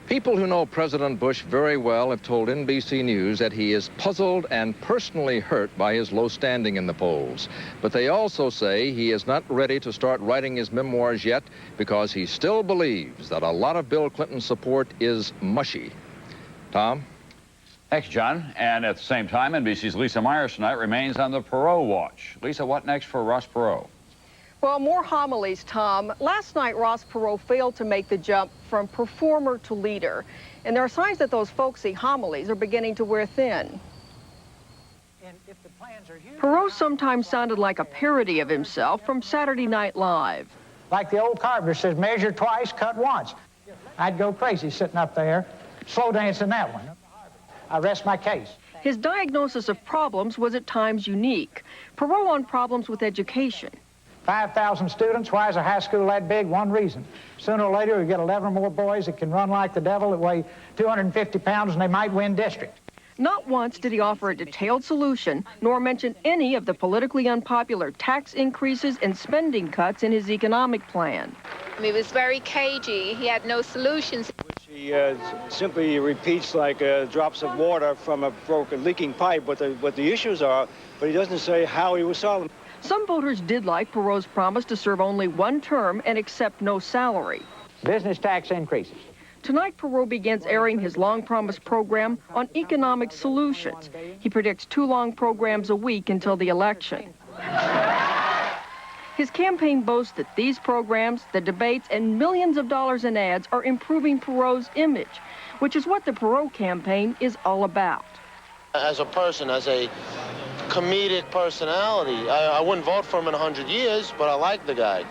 People who know President Bush very well have told NBC News that he is puzzled and personally hurt by his low standing in the polls. But they also say he is not ready to start writing his memoirs yet because he still believes that a lot of Bill Clinton's support is mushy. Tom? Thanks, John. And at the same time, NBC's Lisa Myers tonight remains on the Perot watch. Lisa, what next for Ross Perot? Well, more homilies, Tom. Last night, Ross Perot failed to make the jump from performer to leader. And there are signs that those folksy homilies are beginning to wear thin. Perot sometimes sounded like a parody of himself from Saturday Night Live. Like the old carpenter says, measure twice, cut once. I'd go crazy sitting up there, slow dancing that one. I rest my case. His diagnosis of problems was at times unique. Perot on problems with education. 5,000 students, why is a high school that big? One reason. Sooner or later, we get 11 more boys that can run like the devil, that weigh 250 pounds, and they might win district. Not once did he offer a detailed solution, nor mention any of the politically unpopular tax increases and spending cuts in his economic plan. He was very cagey. He had no solutions. He simply repeats like drops of water from a broken, leaking pipe what the issues are, but he doesn't say how he will solve them. Some voters did like Perot's promise to serve only one term and accept no salary. Business tax increases. Tonight, Perot begins airing his long-promised program on economic solutions. He predicts 2 long programs a week until the election. His campaign boasts that these programs, the debates, and millions of dollars in ads are improving Perot's image, which is what the Perot campaign is all about. As a person, as a comedic personality, I wouldn't vote for him in 100 years, but I like the guy.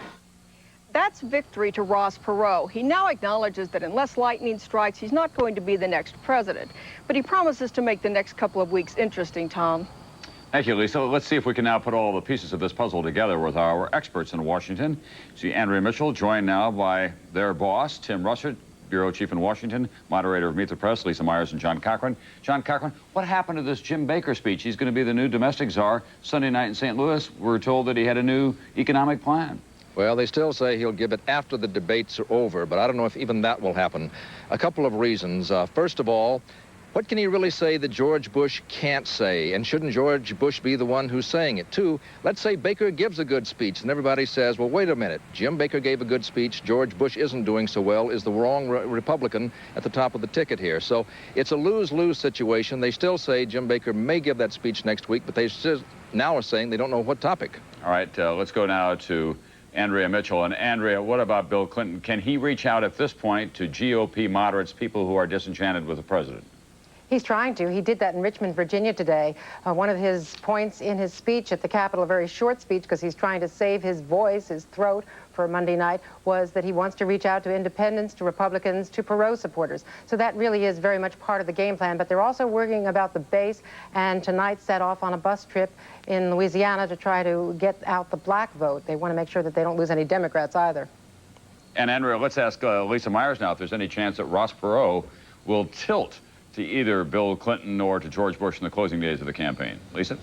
That's victory to Ross Perot. He now acknowledges that unless lightning strikes, he's not going to be the next president. But he promises to make the next couple of weeks interesting, Tom. Thank you, Lisa. Let's see if we can now put all the pieces of this puzzle together with our experts in Washington. See Andrea Mitchell, joined now by their boss, Tim Russert, Bureau Chief in Washington, moderator of Meet the Press, Lisa Myers and John Cochran. John Cochran, what happened to this Jim Baker speech? He's going to be the new domestic czar Sunday night in St. Louis. We're told that he had a new economic plan. Well, they still say he'll give it after the debates are over, but I don't know if even that will happen. A couple of reasons. First of all, what can he really say that George Bush can't say? And shouldn't George Bush be the one who's saying it, too? Let's say Baker gives a good speech, and everybody says, well, wait a minute. Jim Baker gave a good speech. George Bush isn't doing so well, is the wrong Republican at the top of the ticket here. So it's a lose-lose situation. They still say Jim Baker may give that speech next week, but they now are saying they don't know what topic. All right, let's go now to Andrea Mitchell. And Andrea, what about Bill Clinton? Can he reach out at this point to GOP moderates, people who are disenchanted with the president? He's trying to. He did that in Richmond, Virginia today. One of his points in his speech at the Capitol, a very short speech because he's trying to save his voice, his throat for Monday night, was that he wants to reach out to independents, to Republicans, to Perot supporters. So that really is very much part of the game plan. But they're also worrying about the base, and tonight set off on a bus trip in Louisiana to try to get out the black vote. They want to make sure that they don't lose any Democrats either. And Andrea, let's ask Lisa Myers now if there's any chance that Ross Perot will tilt to either Bill Clinton or to George Bush in the closing days of the campaign. Lisa?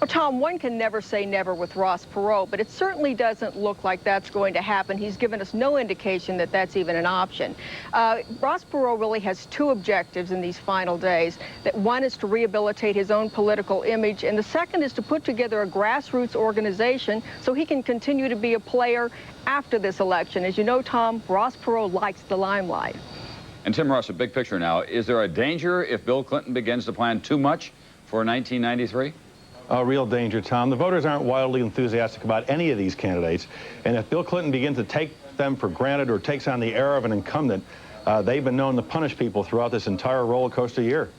Well, Tom, one can never say never with Ross Perot, but it certainly doesn't look like that's going to happen. He's given us no indication that that's even an option. Ross Perot really has 2 objectives in these final days. That one is to rehabilitate his own political image, and the second is to put together a grassroots organization so he can continue to be a player after this election. As you know, Tom, Ross Perot likes the limelight. And Tim Russ, a big picture now. Is there a danger if Bill Clinton begins to plan too much for 1993? A real danger, Tom. The voters aren't wildly enthusiastic about any of these candidates. And if Bill Clinton begins to take them for granted or takes on the air of an incumbent, they've been known to punish people throughout this entire roller coaster year.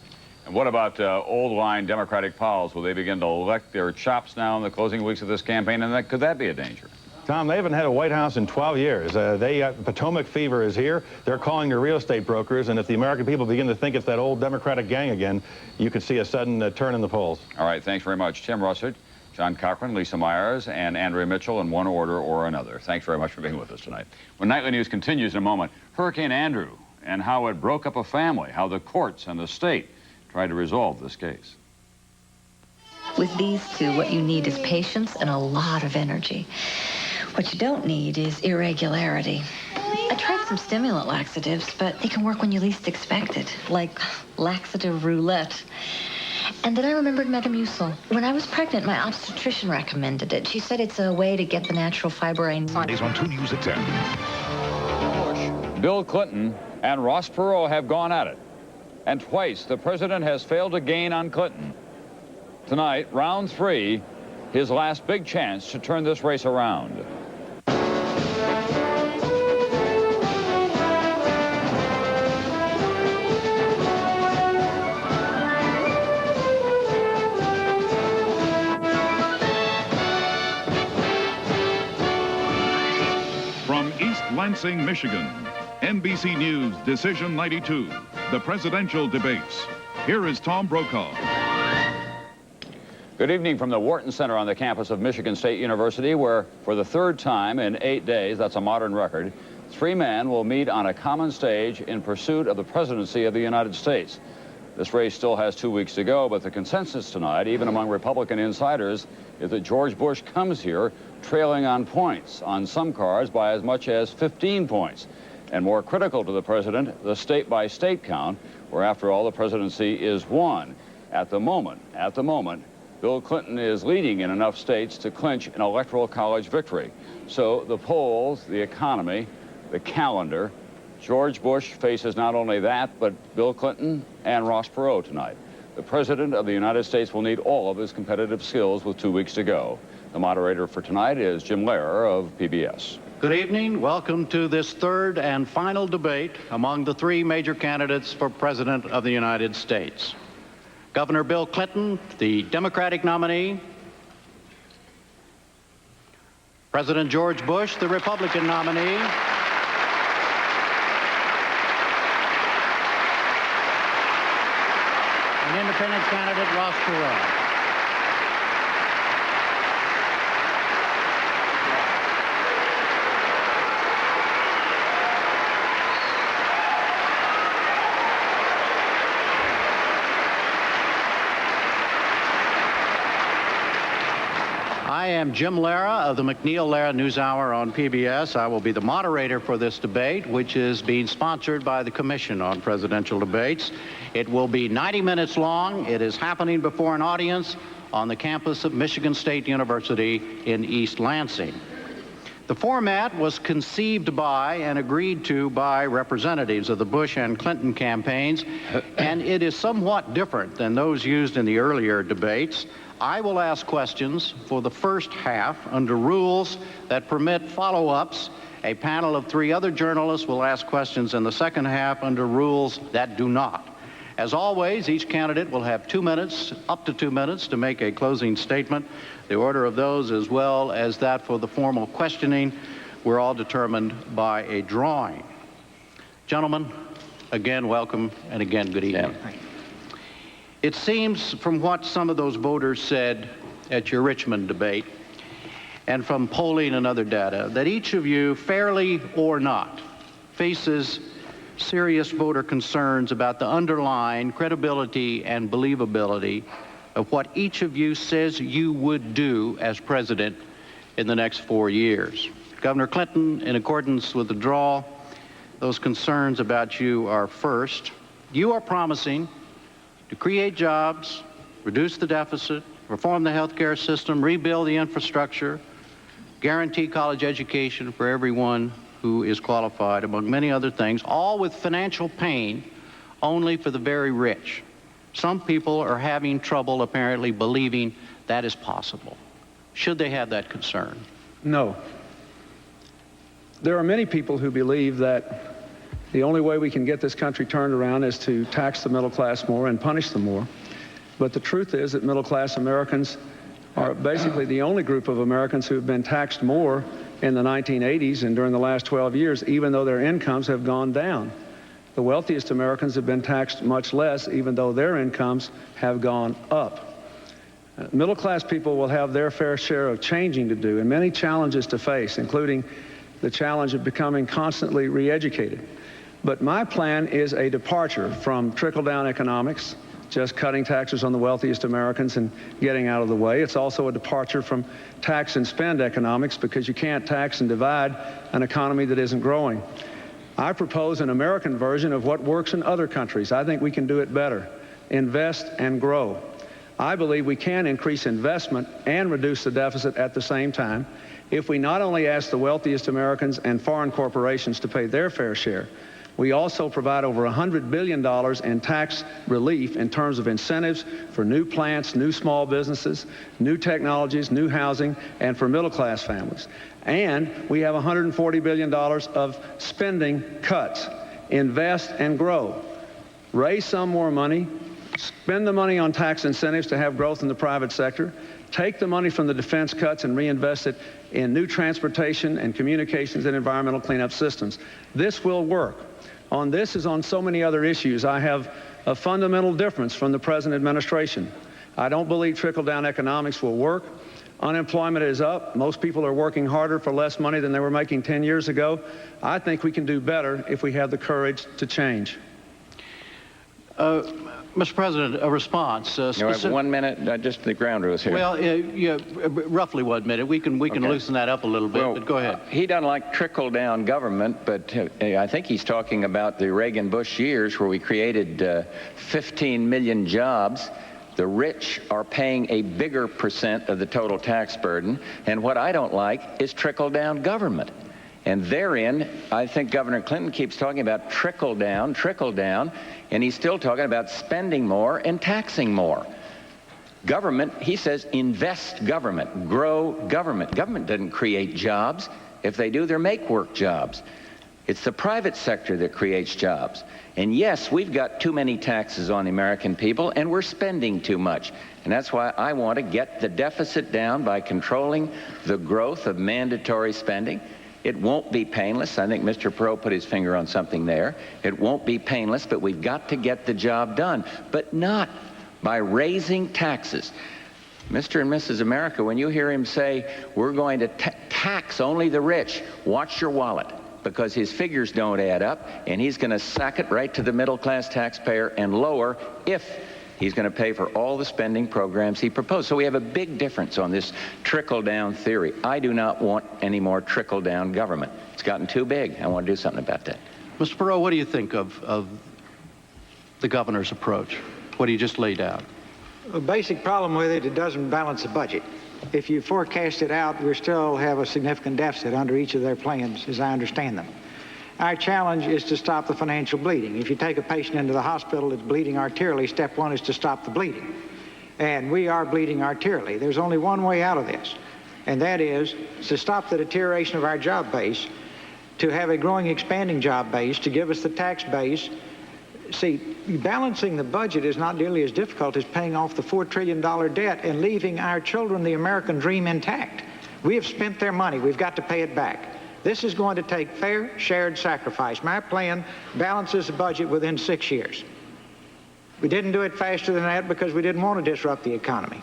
And what about old-line Democratic pals? Will they begin to elect their chops now in the closing weeks of this campaign? And could that be a danger? Tom, they haven't had a White House in 12 years. Potomac fever is here. They're calling their real estate brokers, and if the American people begin to think it's that old Democratic gang again, you could see a sudden turn in the polls. All right, thanks very much. Tim Russert, John Cochran, Lisa Myers, and Andrea Mitchell in one order or another. Thanks very much for being with us tonight. When Nightly News continues in a moment, Hurricane Andrew and how it broke up a family, how the courts and the state tried to resolve this case. With these 2, what you need is patience and a lot of energy. What you don't need is irregularity. I tried some stimulant laxatives, but they can work when you least expect it, like laxative roulette. And then I remembered Metamucil. When I was pregnant, my obstetrician recommended it. She said it's a way to get the natural fiber I need. Fridays on 2 News at 10. Bill Clinton and Ross Perot have gone at it. And twice the president has failed to gain on Clinton. Tonight, round 3, his last big chance to turn this race around. From East Lansing, Michigan, NBC News Decision 92, the presidential debates. Here is Tom Brokaw. Good evening from the Wharton Center on the campus of Michigan State University, where for the 3rd time in 8 days, that's a modern record, 3 men will meet on a common stage in pursuit of the presidency of the United States. This race still has 2 weeks to go, but the consensus tonight, even among Republican insiders, is that George Bush comes here trailing on points, on some cards by as much as 15 points. And more critical to the president, the state-by-state count, where after all the presidency is won. At the moment, Bill Clinton is leading in enough states to clinch an electoral college victory. So the polls, the economy, the calendar, George Bush faces not only that, but Bill Clinton and Ross Perot tonight. The president of the United States will need all of his competitive skills with 2 weeks to go. The moderator for tonight is Jim Lehrer of PBS. Good evening. Welcome to this 3rd and final debate among the 3 major candidates for President of the United States. Governor Bill Clinton, the Democratic nominee. President George Bush, the Republican nominee. And independent candidate Ross Perot. I am Jim Lehrer of the McNeil-Lehrer NewsHour on PBS. I will be the moderator for this debate, which is being sponsored by the Commission on Presidential Debates. It will be 90 minutes long. It is happening before an audience on the campus of Michigan State University in East Lansing. The format was conceived by and agreed to by representatives of the Bush and Clinton campaigns, and it is somewhat different than those used in the earlier debates. I will ask questions for the first half under rules that permit follow-ups. A panel of 3 other journalists will ask questions in the second half under rules that do not. As always, each candidate will have 2 minutes, up to 2 minutes, to make a closing statement. The order of those, as well as that for the formal questioning, were all determined by a drawing. Gentlemen, again, welcome, and again, good evening. Yeah. It seems from what some of those voters said at your Richmond debate and from polling and other data that each of you, fairly or not, faces serious voter concerns about the underlying credibility and believability of what each of you says you would do as president in the next 4 years. Governor Clinton, in accordance with the draw, those concerns about you are first. You are promising to create jobs, reduce the deficit, reform the health care system, rebuild the infrastructure, guarantee college education for everyone who is qualified, among many other things, all with financial pain only for the very rich. Some people are having trouble apparently believing that is possible. Should they have that concern? No. There are many people who believe that the only way we can get this country turned around is to tax the middle class more and punish them more. But the truth is that middle class Americans are basically the only group of Americans who have been taxed more in the 1980s and during the last 12 years, even though their incomes have gone down. The wealthiest Americans have been taxed much less, even though their incomes have gone up. Middle class people will have their fair share of changing to do and many challenges to face, including the challenge of becoming constantly re-educated. But my plan is a departure from trickle-down economics, just cutting taxes on the wealthiest Americans and getting out of the way. It's also a departure from tax and spend economics, because you can't tax and divide an economy that isn't growing. I propose an American version of what works in other countries. I think we can do it better. Invest and grow. I believe we can increase investment and reduce the deficit at the same time if we not only ask the wealthiest Americans and foreign corporations to pay their fair share, we also provide over $100 billion in tax relief in terms of incentives for new plants, new small businesses, new technologies, new housing, and for middle-class families. And we have $140 billion of spending cuts. Invest and grow. Raise some more money. Spend the money on tax incentives to have growth in the private sector. Take the money from the defense cuts and reinvest it in new transportation and communications and environmental cleanup systems. This will work. On this, as on so many other issues, I have a fundamental difference from the present administration. I don't believe trickle-down economics will work. Unemployment is up. Most people are working harder for less money than they were making 10 years ago. I think we can do better if we have the courage to change. Mr. President, a response. You have 1 minute, just the ground rules here. Well, yeah, roughly 1 minute. We can okay. Loosen that up a little bit, but go ahead. He doesn't like trickle-down government, but I think he's talking about the Reagan-Bush years where we created 15 million jobs. The rich are paying a bigger percent of the total tax burden, and what I don't like is trickle-down government. And therein, I think Governor Clinton keeps talking about trickle down, and he's still talking about spending more and taxing more. Government, he says, invest government, grow government. Government doesn't create jobs. If they do, they're make-work jobs. It's the private sector that creates jobs. And yes, we've got too many taxes on the American people, and we're spending too much. And that's why I want to get the deficit down by controlling the growth of mandatory spending. It won't be painless. I think Mr. Perot put his finger on something there. It won't be painless, but we've got to get the job done, but not by raising taxes. Mr. and Mrs. America, when you hear him say, we're going to tax only the rich, watch your wallet, because his figures don't add up, and he's going to sack it right to the middle-class taxpayer and lower if he's going to pay for all the spending programs he proposed. So we have a big difference on this trickle-down theory. I do not want any more trickle-down government. It's gotten too big. I want to do something about that. Mr. Perot, what do you think of the governor's approach, what he just laid out? The basic problem with it, it doesn't balance the budget. If you forecast it out, we still have a significant deficit under each of their plans, as I understand them. Our challenge is to stop the financial bleeding. If you take a patient into the hospital that's bleeding arterially, step one is to stop the bleeding. And we are bleeding arterially. There's only one way out of this, and that is to stop the deterioration of our job base, to have a growing, expanding job base, to give us the tax base. See, balancing the budget is not nearly as difficult as paying off the $4 trillion debt and leaving our children the American dream intact. We have spent their money. We've got to pay it back. This is going to take fair, shared sacrifice. My plan balances the budget within 6 years. We didn't do it faster than that because we didn't want to disrupt the economy.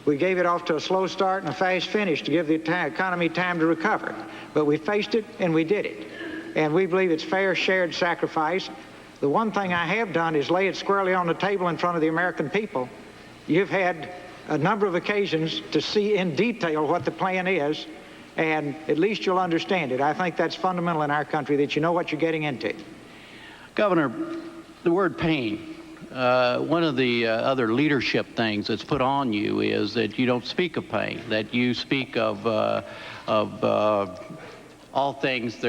We gave it off to a slow start and a fast finish to give the economy time to recover. But we faced it and we did it. And we believe it's fair, shared sacrifice. The one thing I have done is lay it squarely on the table in front of the American people. You've had a number of occasions to see in detail what the plan is, and at least you'll understand it. I think that's fundamental in our country, that you know what you're getting into. Governor, the word pain, one of the other leadership things that's put on you is that you don't speak of pain, that you speak of all things.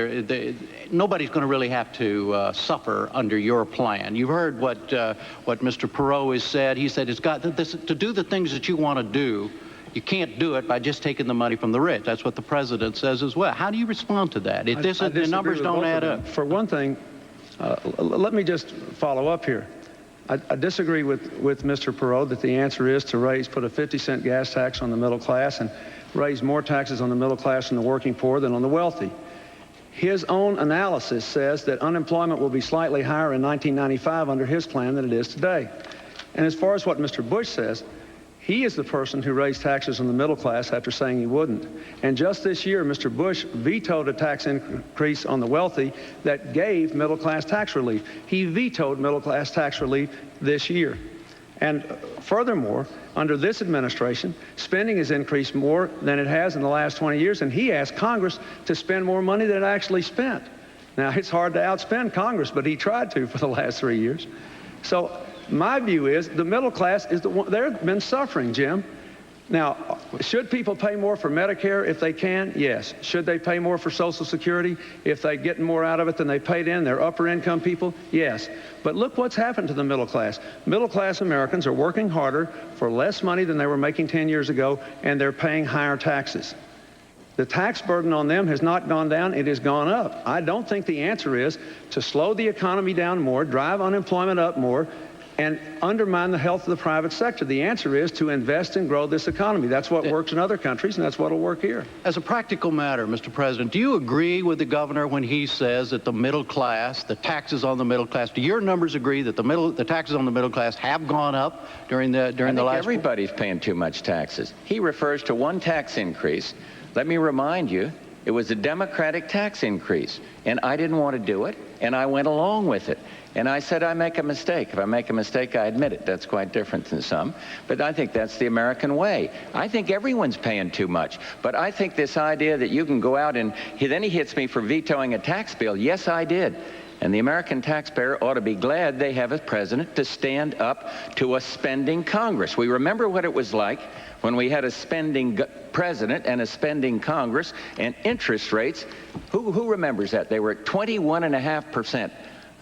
Nobody's going to really have to suffer under your plan. You've heard what Mr. Perot has said. He said it's got to do the things that you want to do. You can't do it by just taking the money from the rich. That's what the president says as well. How do you respond to that? If the numbers don't add up. For one thing, let me just follow up here. I disagree with Mr. Perot that the answer is to put a 50-cent gas tax on the middle class and raise more taxes on the middle class and the working poor than on the wealthy. His own analysis says that unemployment will be slightly higher in 1995 under his plan than it is today. And as far as what Mr. Bush says, he is the person who raised taxes on the middle class after saying he wouldn't. And just this year, Mr. Bush vetoed a tax increase on the wealthy that gave middle-class tax relief. He vetoed middle-class tax relief this year. And furthermore, under this administration, spending has increased more than it has in the last 20 years, and he asked Congress to spend more money than it actually spent. Now, it's hard to outspend Congress, but he tried to for the last 3 years. So my view is the middle class is the one, they've been suffering, Jim. Now, should people pay more for Medicare if they can? Yes. Should they pay more for Social Security if they get more out of it than they paid in? They're upper income people? Yes. But look what's happened to the middle class. Middle class Americans are working harder for less money than they were making 10 years ago, and they're paying higher taxes. The tax burden on them has not gone down, it has gone up. I don't think the answer is to slow the economy down more, drive unemployment up more, and undermine the health of the private sector. The answer is to invest and grow this economy. That's what works in other countries, and that's what will work here. As a practical matter, Mr. President, do you agree with the governor when he says that the middle class, the taxes on the middle class, do your numbers agree that the taxes on the middle class have gone up during the last? Everybody's paying too much taxes. He refers to one tax increase. Let me remind you, it was a Democratic tax increase, and I didn't want to do it, and I went along with it. And I said, I make a mistake. If I make a mistake, I admit it. That's quite different than some. But I think that's the American way. I think everyone's paying too much. But I think this idea that you can go out and then he hits me for vetoing a tax bill. Yes, I did. And the American taxpayer ought to be glad they have a president to stand up to a spending Congress. We remember what it was like when we had a spending president and a spending Congress and interest rates. Who remembers that? They were at 21.5%.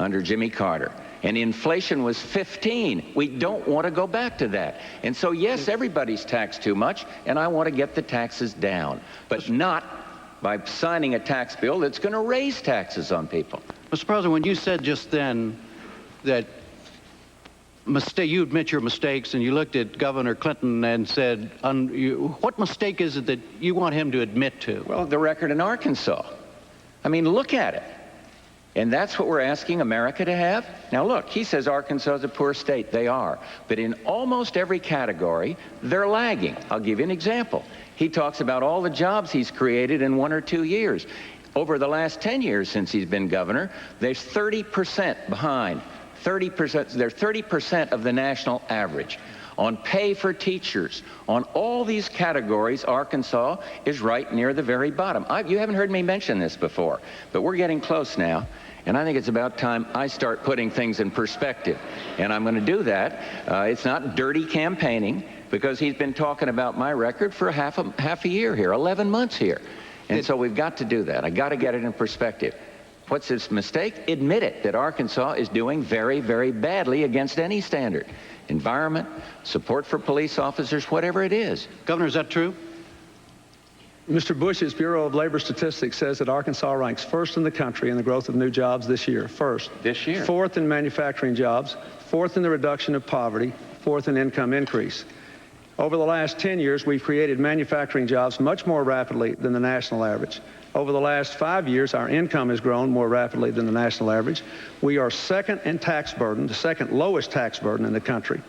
Under Jimmy Carter, and inflation was 15. We don't want to go back to that. And so, yes, everybody's taxed too much, and I want to get the taxes down, but not by signing a tax bill that's going to raise taxes on people. Mr. President, when you said just then that you admit your mistakes, and you looked at Governor Clinton and said, what mistake is it that you want him to admit to? Well, the record in Arkansas. I mean, look at it. And that's what we're asking America to have? Now look, he says Arkansas is a poor state. They are. But in almost every category, they're lagging. I'll give you an example. He talks about all the jobs he's created in 1 or 2 years. Over the last 10 years since he's been governor, there's 30% behind. 30%, they're 30% of the national average. On pay for teachers, on all these categories, Arkansas is right near the very bottom. You haven't heard me mention this before, but we're getting close now, and I think it's about time I start putting things in perspective. And I'm going to do that. It's not dirty campaigning, because he's been talking about my record for half a year here, 11 months here. And so we've got to do that. I got to get it in perspective. What's his mistake? Admit it, that Arkansas is doing very, very badly against any standard. Environment, support for police officers, whatever it is. Governor, is that true? Mr. Bush's Bureau of Labor Statistics says that Arkansas ranks first in the country in the growth of new jobs this year. First. This year. Fourth in manufacturing jobs, fourth in the reduction of poverty, fourth in income increase. Over the last 10 years, we've created manufacturing jobs much more rapidly than the national average. Over the last 5 years, our income has grown more rapidly than the national average. We are second in tax burden, the second lowest tax burden in the country.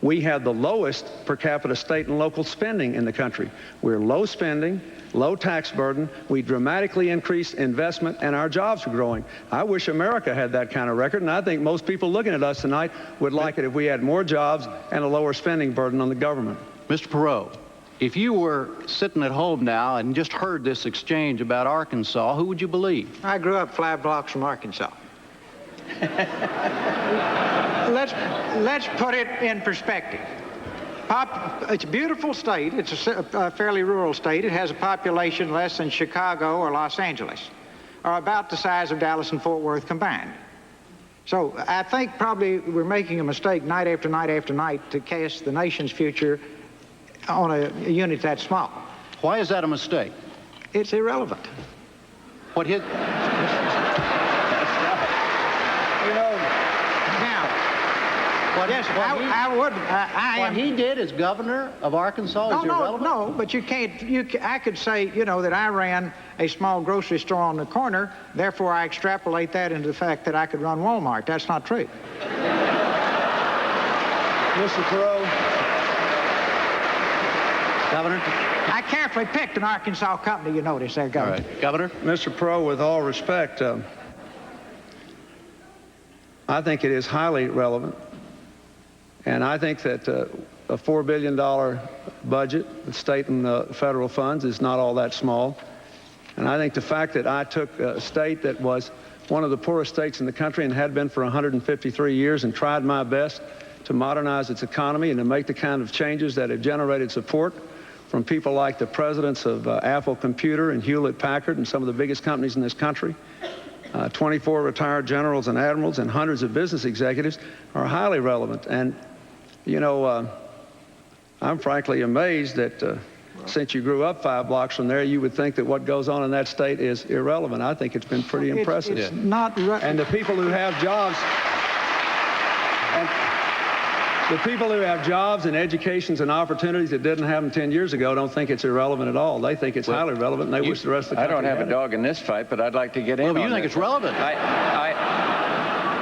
We have the lowest per capita state and local spending in the country. We're low spending, low tax burden. We dramatically increased investment, and our jobs are growing. I wish America had that kind of record, and I think most people looking at us tonight would like it if we had more jobs and a lower spending burden on the government. Mr. Perot, if you were sitting at home now and just heard this exchange about Arkansas, who would you believe? I grew up 5 blocks from Arkansas. Let's put it in perspective. It's a beautiful state. It's a fairly rural state. It has a population less than Chicago or Los Angeles, or about the size of Dallas and Fort Worth combined. So I think probably we're making a mistake night after night after night to cast the nation's future on a unit that small. Why is that a mistake? It's irrelevant. What hit? What he did as governor of Arkansas is irrelevant? No, but you can't, I could say, that I ran a small grocery store on the corner, therefore I extrapolate that into the fact that I could run Walmart. That's not true. Mr. Perot. Governor? I carefully picked an Arkansas company, you notice there, Governor. All right. Governor? Mr. Perot, with all respect, I think it is highly relevant And I think that a $4 billion budget with state and federal funds is not all that small. And I think the fact that I took a state that was one of the poorest states in the country and had been for 153 years and tried my best to modernize its economy and to make the kind of changes that have generated support from people like the presidents of Apple Computer and Hewlett-Packard and some of the biggest companies in this country, 24 retired generals and admirals and hundreds of business executives, are highly relevant. And, you know, I'm frankly amazed that since you grew up 5 blocks from there, you would think that what goes on in that state is irrelevant. I think it's been pretty impressive. It's not and the people who have jobs, and the people who have jobs and educations and opportunities that didn't have them 10 years ago don't think it's irrelevant at all. They think it's highly relevant, and they wish the rest of the country I don't have had a dog in this fight, but I'd like to get in on Well, you think this. it's relevant.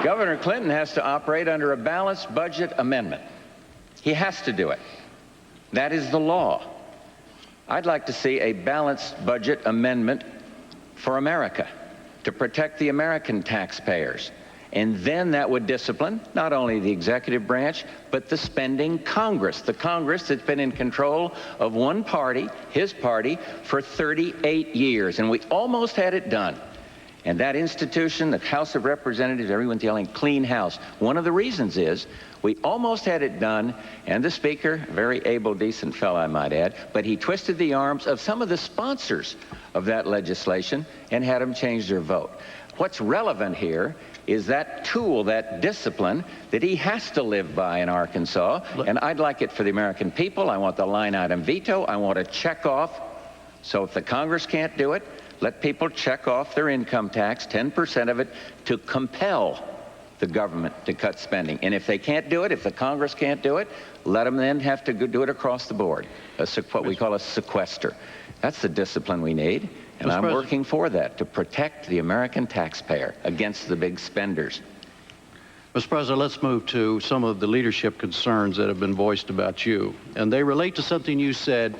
Governor Clinton has to operate under a balanced budget amendment. He has to do it. That is the law. I'd like to see a balanced budget amendment for America to protect the American taxpayers. And then that would discipline not only the executive branch, but the spending Congress, the Congress that's been in control of one party, his party, for 38 years. And we almost had it done. And that institution, the House of Representatives, everyone's yelling, clean house. One of the reasons is we almost had it done, and the Speaker, a very able, decent fellow, I might add, but he twisted the arms of some of the sponsors of that legislation and had them change their vote. What's relevant here is that tool, that discipline that he has to live by in Arkansas, and I'd like it for the American people. I want the line item veto. I want to check off. So if the Congress can't do it, let people check off their income tax, 10% of it, to compel the government to cut spending. And if they can't do it, if the Congress can't do it, let them then have to do it across the board, what we call a sequester. That's the discipline we need, and I'm working for that, to protect the American taxpayer against the big spenders. Mr. President, let's move to some of the leadership concerns that have been voiced about you. And they relate to something you said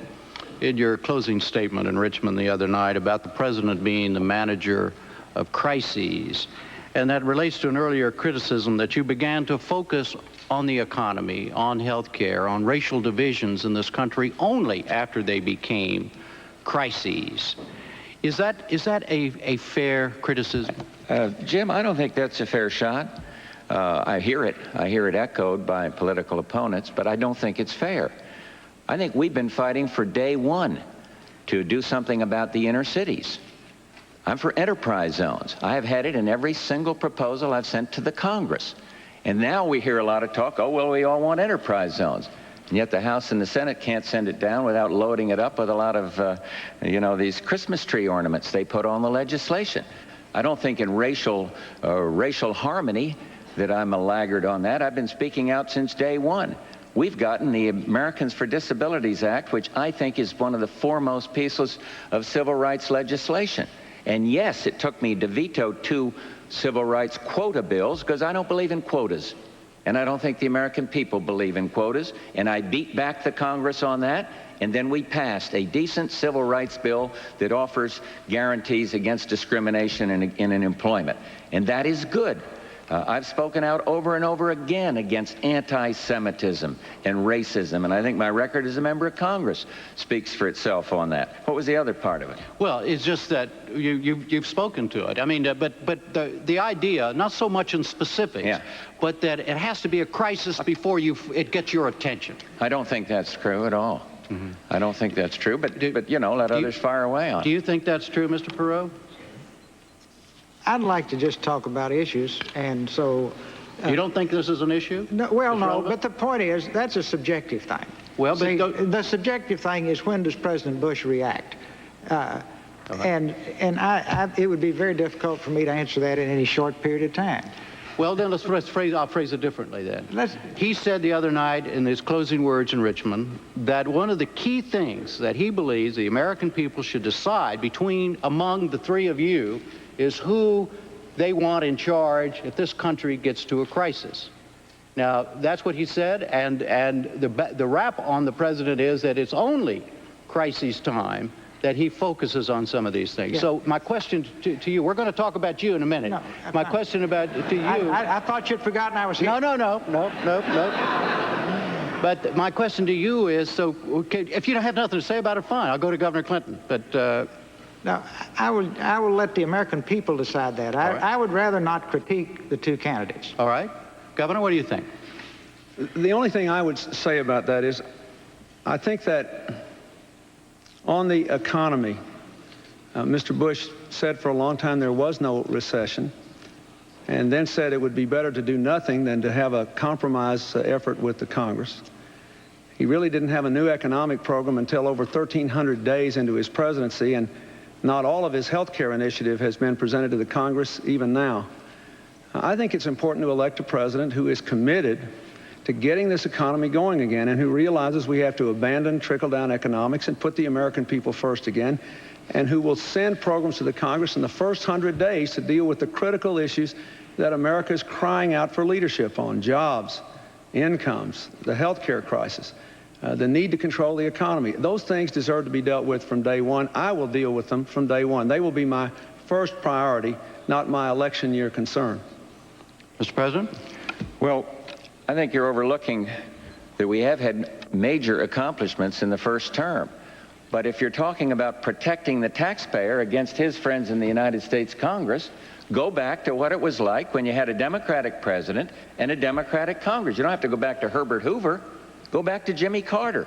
in your closing statement in Richmond the other night about the president being the manager of crises. And that relates to an earlier criticism that you began to focus on the economy, on health care, on racial divisions in this country only after they became crises. Is that a fair criticism? Jim, I don't think that's a fair shot. I hear it echoed by political opponents, but I don't think it's fair. I think we've been fighting for day one to do something about the inner cities. I'm for enterprise zones. I have had it in every single proposal I've sent to the Congress. And now we hear a lot of talk, oh, well, we all want enterprise zones. And yet the House and the Senate can't send it down without loading it up with a lot of, these Christmas tree ornaments they put on the legislation. I don't think in racial harmony that I'm a laggard on that. I've been speaking out since day one. We've gotten the Americans for Disabilities Act, which I think is one of the foremost pieces of civil rights legislation. And yes, it took me to veto 2 civil rights quota bills because I don't believe in quotas. And I don't think the American people believe in quotas. And I beat back the Congress on that. And then we passed a decent civil rights bill that offers guarantees against discrimination in employment. And that is good. I've spoken out over and over again against anti-Semitism and racism, and I think my record as a member of Congress speaks for itself on that. What was the other part of it? Well, it's just that you've spoken to it. I mean, but the idea, not so much in specifics, but that it has to be a crisis before it gets your attention. I don't think that's true at all. I don't think that's true, but let others fire away on it. Do you think that's true, Mr. Perot? I'd like to just talk about issues, and so... you don't think this is an issue? No, well, no, but the point is, that's a subjective thing. Well, see, the subjective thing is, when does President Bush react? And it would be very difficult for me to answer that in any short period of time. Well, then I'll phrase it differently then. He said the other night in his closing words in Richmond that one of the key things that he believes the American people should decide among the 3 of you is who they want in charge if this country gets to a crisis. Now, that's what he said, and the rap on the president is that it's only crisis time that he focuses on some of these things. Yeah. So my question to you, we're going to talk about you in a minute. No, my question to you... I thought you'd forgotten I was here. No. But my question to you is, so okay, if you don't have nothing to say about it, fine. I'll go to Governor Clinton. But no, I will let the American people decide that. I would rather not critique the two candidates. All right. Governor, what do you think? The only thing I would say about that is I think that on the economy, Mr. Bush said for a long time there was no recession, and then said it would be better to do nothing than to have a compromise effort with the Congress. He really didn't have a new economic program until over 1,300 days into his presidency, and not all of his health care initiative has been presented to the Congress even now. I think it's important to elect a president who is committed to getting this economy going again, and who realizes we have to abandon trickle-down economics and put the American people first again, and who will send programs to the Congress in the first 100 days to deal with the critical issues that America is crying out for leadership on: jobs, incomes, the health care crisis, the need to control the economy. Those things deserve to be dealt with from day one. I will deal with them from day one. They will be my first priority, not my election year concern. Mr. President? Well, I think you're overlooking that we have had major accomplishments in the first term. But if you're talking about protecting the taxpayer against his friends in the United States Congress, go back to what it was like when you had a Democratic president and a Democratic Congress. You don't have to go back to Herbert Hoover. Go back to Jimmy Carter.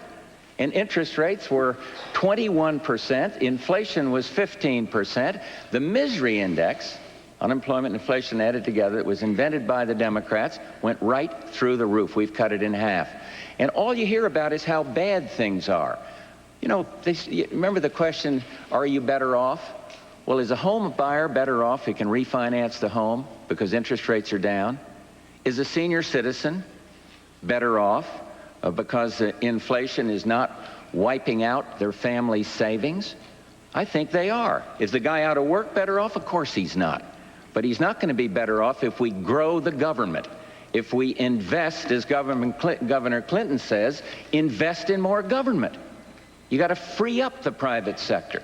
And interest rates were 21%. Inflation was 15%. The misery index, unemployment and inflation added together, that was invented by the Democrats, went right through the roof. We've cut it in half. And all you hear about is how bad things are. You know, remember the question, are you better off? Well, is a home buyer better off who can refinance the home because interest rates are down? Is a senior citizen better off because inflation is not wiping out their family's savings? I think they are. Is the guy out of work better off? Of course he's not. But he's not going to be better off if we grow the government, if we invest, as Governor Clinton says, invest in more government. You got to free up the private sector.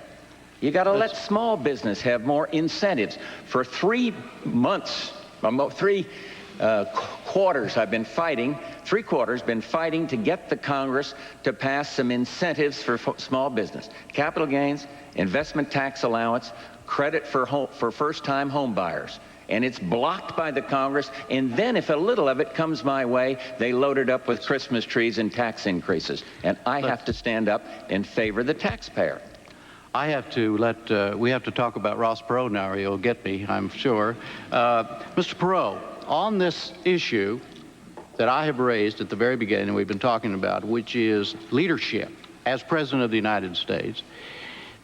You got to let small business have more incentives. For 3 months, 3 quarters, I've been fighting, 3 quarters, been fighting to get the Congress to pass some incentives for small business. Capital gains, investment tax allowance, credit for first-time home buyers. And it's blocked by the Congress, and then if a little of it comes my way, they load it up with Christmas trees and tax increases. And I have to stand up and favor the taxpayer. I have to we have to talk about Ross Perot now, or you'll get me, I'm sure. Mr. Perot, on this issue that I have raised at the very beginning, we've been talking about, which is leadership as President of the United States,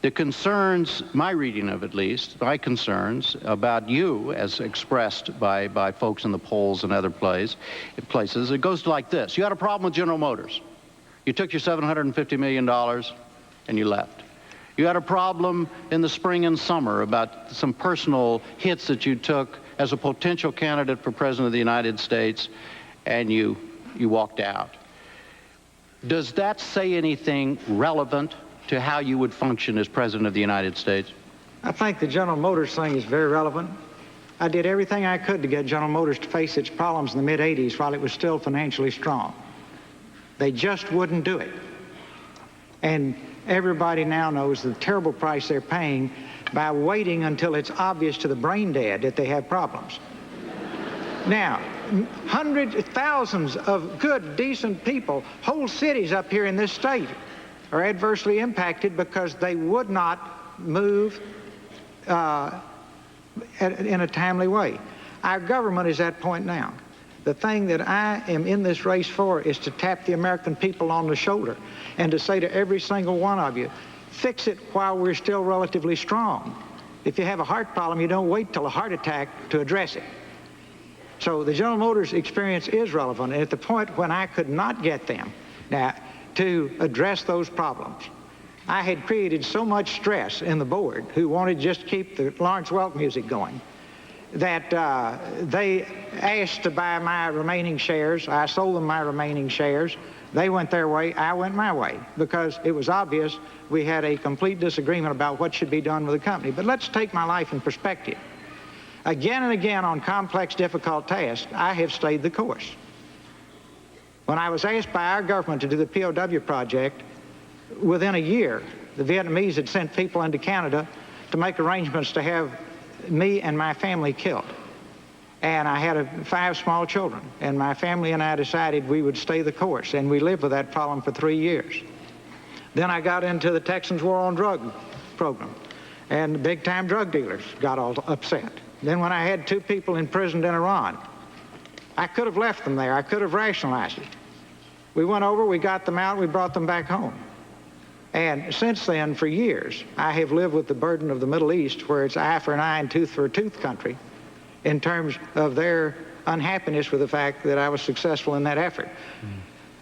the concerns, my reading of at least, my concerns about you as expressed by folks in the polls and other places, it goes like this. You had a problem with General Motors. You took your $750 million and you left. You had a problem in the spring and summer about some personal hits that you took as a potential candidate for President of the United States, and you walked out. Does that say anything relevant to how you would function as President of the United States? I think the General Motors thing is very relevant. I did everything I could to get General Motors to face its problems in the mid-'80s while it was still financially strong. They just wouldn't do it. And everybody now knows the terrible price they're paying by waiting until it's obvious to the brain dead that they have problems. Now, hundreds, thousands of good, decent people, whole cities up here in this state are adversely impacted because they would not move in a timely way. Our government is at that point now. The thing that I am in this race for is to tap the American people on the shoulder and to say to every single one of you, fix it while we're still relatively strong. If you have a heart problem, you don't wait till a heart attack to address it. So the General Motors experience is relevant, and at the point when I could not get them now to address those problems, I had created so much stress in the board, who wanted just to keep the Lawrence Welk music going, that they asked to buy my remaining shares. I sold them my remaining shares. They went their way, I went my way, because it was obvious we had a complete disagreement about what should be done with the company. But let's take my life in perspective. Again and again on complex, difficult tasks, I have stayed the course. When I was asked by our government to do the POW project, within a year, the Vietnamese had sent people into Canada to make arrangements to have me and my family killed. And I had 5 small children, and my family and I decided we would stay the course, and we lived with that problem for 3 years. Then I got into the Texans' War on Drug program, and the big-time drug dealers got all upset. Then when I had 2 people imprisoned in Iran, I could have left them there. I could have rationalized it. We went over, we got them out, we brought them back home. And since then, for years, I have lived with the burden of the Middle East, where it's eye for an eye and tooth for a tooth country, in terms of their unhappiness with the fact that I was successful in that effort.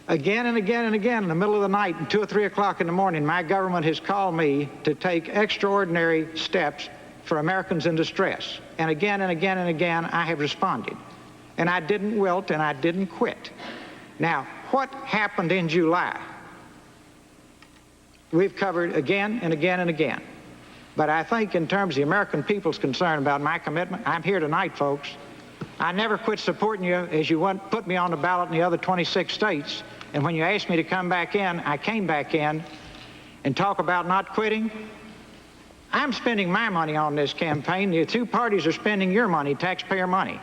Again and again and again, in the middle of the night, at 2 or 3 o'clock in the morning, my government has called me to take extraordinary steps for Americans in distress. And again and again and again, I have responded. And I didn't wilt, and I didn't quit. Now, what happened in July? We've covered again and again and again. But I think in terms of the American people's concern about my commitment, I'm here tonight, folks. I never quit supporting you as you put me on the ballot in the other 26 states. And when you asked me to come back in, I came back in. And talk about not quitting. I'm spending my money on this campaign. The 2 parties are spending your money, taxpayer money.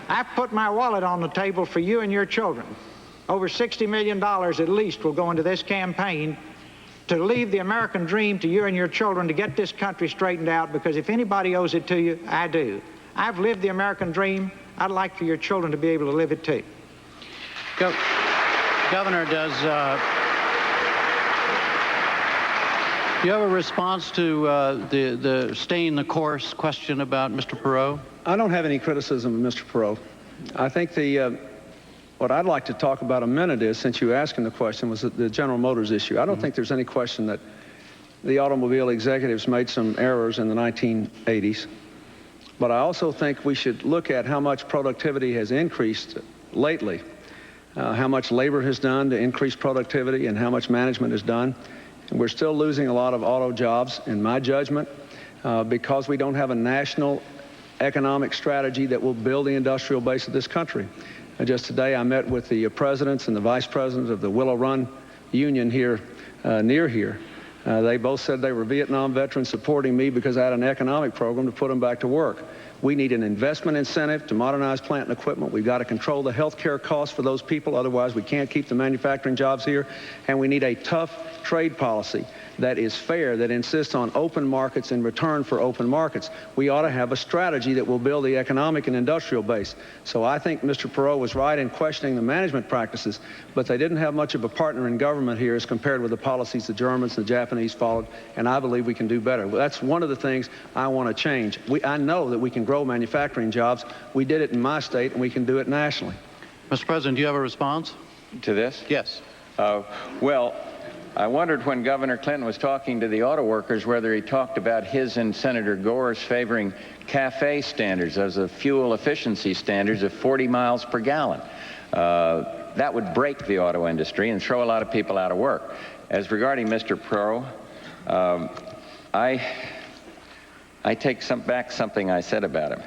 I've put my wallet on the table for you and your children. Over $60 million at least will go into this campaign to leave the American dream to you and your children, to get this country straightened out, because if anybody owes it to you, I do. I've lived the American dream. I'd like for your children to be able to live it too. Governor, do you have a response to the staying the course question about Mr. Perot? I don't have any criticism of Mr. Perot. I think what I'd like to talk about a minute is, since you asked him the question, was the General Motors issue. I don't think there's any question that the automobile executives made some errors in the 1980s. But I also think we should look at how much productivity has increased lately, how much labor has done to increase productivity, and how much management has done. And we're still losing a lot of auto jobs, in my judgment, because we don't have a national economic strategy that will build the industrial base of this country. Just today I met with the presidents and the vice presidents of the Willow Run Union here, near here. They both said they were Vietnam veterans supporting me because I had an economic program to put them back to work. We need an investment incentive to modernize plant and equipment. We've got to control the health care costs for those people. Otherwise, we can't keep the manufacturing jobs here. And we need a tough trade policy that is fair, that insists on open markets in return for open markets. We ought to have a strategy that will build the economic and industrial base. So I think Mr. Perot was right in questioning the management practices, but they didn't have much of a partner in government here as compared with the policies the Germans and the Japanese followed, and I believe we can do better. That's one of the things I want to change. I know that we can grow manufacturing jobs. We did it in my state, and we can do it nationally. Mr. President, do you have a response to this? Yes. Well, I wondered when Governor Clinton was talking to the auto workers whether he talked about his and Senator Gore's favoring CAFE standards as a fuel efficiency standards of 40 miles per gallon. That would break the auto industry and throw a lot of people out of work. As regarding Mr. Perot, I take back something I said about him.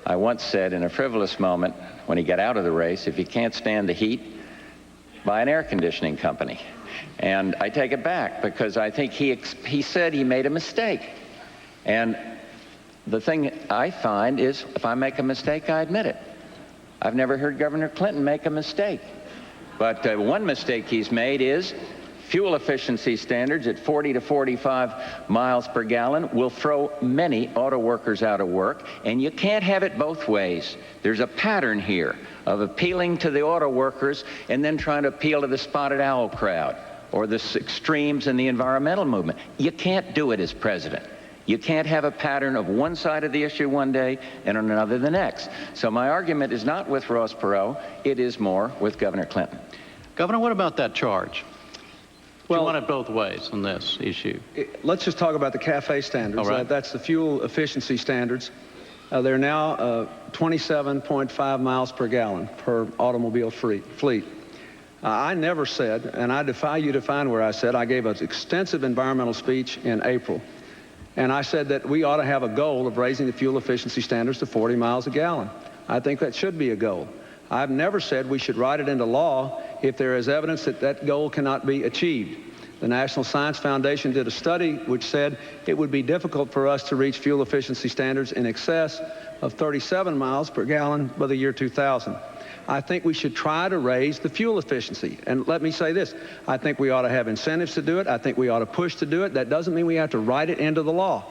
I once said in a frivolous moment when he got out of the race, if you can't stand the heat, buy an air conditioning company. And I take it back because I think he said he made a mistake. And the thing I find is if I make a mistake, I admit it. I've never heard Governor Clinton make a mistake. But one mistake he's made is fuel efficiency standards at 40 to 45 miles per gallon will throw many auto workers out of work, and you can't have it both ways. There's a pattern here of appealing to the auto workers and then trying to appeal to the spotted owl crowd or the extremes in the environmental movement. You can't do it as president. You can't have a pattern of one side of the issue one day and on another the next. So my argument is not with Ross Perot, it is more with Governor Clinton. Governor, what about that charge? Well, you want it both ways on this issue. Let's just talk about the CAFE standards. All right. That's the fuel efficiency standards. They're now 27.5 miles per gallon per automobile fleet. I never said, and I defy you to find where I said, I gave an extensive environmental speech in April, and I said that we ought to have a goal of raising the fuel efficiency standards to 40 miles a gallon. I think that should be a goal. I've never said we should write it into law if there is evidence that that goal cannot be achieved. The National Science Foundation did a study which said it would be difficult for us to reach fuel efficiency standards in excess of 37 miles per gallon by the year 2000. I think we should try to raise the fuel efficiency. And let me say this, I think we ought to have incentives to do it. I think we ought to push to do it. That doesn't mean we have to write it into the law.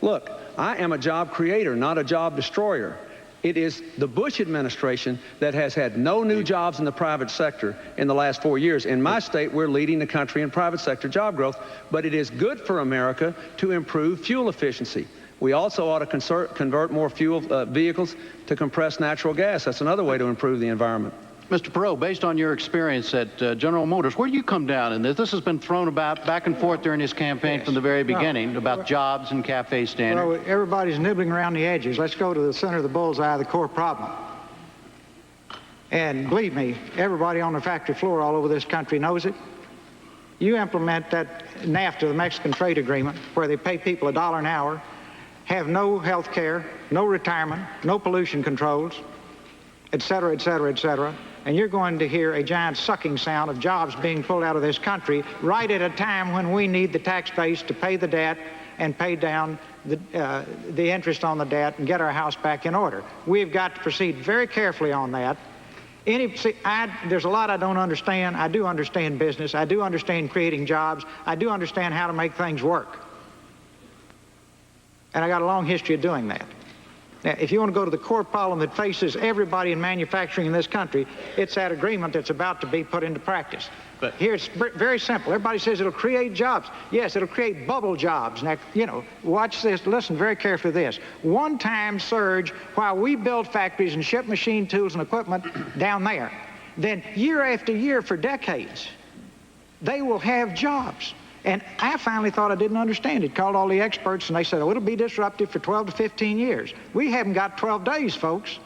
Look, I am a job creator, not a job destroyer. It is the Bush administration that has had no new jobs in the private sector in the last 4 years. In my state, we're leading the country in private sector job growth, but it is good for America to improve fuel efficiency. We also ought to convert more fuel vehicles to compressed natural gas. That's another way to improve the environment. Mr. Perot, based on your experience at General Motors, where do you come down in this? This has been thrown about back and forth during his campaign from the very beginning about jobs and cafe standards. Well, everybody's nibbling around the edges. Let's go to the center of the bullseye, the core problem. And believe me, everybody on the factory floor all over this country knows it. You implement that NAFTA, the Mexican trade agreement, where they pay people $1 an hour, have no health care, no retirement, no pollution controls, et cetera, et cetera, et cetera. And you're going to hear a giant sucking sound of jobs being pulled out of this country right at a time when we need the tax base to pay the debt and pay down the interest on the debt and get our house back in order. We've got to proceed very carefully on that. There's a lot I don't understand. I do understand business. I do understand creating jobs. I do understand how to make things work. And I got a long history of doing that. Now, if you want to go to the core problem that faces everybody in manufacturing in this country, it's that agreement that's about to be put into practice. But here it's very simple. Everybody says it'll create jobs. Yes, it'll create bubble jobs. Now, you know, watch this. Listen very carefully to this. One-time surge while we build factories and ship machine tools and equipment down there. Then year after year for decades, they will have jobs. And I finally thought I didn't understand it. Called all the experts, and they said, oh, it'll be disruptive for 12 to 15 years. We haven't got 12 days, folks.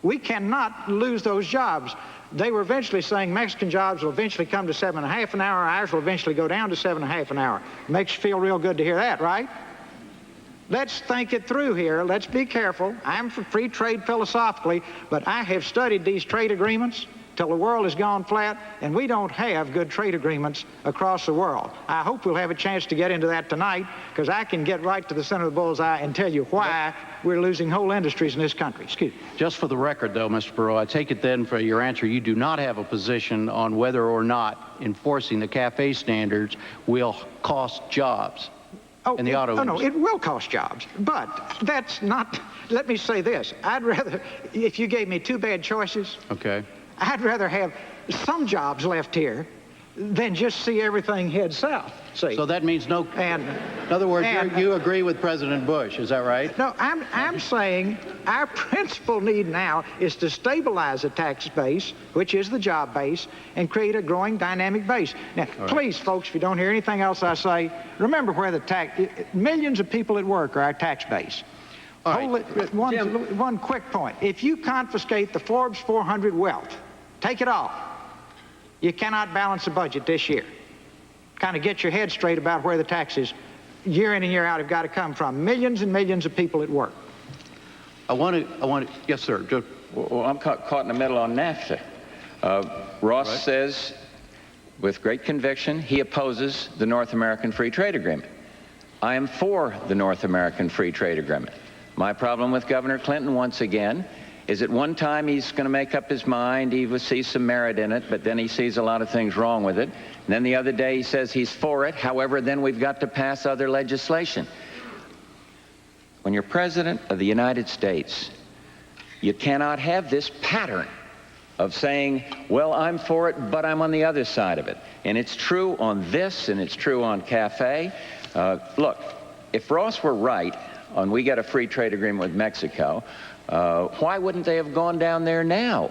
We cannot lose those jobs. They were eventually saying Mexican jobs will eventually come to 7.5 an hour. Ours will eventually go down to 7.5 an hour. Makes you feel real good to hear that, right? Let's think it through here. Let's be careful. I'm for free trade philosophically, but I have studied these trade agreements till the world has gone flat, and we don't have good trade agreements across the world. I hope we'll have a chance to get into that tonight, because I can get right to the center of the bullseye and tell you why we're losing whole industries in this country. Excuse me. Just for the record, though, Mr. Perot, I take it then for your answer, you do not have a position on whether or not enforcing the CAFE standards will cost jobs in the auto industry. No, it will cost jobs, but that's not, let me say this. I'd rather, if you gave me two bad choices, okay, I'd rather have some jobs left here than just see everything head south. See? So that means no. In other words, you agree with President Bush, is that right? No, I'm saying our principal need now is to stabilize the tax base, which is the job base, and create a growing dynamic base. Now, please, folks, if you don't hear anything else I say, remember where the millions of people at work are our tax base. All right. One quick point. If you confiscate the Forbes 400 wealth, take it all, you cannot balance the budget this year. Kind of get your head straight about where the taxes, year in and year out, have got to come from. Millions and millions of people at work. I want to, yes, sir. Well, I'm caught in the middle on NAFTA. Ross says, with great conviction, he opposes the North American Free Trade Agreement. I am for the North American Free Trade Agreement. My problem with Governor Clinton, once again, is at one time he's going to make up his mind, he will see some merit in it, but then he sees a lot of things wrong with it. And then the other day he says he's for it, however, then we've got to pass other legislation. When you're President of the United States, you cannot have this pattern of saying, well, I'm for it, but I'm on the other side of it. And it's true on this, and it's true on CAFE. Look, if Ross were right on we get a free trade agreement with Mexico, why wouldn't they have gone down there now?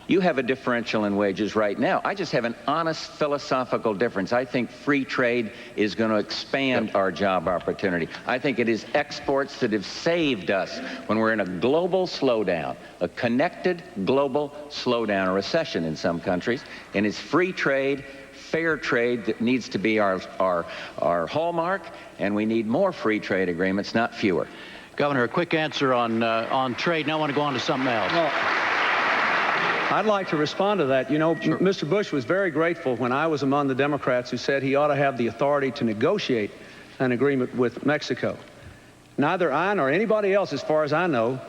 You have a differential in wages right now. I just have an honest philosophical difference. I think free trade is going to expand our job opportunity. I think it is exports that have saved us when we're in a global slowdown, a connected global slowdown, a recession in some countries, and it's free trade, fair trade that needs to be our hallmark, and we need more free trade agreements, not fewer. Governor, a quick answer on trade, and I want to go on to something else. Well, I'd like to respond to that. You know, sure. Mr. Bush was very grateful when I was among the Democrats who said he ought to have the authority to negotiate an agreement with Mexico. Neither I nor anybody else, as far as I know,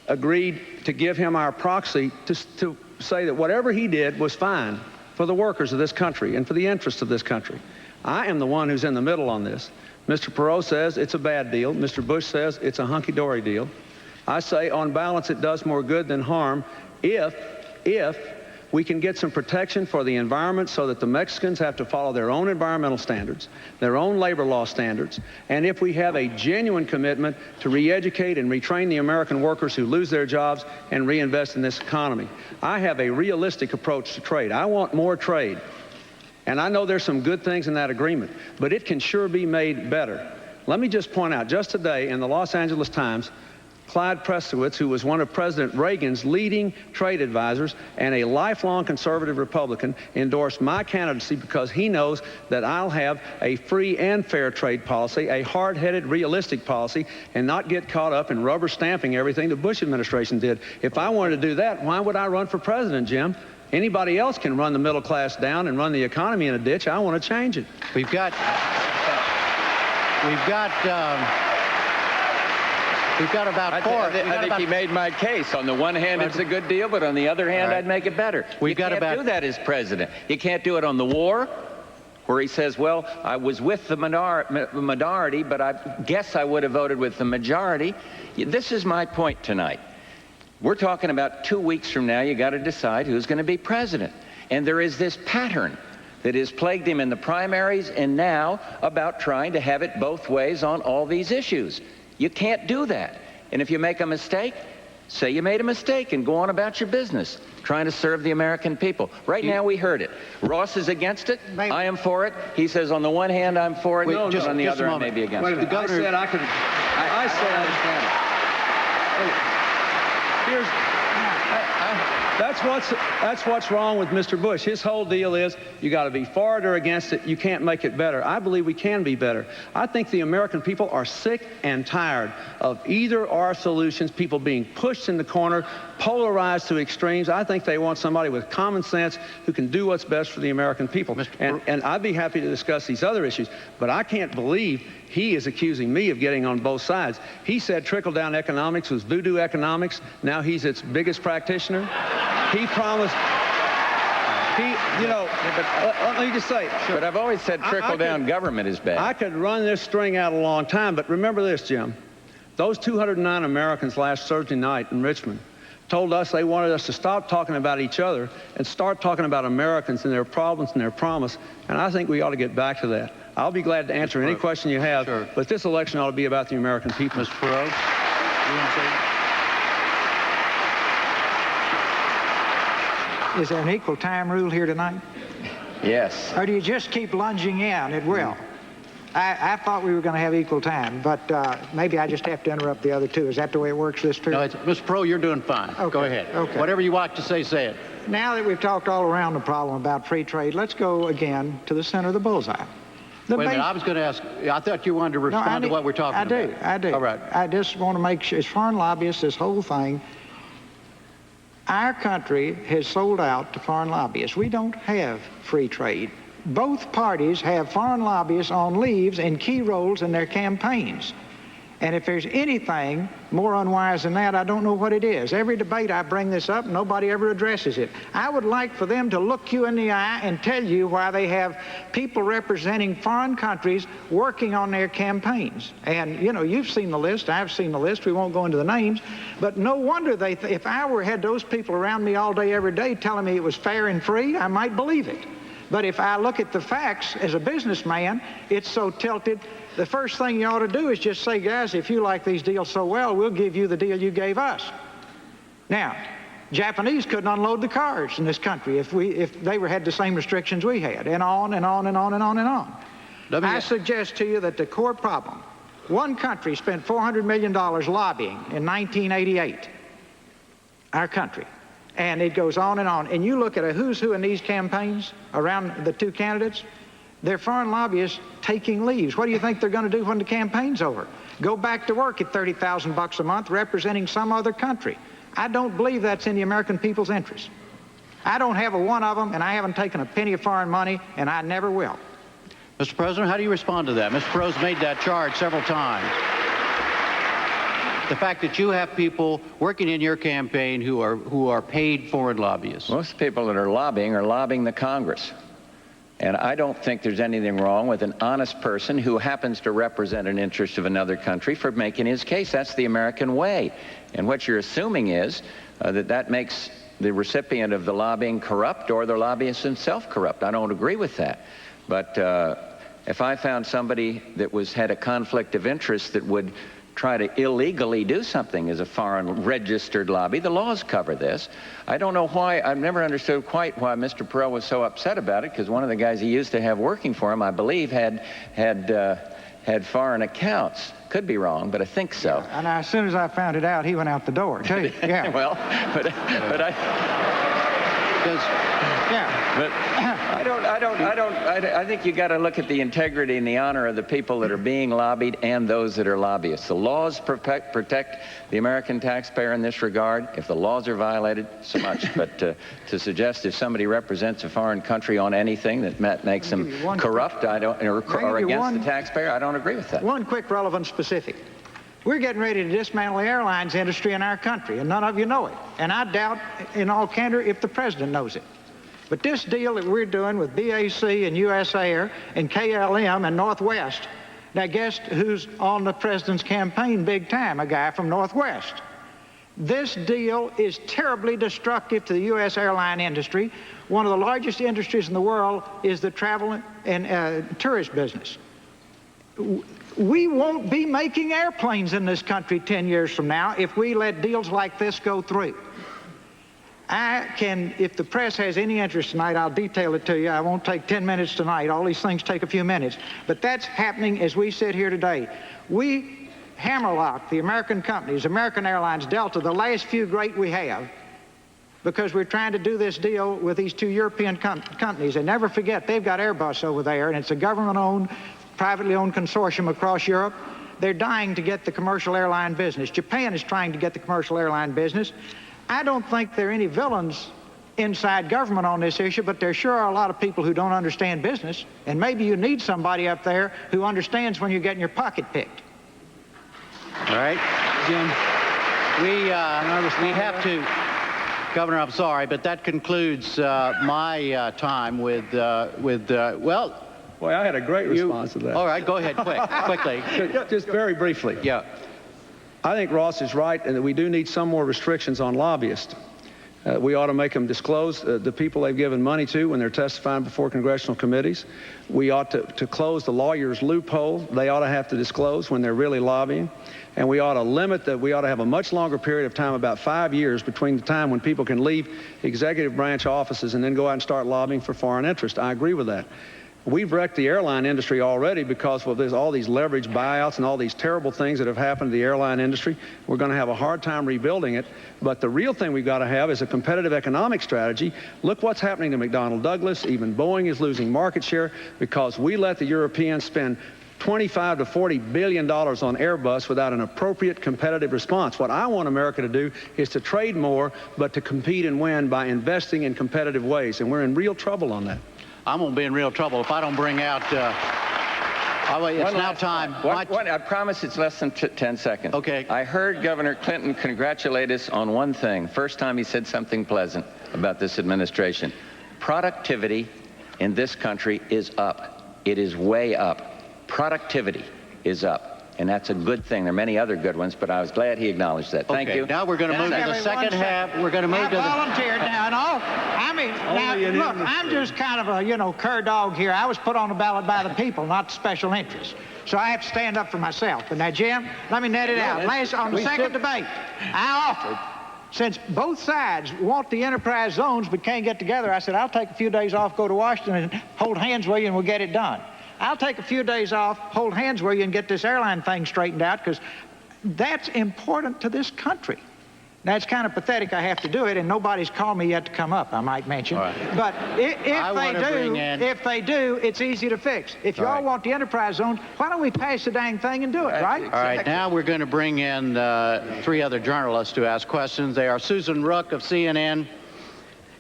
agreed to give him our proxy to say that whatever he did was fine for the workers of this country and for the interests of this country. I am the one who's in the middle on this. Mr. Perot says it's a bad deal. Mr. Bush says it's a hunky-dory deal. I say on balance it does more good than harm if we can get some protection for the environment so that the Mexicans have to follow their own environmental standards, their own labor law standards, and if we have a genuine commitment to re-educate and retrain the American workers who lose their jobs and reinvest in this economy. I have a realistic approach to trade. I want more trade. And I know there's some good things in that agreement, but it can sure be made better. Let me just point out, just today in the Los Angeles Times, Clyde Prestowitz, who was one of President Reagan's leading trade advisors and a lifelong conservative Republican, endorsed my candidacy because he knows that I'll have a free and fair trade policy, a hard-headed, realistic policy, and not get caught up in rubber stamping everything the Bush administration did. If I wanted to do that, why would I run for president, Jim? Anybody else can run the middle class down and run the economy in a ditch. I want to change it. We've got about four. I think he made my case. On the one hand, it's a good deal, but on the other hand, I'd make it better. You can't do that as president. You can't do it on the war, where he says, well, I was with the minority, but I guess I would have voted with the majority. This is my point tonight. We're talking about 2 weeks from now, you got to decide who's going to be president. And there is this pattern that has plagued him in the primaries and now about trying to have it both ways on all these issues. You can't do that. And if you make a mistake, say you made a mistake and go on about your business, trying to serve the American people. Right now we heard it. Ross is against it. I am for it. He says on the one hand I'm for it, and on the other I may be against it. The governor said I could. I said I understand it. That's what's wrong with Mr. Bush. His whole deal is you got to be for it or against it. You can't make it better. I believe we can be better. I think the American people are sick and tired of either or solutions, people being pushed in the corner, polarized to extremes. I think they want somebody with common sense who can do what's best for the American people. And I'd be happy to discuss these other issues, but I can't believe he is accusing me of getting on both sides. He said trickle-down economics was voodoo economics. Now he's its biggest practitioner. He promised, let me just say. Sure. But I've always said trickle-down government is bad. I could run this string out a long time, but remember this, Jim. Those 209 Americans last Thursday night in Richmond told us they wanted us to stop talking about each other and start talking about Americans and their problems and their promise, and I think we ought to get back to that. I'll be glad to answer any question you have, but this election ought to be about the American people. Mr. Perot, you want to say? Is there an equal time rule here tonight? Yes. Or do you just keep lunging in at will? I thought we were going to have equal time, but maybe I just have to interrupt the other two. Is that the way it works this trip? No, Mr. Perot, you're doing fine. Okay. Go ahead. Okay. Whatever you want to say it. Now that we've talked all around the problem about free trade, let's go again to the center of the bullseye. Wait a minute, I was going to ask, I thought you wanted to respond to what we're talking about. I do. All right. I just want to make sure, as foreign lobbyists, this whole thing, our country has sold out to foreign lobbyists. We don't have free trade. Both parties have foreign lobbyists on leaves in key roles in their campaigns. And if there's anything more unwise than that, I don't know what it is. Every debate I bring this up, nobody ever addresses it. I would like for them to look you in the eye and tell you why they have people representing foreign countries working on their campaigns. And, you know, you've seen the list, I've seen the list, we won't go into the names, but no wonder if I had those people around me all day, every day telling me it was fair and free, I might believe it. But if I look at the facts as a businessman, it's so tilted. The first thing you ought to do is just say, guys, if you like these deals so well, we'll give you the deal you gave us. Now, Japanese couldn't unload the cars in this country if they had the same restrictions we had, and on and on and on and on and on. I suggest to you that the core problem, one country spent $400 million lobbying in 1988, our country, and it goes on and on. And you look at a who's who in these campaigns around the two candidates, they're foreign lobbyists taking leaves. What do you think they're going to do when the campaign's over? Go back to work at $30,000 a month representing some other country. I don't believe that's in the American people's interest. I don't have a one of them, and I haven't taken a penny of foreign money, and I never will. Mr. President, how do you respond to that? Mr. Perot's made that charge several times. The fact that you have people working in your campaign who are paid foreign lobbyists. Most people that are lobbying the Congress. And I don't think there's anything wrong with an honest person who happens to represent an interest of another country for making his case. That's the American way. And what you're assuming is that makes the recipient of the lobbying corrupt or the lobbyist himself corrupt. I don't agree with that. But if I found somebody that had a conflict of interest that would try to illegally do something as a foreign registered lobby, the laws cover this. I don't know why, I've never understood quite why Mr. Perot was so upset about it, because one of the guys he used to have working for him, I believe, had foreign accounts. Could be wrong, but I think so. And as soon as I found it out, he went out the door, too. Yeah. Well, but I think you got to look at the integrity and the honor of the people that are being lobbied and those that are lobbyists. The laws protect the American taxpayer in this regard. If the laws are violated, so much. But to suggest if somebody represents a foreign country on anything that makes them corrupt, or against the taxpayer, I don't agree with that. One quick relevant specific. We're getting ready to dismantle the airlines industry in our country, and none of you know it. And I doubt, in all candor, if the president knows it. But this deal that we're doing with BAC and US Air and KLM and Northwest, now guess who's on the president's campaign big time? A guy from Northwest. This deal is terribly destructive to the U.S. airline industry. One of the largest industries in the world is the travel and tourist business. We won't be making airplanes in this country 10 years from now if we let deals like this go through. If the press has any interest tonight, I'll detail it to you. I won't take 10 minutes tonight. All these things take a few minutes. But that's happening as we sit here today. We hammerlock the American companies, American Airlines, Delta, the last few great we have, because we're trying to do this deal with these two European companies. And never forget, they've got Airbus over there, and it's a government-owned, privately owned consortium across Europe. They're dying to get the commercial airline business. Japan is trying to get the commercial airline business. I don't think there are any villains inside government on this issue, but there sure are a lot of people who don't understand business, and maybe you need somebody up there who understands when you're getting your pocket picked. All right, Jim, we have to, Governor, I'm sorry, but that concludes my time with well. Boy, I had a great response to that. All right, go ahead, quickly. Just very briefly. Yeah. I think Ross is right, and that we do need some more restrictions on lobbyists. We ought to make them disclose the people they've given money to when they're testifying before congressional committees. We ought to close the lawyers' loophole. They ought to have to disclose when they're really lobbying. And we ought to limit that. We ought to have a much longer period of time, about 5 years, between the time when people can leave executive branch offices and then go out and start lobbying for foreign interest. I agree with that. We've wrecked the airline industry already because there's all these leverage buyouts and all these terrible things that have happened to the airline industry. We're going to have a hard time rebuilding it. But the real thing we've got to have is a competitive economic strategy. Look what's happening to McDonnell Douglas. Even Boeing is losing market share because we let the Europeans spend $25 to $40 billion on Airbus without an appropriate competitive response. What I want America to do is to trade more, but to compete and win by investing in competitive ways. And we're in real trouble on that. I'm going to be in real trouble if I don't bring out, it's now time. I promise it's less than 10 seconds. Okay. I heard Governor Clinton congratulate us on one thing. First time he said something pleasant about this administration. Productivity in this country is up. It is way up. Productivity is up. And that's a good thing. There are many other good ones, but I was glad he acknowledged that. Thank you. Now we're going to move to the second half. We're going to move to the... I volunteered now, and all. I mean, now, look, I'm just kind of a, cur dog here. I was put on the ballot by the people, not the special interests. So I have to stand up for myself. But now, Jim, let me net it out. On the second debate, I offered since both sides want the enterprise zones but can't get together, I said, I'll take a few days off, go to Washington and hold hands with you and we'll get it done. I'll take a few days off, hold hands with you and get this airline thing straightened out, because that's important to this country. Now, it's kind of pathetic I have to do it, and nobody's called me yet to come up, I might mention. Right. But if they do, it's easy to fix. If you all want the enterprise zones, why don't we pass the dang thing and do it, right? All right, now we're going to bring in 3 other journalists to ask questions. They are Susan Rook of CNN,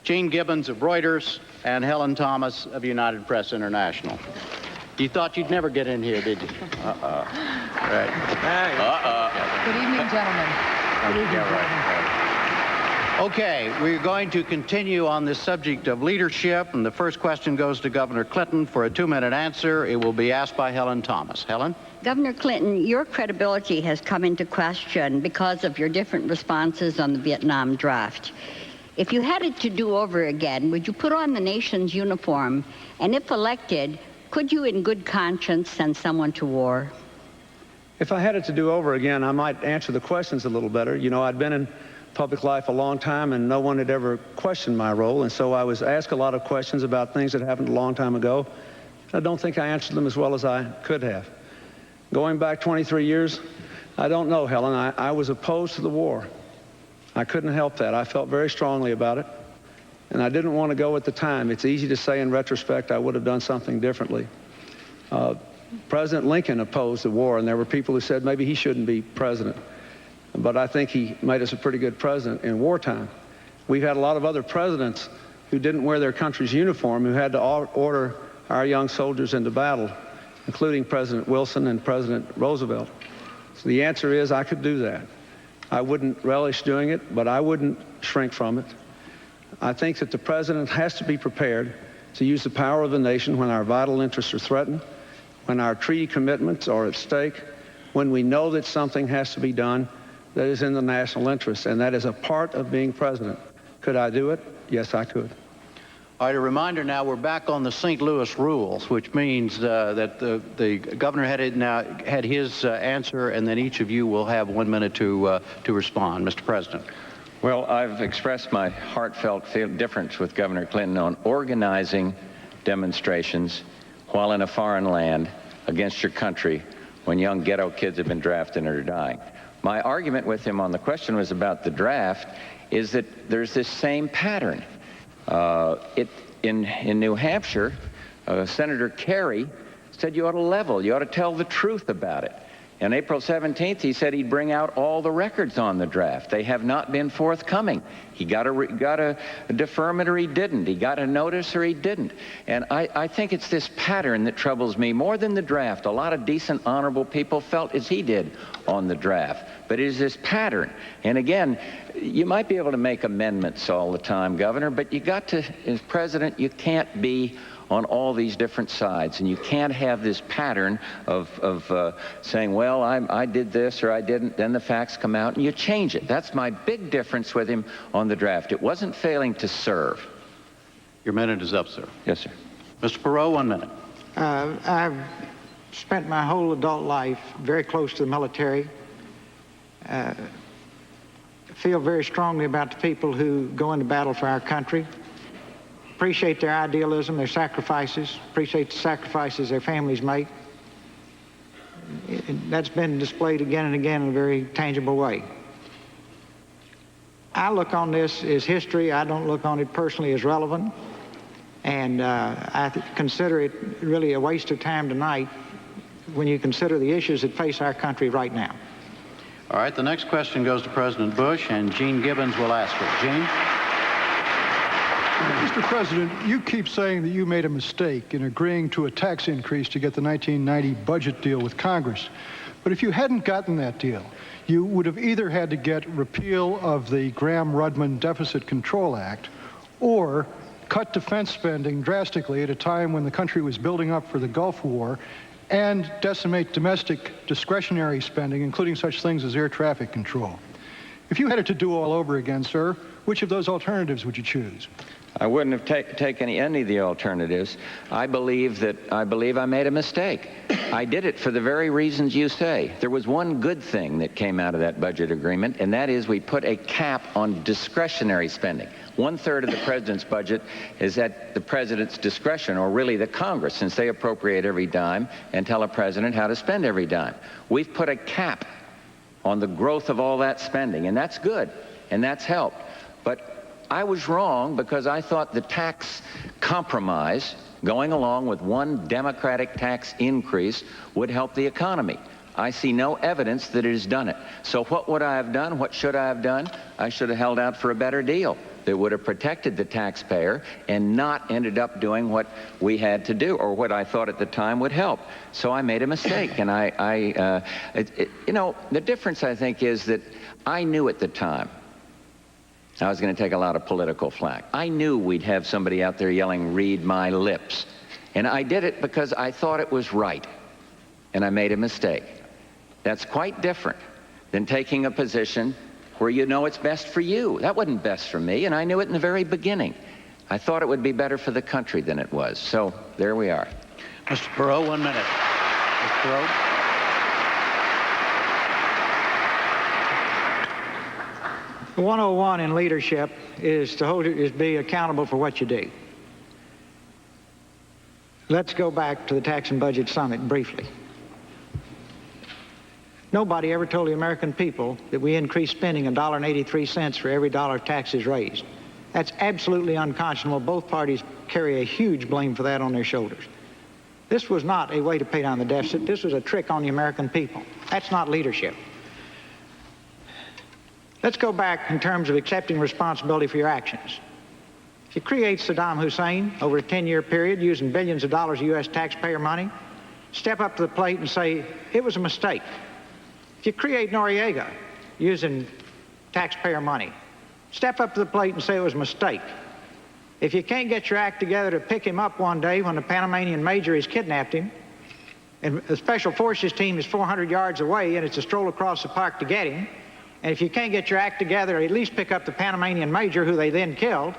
Gene Gibbons of Reuters, and Helen Thomas of United Press International. You thought you'd never get in here, did you? Right. Good evening, gentlemen. Good evening, gentlemen. Okay, we're going to continue on this subject of leadership, and the first question goes to Governor Clinton for a 2-minute answer. It will be asked by Helen Thomas. Helen? Governor Clinton, your credibility has come into question because of your different responses on the Vietnam draft. If you had it to do over again, would you put on the nation's uniform? And if elected, could you in good conscience send someone to war? If I had it to do over again, I might answer the questions a little better. You know, I'd been in public life a long time, and no one had ever questioned my role, and so I was asked a lot of questions about things that happened a long time ago. I don't think I answered them as well as I could have. Going back 23 years, I don't know, Helen. I was opposed to the war. I couldn't help that. I felt very strongly about it, and I didn't want to go at the time. It's easy to say in retrospect I would have done something differently. President Lincoln opposed the war, and there were people who said maybe he shouldn't be president. But I think he made us a pretty good president in wartime. We've had a lot of other presidents who didn't wear their country's uniform, who had to order our young soldiers into battle, including President Wilson and President Roosevelt. So the answer is I could do that. I wouldn't relish doing it, but I wouldn't shrink from it. I think that the president has to be prepared to use the power of the nation when our vital interests are threatened, when our treaty commitments are at stake, when we know that something has to be done that is in the national interest, and that is a part of being president. Could I do it? Yes, I could. All right, a reminder now, we're back on the St. Louis rules, which means that the governor had his answer, and then each of you will have 1 minute to respond. Mr. President. Well, I've expressed my heartfelt difference with Governor Clinton on organizing demonstrations while in a foreign land against your country when young ghetto kids have been drafted and are dying. My argument with him on the question was about the draft is that there's this same pattern. In New Hampshire, Senator Kerry said you ought to level, you ought to tell the truth about it. On April 17th, he said he'd bring out all the records on the draft. They have not been forthcoming. He got a deferment or he didn't. He got a notice or he didn't. And I think it's this pattern that troubles me more than the draft. A lot of decent, honorable people felt as he did on the draft. But it is this pattern. And again, you might be able to make amendments all the time, Governor, but you got to, as president, you can't be on all these different sides, and you can't have this pattern of saying, well, I did this or I didn't, then the facts come out and you change it. That's my big difference with him on the draft. It wasn't failing to serve. Your minute is up, sir. Yes, sir. Mr. Perot, 1 minute. I've spent my whole adult life very close to the military. Feel very strongly about the people who go into battle for our country. Appreciate their idealism, their sacrifices, appreciate the sacrifices their families make. That's been displayed again and again in a very tangible way. I look on this as history. I don't look on it personally as relevant. And I consider it really a waste of time tonight when you consider the issues that face our country right now. All right, the next question goes to President Bush, and Gene Gibbons will ask it. Gene? Mr. President, you keep saying that you made a mistake in agreeing to a tax increase to get the 1990 budget deal with Congress. But if you hadn't gotten that deal, you would have either had to get repeal of the Gramm-Rudman Deficit Control Act or cut defense spending drastically at a time when the country was building up for the Gulf War and decimate domestic discretionary spending, including such things as air traffic control. If you had it to do all over again, sir, which of those alternatives would you choose? I wouldn't have taken any of the alternatives. I believe I made a mistake. I did it for the very reasons you say. There was one good thing that came out of that budget agreement, and that is we put a cap on discretionary spending. 1/3 of the president's budget is at the president's discretion, or really the Congress, since they appropriate every dime and tell a president how to spend every dime. We've put a cap on the growth of all that spending, and that's good, and that's helped. But I was wrong because I thought the tax compromise, going along with one Democratic tax increase, would help the economy. I see no evidence that it has done it. So what would I have done? What should I have done? I should have held out for a better deal that would have protected the taxpayer and not ended up doing what we had to do, or what I thought at the time would help. So I made a mistake, and you know, the difference I think is that I knew at the time I was going to take a lot of political flack. I knew we'd have somebody out there yelling, "Read my lips." And I did it because I thought it was right, and I made a mistake. That's quite different than taking a position where you know it's best for you. That wasn't best for me, and I knew it in the very beginning. I thought it would be better for the country than it was. So there we are. Mr. Perot, 1 minute. Mr. Perot. The 101 in leadership is to be accountable for what you do. Let's go back to the Tax and Budget Summit briefly. Nobody ever told the American people that we increased spending $1.83 for every dollar taxes raised. That's absolutely unconscionable. Both parties carry a huge blame for that on their shoulders. This was not a way to pay down the deficit. This was a trick on the American people. That's not leadership. Let's go back in terms of accepting responsibility for your actions. If you create Saddam Hussein over a 10-year period using billions of dollars of U.S. taxpayer money, step up to the plate and say, it was a mistake. If you create Noriega using taxpayer money, step up to the plate and say it was a mistake. If you can't get your act together to pick him up one day when the Panamanian major has kidnapped him, and the Special Forces team is 400 yards away and it's a stroll across the park to get him, and if you can't get your act together, at least pick up the Panamanian major who they then killed,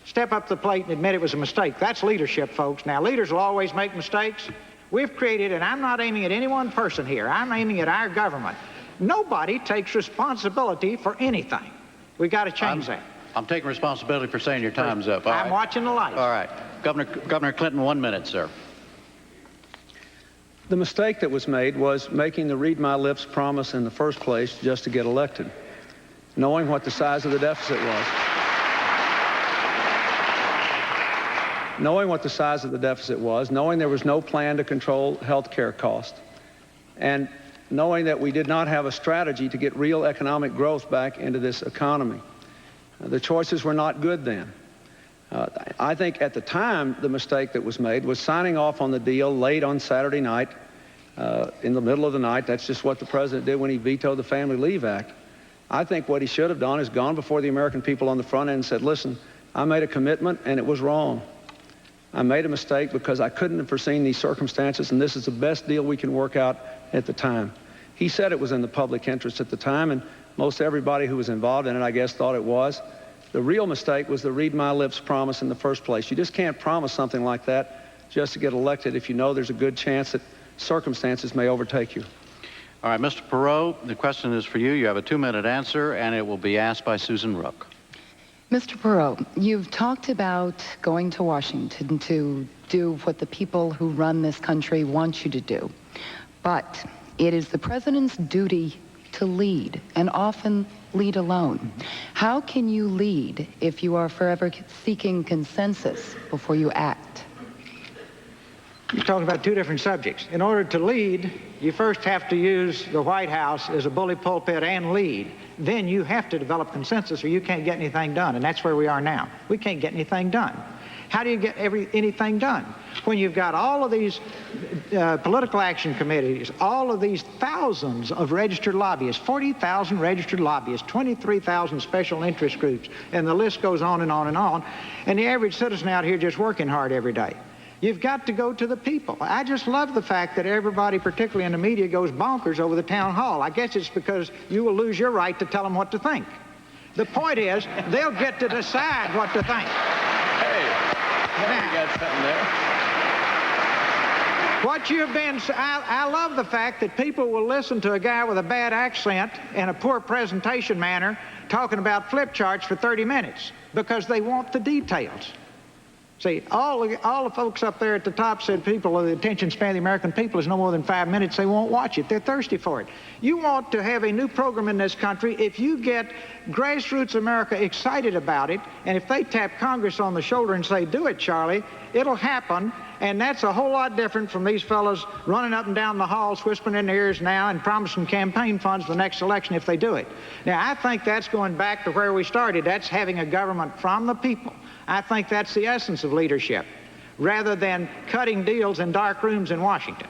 step up to the plate and admit it was a mistake. That's leadership, folks. Now, leaders will always make mistakes. We've created, and I'm not aiming at any one person here, I'm aiming at our government. Nobody takes responsibility for anything. We got to change that. I'm taking responsibility for saying your time's up. I'm watching the lights. All right. Governor Clinton, 1 minute, sir. The mistake that was made was making the read my lips promise in the first place just to get elected, knowing what the size of the deficit was. Knowing what the size of the deficit was, knowing there was no plan to control health care costs, and knowing that we did not have a strategy to get real economic growth back into this economy. The choices were not good then. I think at the time the mistake that was made was signing off on the deal late on Saturday night, in the middle of the night. That's just what the president did when he vetoed the Family Leave Act. I think what he should have done is gone before the American people on the front end and said, listen, I made a commitment and it was wrong. I made a mistake because I couldn't have foreseen these circumstances, and this is the best deal we can work out at the time. He said it was in the public interest at the time, and most everybody who was involved in it, I guess, thought it was. The real mistake was the read my lips promise in the first place. You just can't promise something like that just to get elected if you know there's a good chance that circumstances may overtake you. All right, Mr. Perot, the question is for you. You have a 2-minute answer, and it will be asked by Susan Rook. Mr. Perot, you've talked about going to Washington to do what the people who run this country want you to do. But it is the president's duty to lead, and often lead alone. How can you lead if you are forever seeking consensus before you act? You're talking about two different subjects. In order to lead, you first have to use the White House as a bully pulpit and lead. Then you have to develop consensus or you can't get anything done, and that's where we are now. We can't get anything done. How do you get anything done? When you've got all of these political action committees, all of these thousands of registered lobbyists, 40,000 registered lobbyists, 23,000 special interest groups, and the list goes on and on and on, and the average citizen out here just working hard every day. You've got to go to the people. I just love the fact that everybody, particularly in the media, goes bonkers over the town hall. I guess it's because you will lose your right to tell them what to think. The point is, they'll get to decide what to think. Hey, you got something there. What you've been, I love the fact that people will listen to a guy with a bad accent and a poor presentation manner talking about flip charts for 30 minutes because they want the details. See, all the folks up there at the top said the attention span of the American people is no more than 5 minutes. They won't watch it. They're thirsty for it. You want to have a new program in this country. If you get grassroots America excited about it, and if they tap Congress on the shoulder and say, do it, Charlie, it'll happen. And that's a whole lot different from these fellows running up and down the halls, whispering in their ears now and promising campaign funds for the next election if they do it. Now, I think that's going back to where we started. That's having a government from the people. I think that's the essence of leadership, rather than cutting deals in dark rooms in Washington.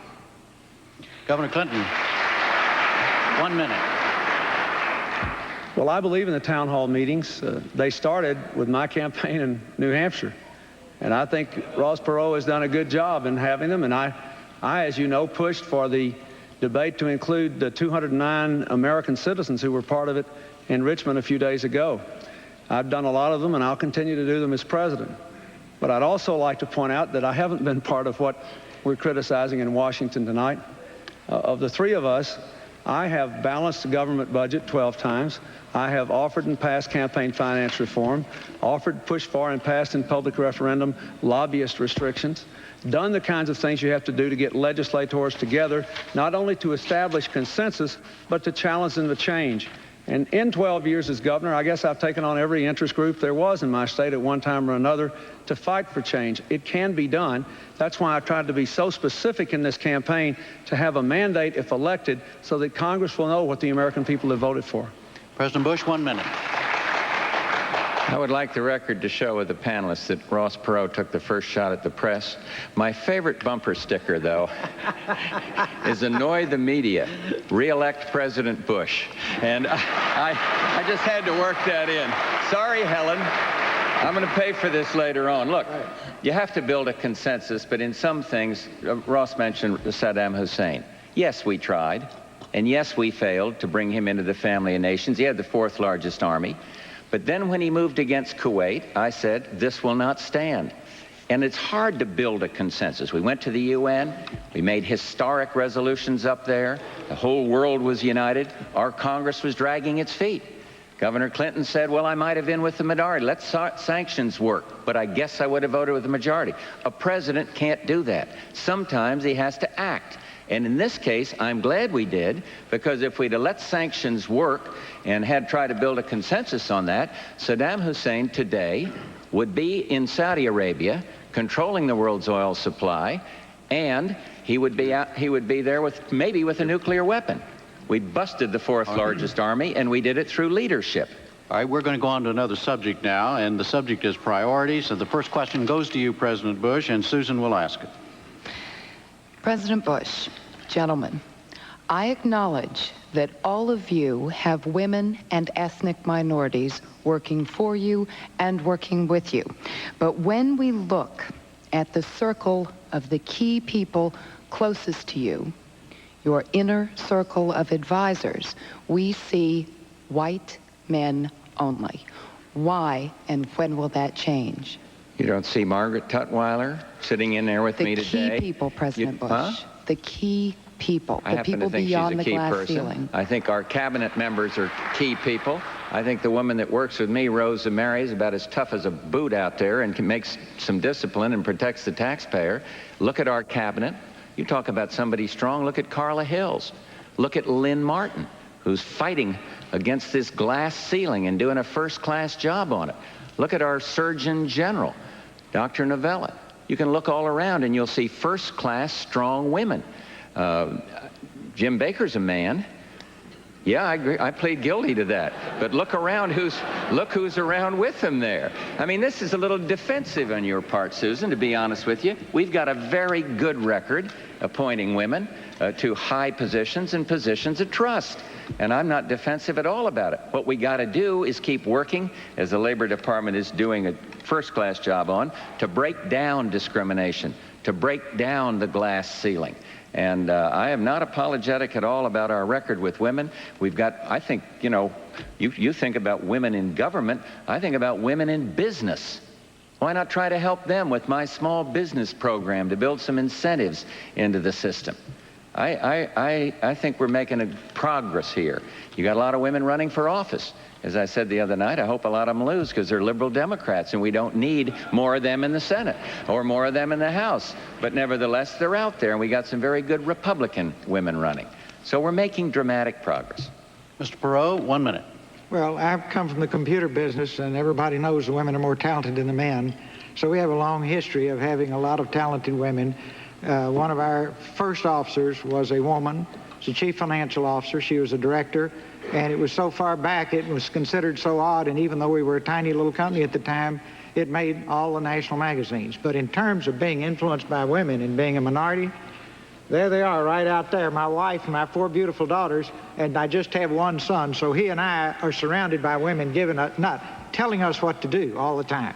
Governor Clinton, 1 minute. Well, I believe in the town hall meetings. They started with my campaign in New Hampshire. And I think Ross Perot has done a good job in having them. And I, as you know, pushed for the debate to include the 209 American citizens who were part of it in Richmond a few days ago. I've done a lot of them, and I'll continue to do them as president. But I'd also like to point out that I haven't been part of what we're criticizing in Washington tonight. Of the three of us, I have balanced the government budget 12 times. I have offered and passed campaign finance reform, offered, pushed for, and passed in public referendum lobbyist restrictions, done the kinds of things you have to do to get legislators together, not only to establish consensus, but to challenge them to change. And in 12 years as governor, I guess I've taken on every interest group there was in my state at one time or another to fight for change. It can be done. That's why I tried to be so specific in this campaign to have a mandate, if elected, so that Congress will know what the American people have voted for. President Bush, 1 minute. I would like the record to show with the panelists that Ross Perot took the first shot at the press. My favorite bumper sticker, though, is annoy the media, re-elect President Bush. And I just had to work that in. Sorry, Helen. I'm going to pay for this later on. Look, you have to build a consensus, but in some things, Ross mentioned Saddam Hussein. Yes, we tried, and yes, we failed to bring him into the family of nations. He had the fourth largest army. But then when he moved against Kuwait, I said, this will not stand. And it's hard to build a consensus. We went to the UN. We made historic resolutions up there. The whole world was united. Our Congress was dragging its feet. Governor Clinton said, well, I might have been with the minority. Let sanctions work. But I guess I would have voted with the majority. A president can't do that. Sometimes he has to act. And in this case, I'm glad we did, because if we'd have let sanctions work and had tried to build a consensus on that, Saddam Hussein today would be in Saudi Arabia, controlling the world's oil supply, and he would be there with maybe with a nuclear weapon. We busted the fourth largest army, and we did it through leadership. All right, we're going to go on to another subject now, and the subject is priorities. And the first question goes to you, President Bush, and Susan will ask it. President Bush, gentlemen, I acknowledge that all of you have women and ethnic minorities working for you and working with you. But when we look at the circle of the key people closest to you, your inner circle of advisors, we see white men only. Why and when will that change? You don't see Margaret Tutwiler sitting in there with me today? The key people, President Bush. The key people. The people beyond the glass ceiling. I think our cabinet members are key people. I think the woman that works with me, Rosa Mary, is about as tough as a boot out there and makes some discipline and protects the taxpayer. Look at our cabinet. You talk about somebody strong. Look at Carla Hills. Look at Lynn Martin, who's fighting against this glass ceiling and doing a first-class job on it. Look at our Surgeon General, Dr. Novella. You can look all around and you'll see first-class, strong women. Jim Baker's a man. Yeah, I agree. I plead guilty to that. But look around, look who's around with him there. I mean, this is a little defensive on your part, Susan, to be honest with you. We've got a very good record appointing women to high positions and positions of trust. And I'm not defensive at all about it. What we got to do is keep working, as the Labor Department is doing first-class job on, to break down discrimination, to break down the glass ceiling. And I am not apologetic at all about our record with women. We've got, I think, you know, you think about women in government, I think about women in business. Why not try to help them with my small business program to build some incentives into the system? I think we're making a progress here. You got a lot of women running for office. As I said the other night, I hope a lot of them lose because they're liberal Democrats and we don't need more of them in the Senate or more of them in the House. But nevertheless, they're out there and we got some very good Republican women running. So we're making dramatic progress. Mr. Perot, 1 minute. Well, I've come from the computer business and everybody knows the women are more talented than the men. So we have a long history of having a lot of talented women. One of our first officers was a woman. She's a chief financial officer. She was a director. And it was so far back, it was considered so odd, and even though we were a tiny little company at the time, it made all the national magazines. But in terms of being influenced by women and being a minority, there they are right out there, my wife and my 4 beautiful daughters, and I just have one son, so he and I are surrounded by women telling us what to do all the time.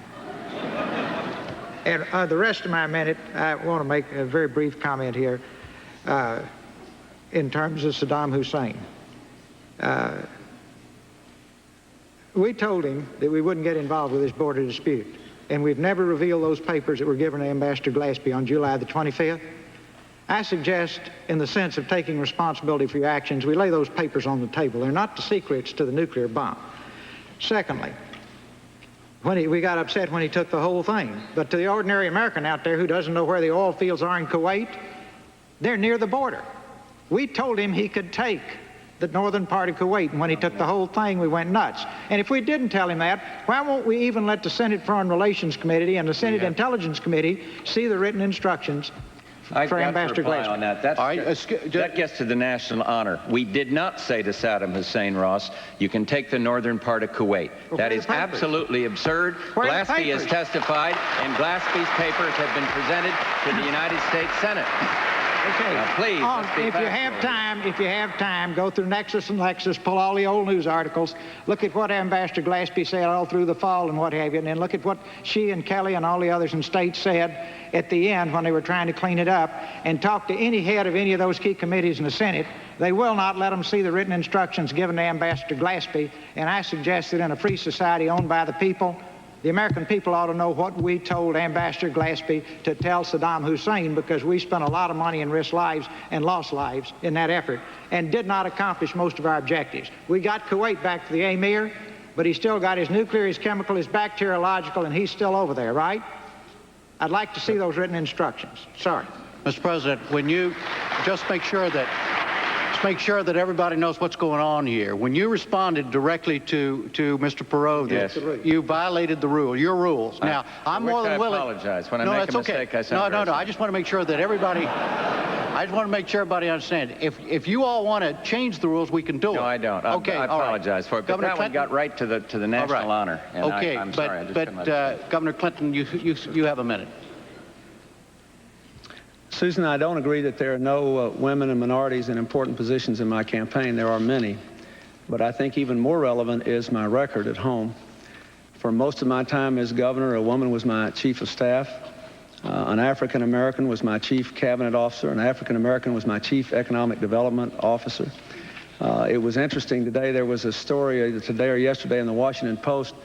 And the rest of my minute, I want to make a very brief comment here in terms of Saddam Hussein. We told him that we wouldn't get involved with this border dispute, and we've never revealed those papers that were given to Ambassador Glaspie on July the 25th. I suggest, in the sense of taking responsibility for your actions, we lay those papers on the table. They're not the secrets to the nuclear bomb. Secondly, we got upset when he took the whole thing, but to the ordinary American out there who doesn't know where the oil fields are in Kuwait, they're near the border. We told him he could take the northern part of Kuwait, and when he took the whole thing, we went nuts. And if we didn't tell him that, why won't we even let the Senate Foreign Relations Committee and the Senate Intelligence Committee see the written instructions for Ambassador Glaspie? On that. That gets to the national honor. We did not say to Saddam Hussein, Ross, you can take the northern part of Kuwait. That is absolutely absurd. Glaspie has testified, and Glaspie's papers have been presented to the United States Senate. Okay. Now, please, if you have time, go through Nexus and Lexus, pull all the old news articles, look at what Ambassador Glaspie said all through the fall and what have you, and then look at what she and Kelly and all the others in state said at the end when they were trying to clean it up, and talk to any head of any of those key committees in the Senate. They will not let them see the written instructions given to Ambassador Glaspie, and I suggest that in a free society owned by the people, the American people ought to know what we told Ambassador Glaspie to tell Saddam Hussein, because we spent a lot of money and risked lives and lost lives in that effort and did not accomplish most of our objectives. We got Kuwait back to the emir, but he's still got his nuclear, his chemical, his bacteriological, and he's still over there, right? I'd like to see those written instructions. Sorry. Mr. President, when you just make sure that everybody knows what's going on here. When you responded directly to Mr. Perot, you violated the rule, your rules. Now, I'm more than willing. I apologize. When I make a mistake, I sound No. I just want to make sure that everybody. I just want to make sure everybody understands. If you all want to change the rules, we can do it. No, I don't. Okay, I apologize for it. But Governor that Clinton, one got right to the national honor. And okay, I'm sorry. but Governor Clinton, you have a minute. Susan, I don't agree that there are no women and minorities in important positions in my campaign. There are many. But I think even more relevant is my record at home. For most of my time as governor, a woman was my chief of staff. An African American was my chief cabinet officer. An African American was my chief economic development officer. It was interesting today. There was a story today or yesterday in the Washington Post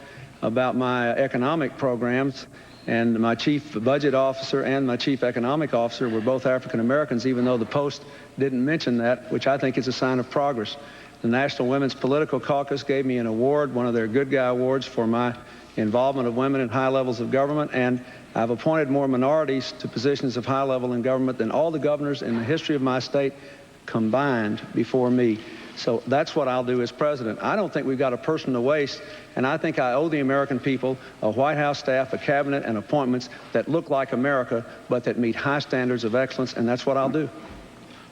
about my economic programs. And my chief budget officer and my chief economic officer were both African Americans, even though the Post didn't mention that, which I think is a sign of progress. The National Women's Political Caucus gave me an award, one of their Good Guy Awards, for my involvement of women in high levels of government, and I've appointed more minorities to positions of high level in government than all the governors in the history of my state combined before me. So that's what I'll do as president. I don't think we've got a person to waste, and I think I owe the American people a White House staff, a cabinet, and appointments that look like America, but that meet high standards of excellence, and that's what I'll do.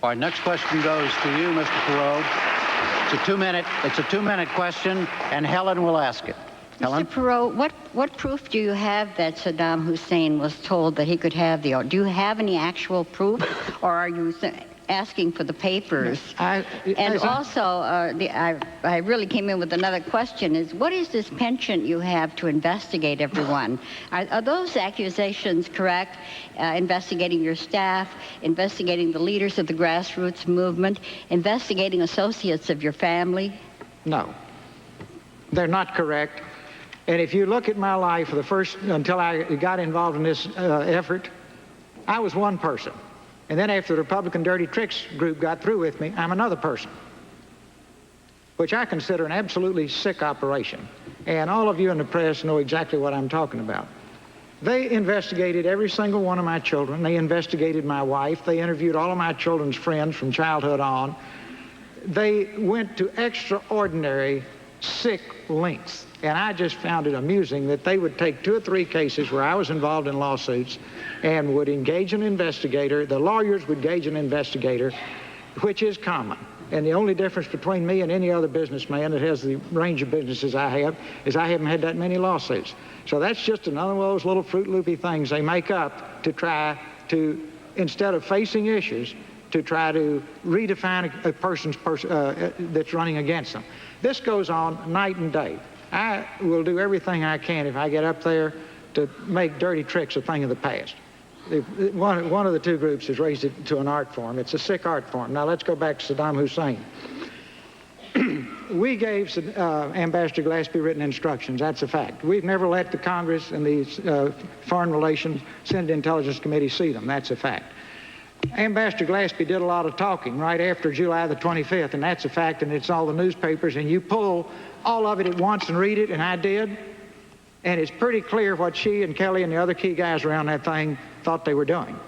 All right, next question goes to you, Mr. Perot. It's a two-minute question, and Helen will ask it. Helen? Mr. Perot, what proof do you have that Saddam Hussein was told that he could have the oil? Do you have any actual proof, or are you asking for the papers. I really came in with another question, is what is this penchant you have to investigate everyone? Are those accusations correct? Investigating your staff, investigating the leaders of the grassroots movement, investigating associates of your family? No, they're not correct. And if you look at my life, until I got involved in this effort, I was one person. And then after the Republican Dirty Tricks group got through with me, I'm another person, which I consider an absolutely sick operation. And all of you in the press know exactly what I'm talking about. They investigated every single one of my children. They investigated my wife. They interviewed all of my children's friends from childhood on. They went to extraordinary, sick lengths. And I just found it amusing that they would take 2 or 3 cases where I was involved in lawsuits and would engage an investigator. The lawyers would engage an investigator, which is common. And the only difference between me and any other businessman that has the range of businesses I have is I haven't had that many lawsuits. So that's just another one of those little Fruit Loopy things they make up to try to, instead of facing issues, to try to redefine a person's that's running against them. This goes on night and day. I will do everything I can if I get up there to make dirty tricks a thing of the past. One of the 2 groups has raised it to an art form. It's a sick art form. Now let's go back to Saddam Hussein. We gave Ambassador Glaspie written instructions. That's a fact. We've never let the Congress and the Foreign Relations Senate Intelligence Committee see them. That's a fact. Ambassador Glaspie did a lot of talking right after July the 25th, and that's a fact, and it's all the newspapers, and you pull all of it at once and read it, and I did, and it's pretty clear what she and Kelly and the other key guys around that thing thought they were doing.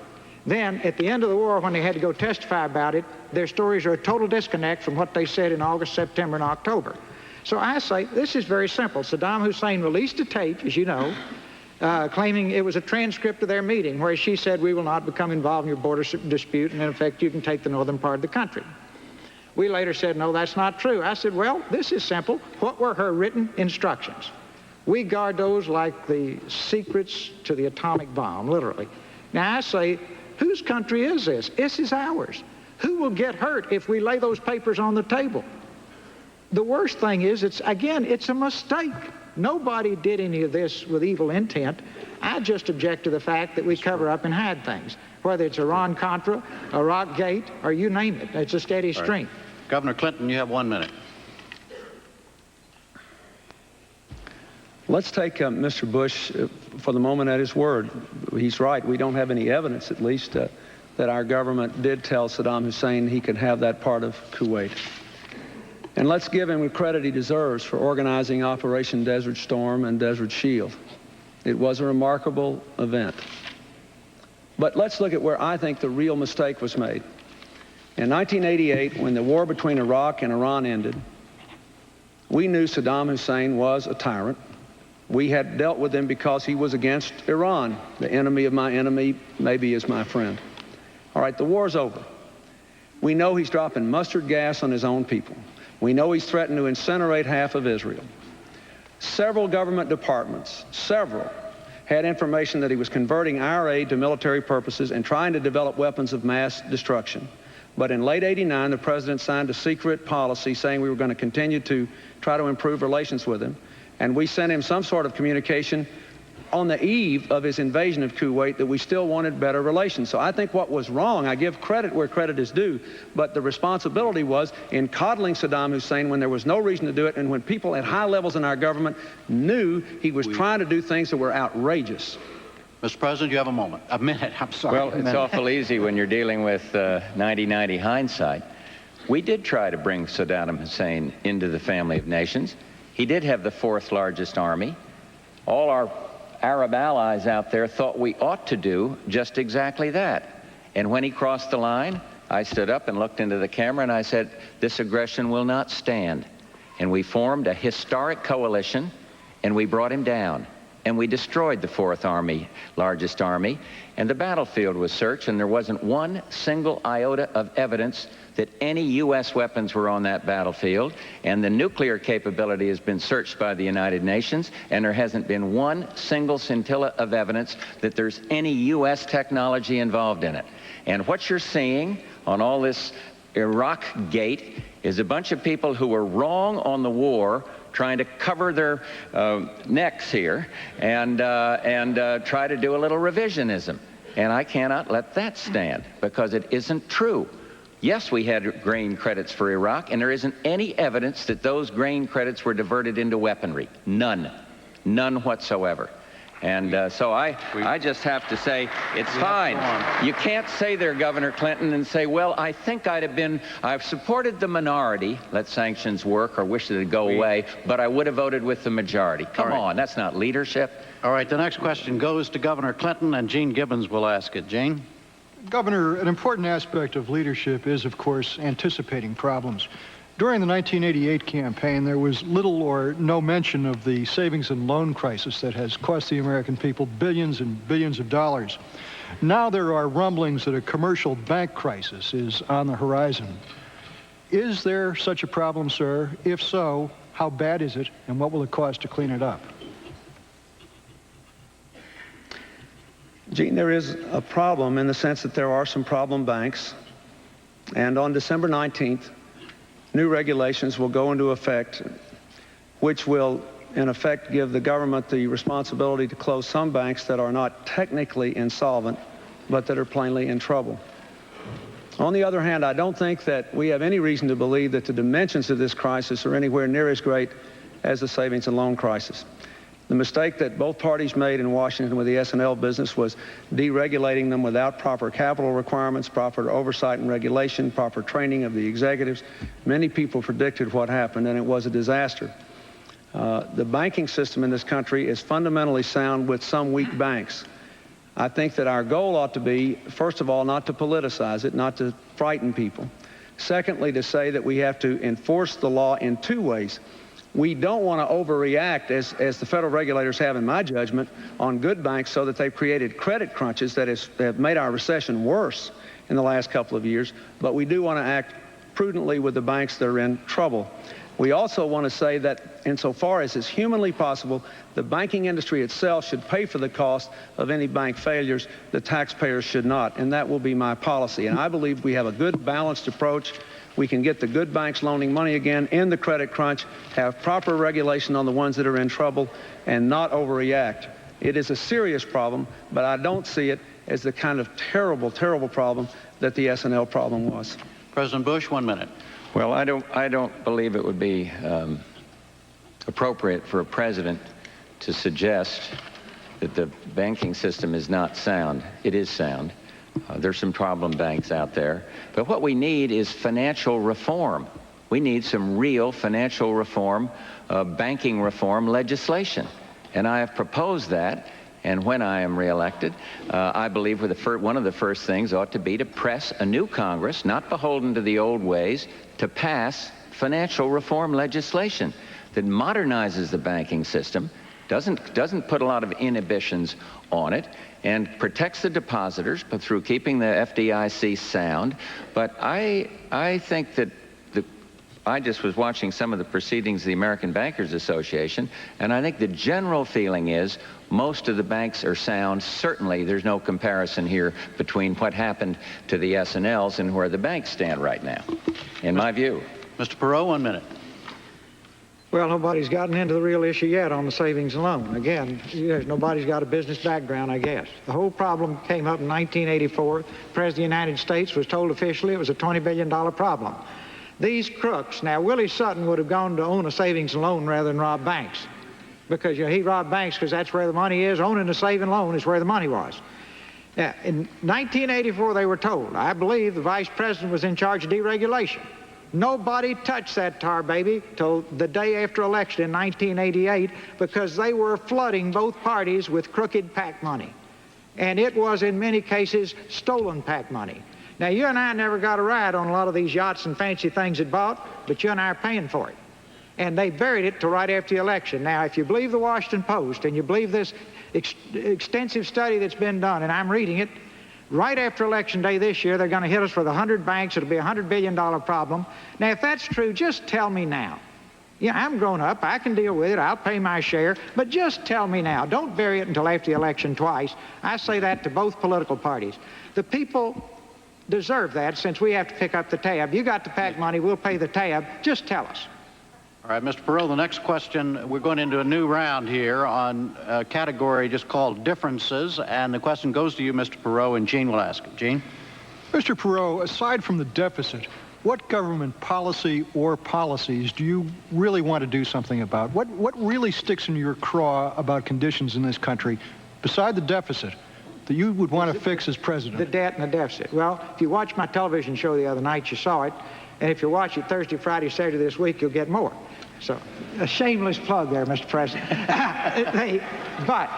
Then, at the end of the war, when they had to go testify about it, their stories are a total disconnect from what they said in August, September, and October. So I say, this is very simple. Saddam Hussein released a tape, as you know, claiming it was a transcript of their meeting where she said, we will not become involved in your border dispute, and in effect, you can take the northern part of the country. We later said, no, that's not true. I said, well, this is simple. What were her written instructions? We guard those like the secrets to the atomic bomb, literally. Now, I say, whose country is this? This is ours. Who will get hurt if we lay those papers on the table? The worst thing is, it's a mistake. Nobody did any of this with evil intent. I just object to the fact that we cover up and hide things, whether it's Iran-Contra, Iraq-Gate, or you name it. It's a steady stream. Right. Governor Clinton, you have 1 minute. Let's take Mr. Bush for the moment at his word. He's right. We don't have any evidence, at least, that our government did tell Saddam Hussein he could have that part of Kuwait. And let's give him the credit he deserves for organizing Operation Desert Storm and Desert Shield. It was a remarkable event. But let's look at where I think the real mistake was made. In 1988, when the war between Iraq and Iran ended, we knew Saddam Hussein was a tyrant. We had dealt with him because he was against Iran. The enemy of my enemy maybe is my friend. All right, the war's over. We know he's dropping mustard gas on his own people. We know he's threatened to incinerate half of Israel. Several government departments, had information that he was converting our aid to military purposes and trying to develop weapons of mass destruction. But in late '89, the president signed a secret policy saying we were going to continue to try to improve relations with him. And we sent him some sort of communication on the eve of his invasion of Kuwait that we still wanted better relations. So I think what was wrong, I give credit where credit is due, but the responsibility was in coddling Saddam Hussein when there was no reason to do it and when people at high levels in our government knew he was trying to do things that were outrageous. Mr. President, you have a minute. I'm sorry. Well, it's awful easy when you're dealing with 90-90 hindsight. We did try to bring Saddam Hussein into the family of nations. He did have the 4th largest army. All our Arab allies out there thought we ought to do just exactly that. And when he crossed the line, I stood up and looked into the camera and I said, this aggression will not stand. And we formed a historic coalition and we brought him down. and we destroyed the Fourth Army, largest army, and the battlefield was searched, and there wasn't one single iota of evidence that any U.S. weapons were on that battlefield, and the nuclear capability has been searched by the United Nations, and there hasn't been one single scintilla of evidence that there's any U.S. technology involved in it. And what you're seeing on all this Iraq gate is a bunch of people who were wrong on the war, trying to cover their necks here and try to do a little revisionism. And I cannot let that stand, because it isn't true. Yes, we had grain credits for Iraq, and there isn't any evidence that those grain credits were diverted into weaponry. None. None whatsoever. And so I just have to say, it's fine. You can't say there, Governor Clinton, and say, well, I think I've supported the minority, let sanctions work, or wish that it'd go away, but I would have voted with the majority. Come on, that's not leadership. All right, the next question goes to Governor Clinton, and Gene Gibbons will ask it. Gene? Governor, an important aspect of leadership is, of course, anticipating problems. During the 1988 campaign, there was little or no mention of the savings and loan crisis that has cost the American people billions and billions of dollars. Now there are rumblings that a commercial bank crisis is on the horizon. Is there such a problem, sir? If so, how bad is it, and what will it cost to clean it up? Gene, there is a problem in the sense that there are some problem banks, and on December 19th, new regulations will go into effect, which will, in effect, give the government the responsibility to close some banks that are not technically insolvent, but that are plainly in trouble. On the other hand, I don't think that we have any reason to believe that the dimensions of this crisis are anywhere near as great as the savings and loan crisis. The mistake that both parties made in Washington with the S&L business was deregulating them without proper capital requirements, proper oversight and regulation, proper training of the executives. Many people predicted what happened, and it was a disaster. The banking system in this country is fundamentally sound with some weak banks. I think that our goal ought to be, first of all, not to politicize it, not to frighten people. Secondly, to say that we have to enforce the law in two ways. We don't want to overreact, as the federal regulators have, in my judgment, on good banks so that they've created credit crunches that have made our recession worse in the last couple of years. But we do want to act prudently with the banks that are in trouble. We also want to say that insofar as is humanly possible, the banking industry itself should pay for the cost of any bank failures. The taxpayers should not, and that will be my policy. And I believe we have a good balanced approach. We can get the good banks loaning money again, end the credit crunch, have proper regulation on the ones that are in trouble, and not overreact. It is a serious problem, but I don't see it as the kind of terrible, terrible problem that the S&L problem was. President Bush, 1 minute. Well, I don't believe it would be appropriate for a president to suggest that the banking system is not sound. It is sound. There's some problem banks out there. But what we need is financial reform. We need some real financial reform, banking reform legislation. And I have proposed that. And when I am reelected, I believe one of the first things ought to be to press a new Congress, not beholden to the old ways, to pass financial reform legislation that modernizes the banking system, doesn't put a lot of inhibitions on it, and protects the depositors, but through keeping the FDIC sound. But I think that I just was watching some of the proceedings of the American Bankers Association, and I think the general feeling is most of the banks are sound. Certainly, there's no comparison here between what happened to the S&Ls and where the banks stand right now, in my view. Mr. Perot, 1 minute. Well, nobody's gotten into the real issue yet on the savings and loan. Again, nobody's got a business background, I guess. The whole problem came up in 1984. The President of the United States was told officially it was a $20 billion problem. These crooks, now Willie Sutton would have gone to own a savings and loan rather than rob banks, because he robbed banks because that's where the money is. Owning a saving loan is where the money was. Yeah, in 1984 they were told. I believe the vice president was in charge of deregulation. Nobody touched that tar baby till the day after election in 1988, because they were flooding both parties with crooked PAC money. And it was in many cases stolen PAC money. Now, you and I never got a ride on a lot of these yachts and fancy things it bought, but you and I are paying for it. And they buried it till right after the election. Now, if you believe the Washington Post and you believe this extensive study that's been done, and I'm reading it, right after Election Day this year, they're going to hit us with 100 banks. It'll be a $100 billion problem. Now, if that's true, just tell me now. Yeah, I'm grown up. I can deal with it. I'll pay my share. But just tell me now. Don't bury it until after the election twice. I say that to both political parties. The people deserve that since we have to pick up the tab. You got the PAC money. We'll pay the tab. Just tell us. All right, Mr. Perot, the next question, we're going into a new round here on a category just called differences, and the question goes to you, Mr. Perot, and Gene will ask it. Gene? Mr. Perot, aside from the deficit, what government policy or policies do you really want to do something about? What really sticks in your craw about conditions in this country, beside the deficit, that you would want to fix as president? The debt and the deficit. Well, if you watched my television show the other night, you saw it. And if you watch it Thursday, Friday, Saturday this week, you'll get more. So, a shameless plug there, Mr. President. But,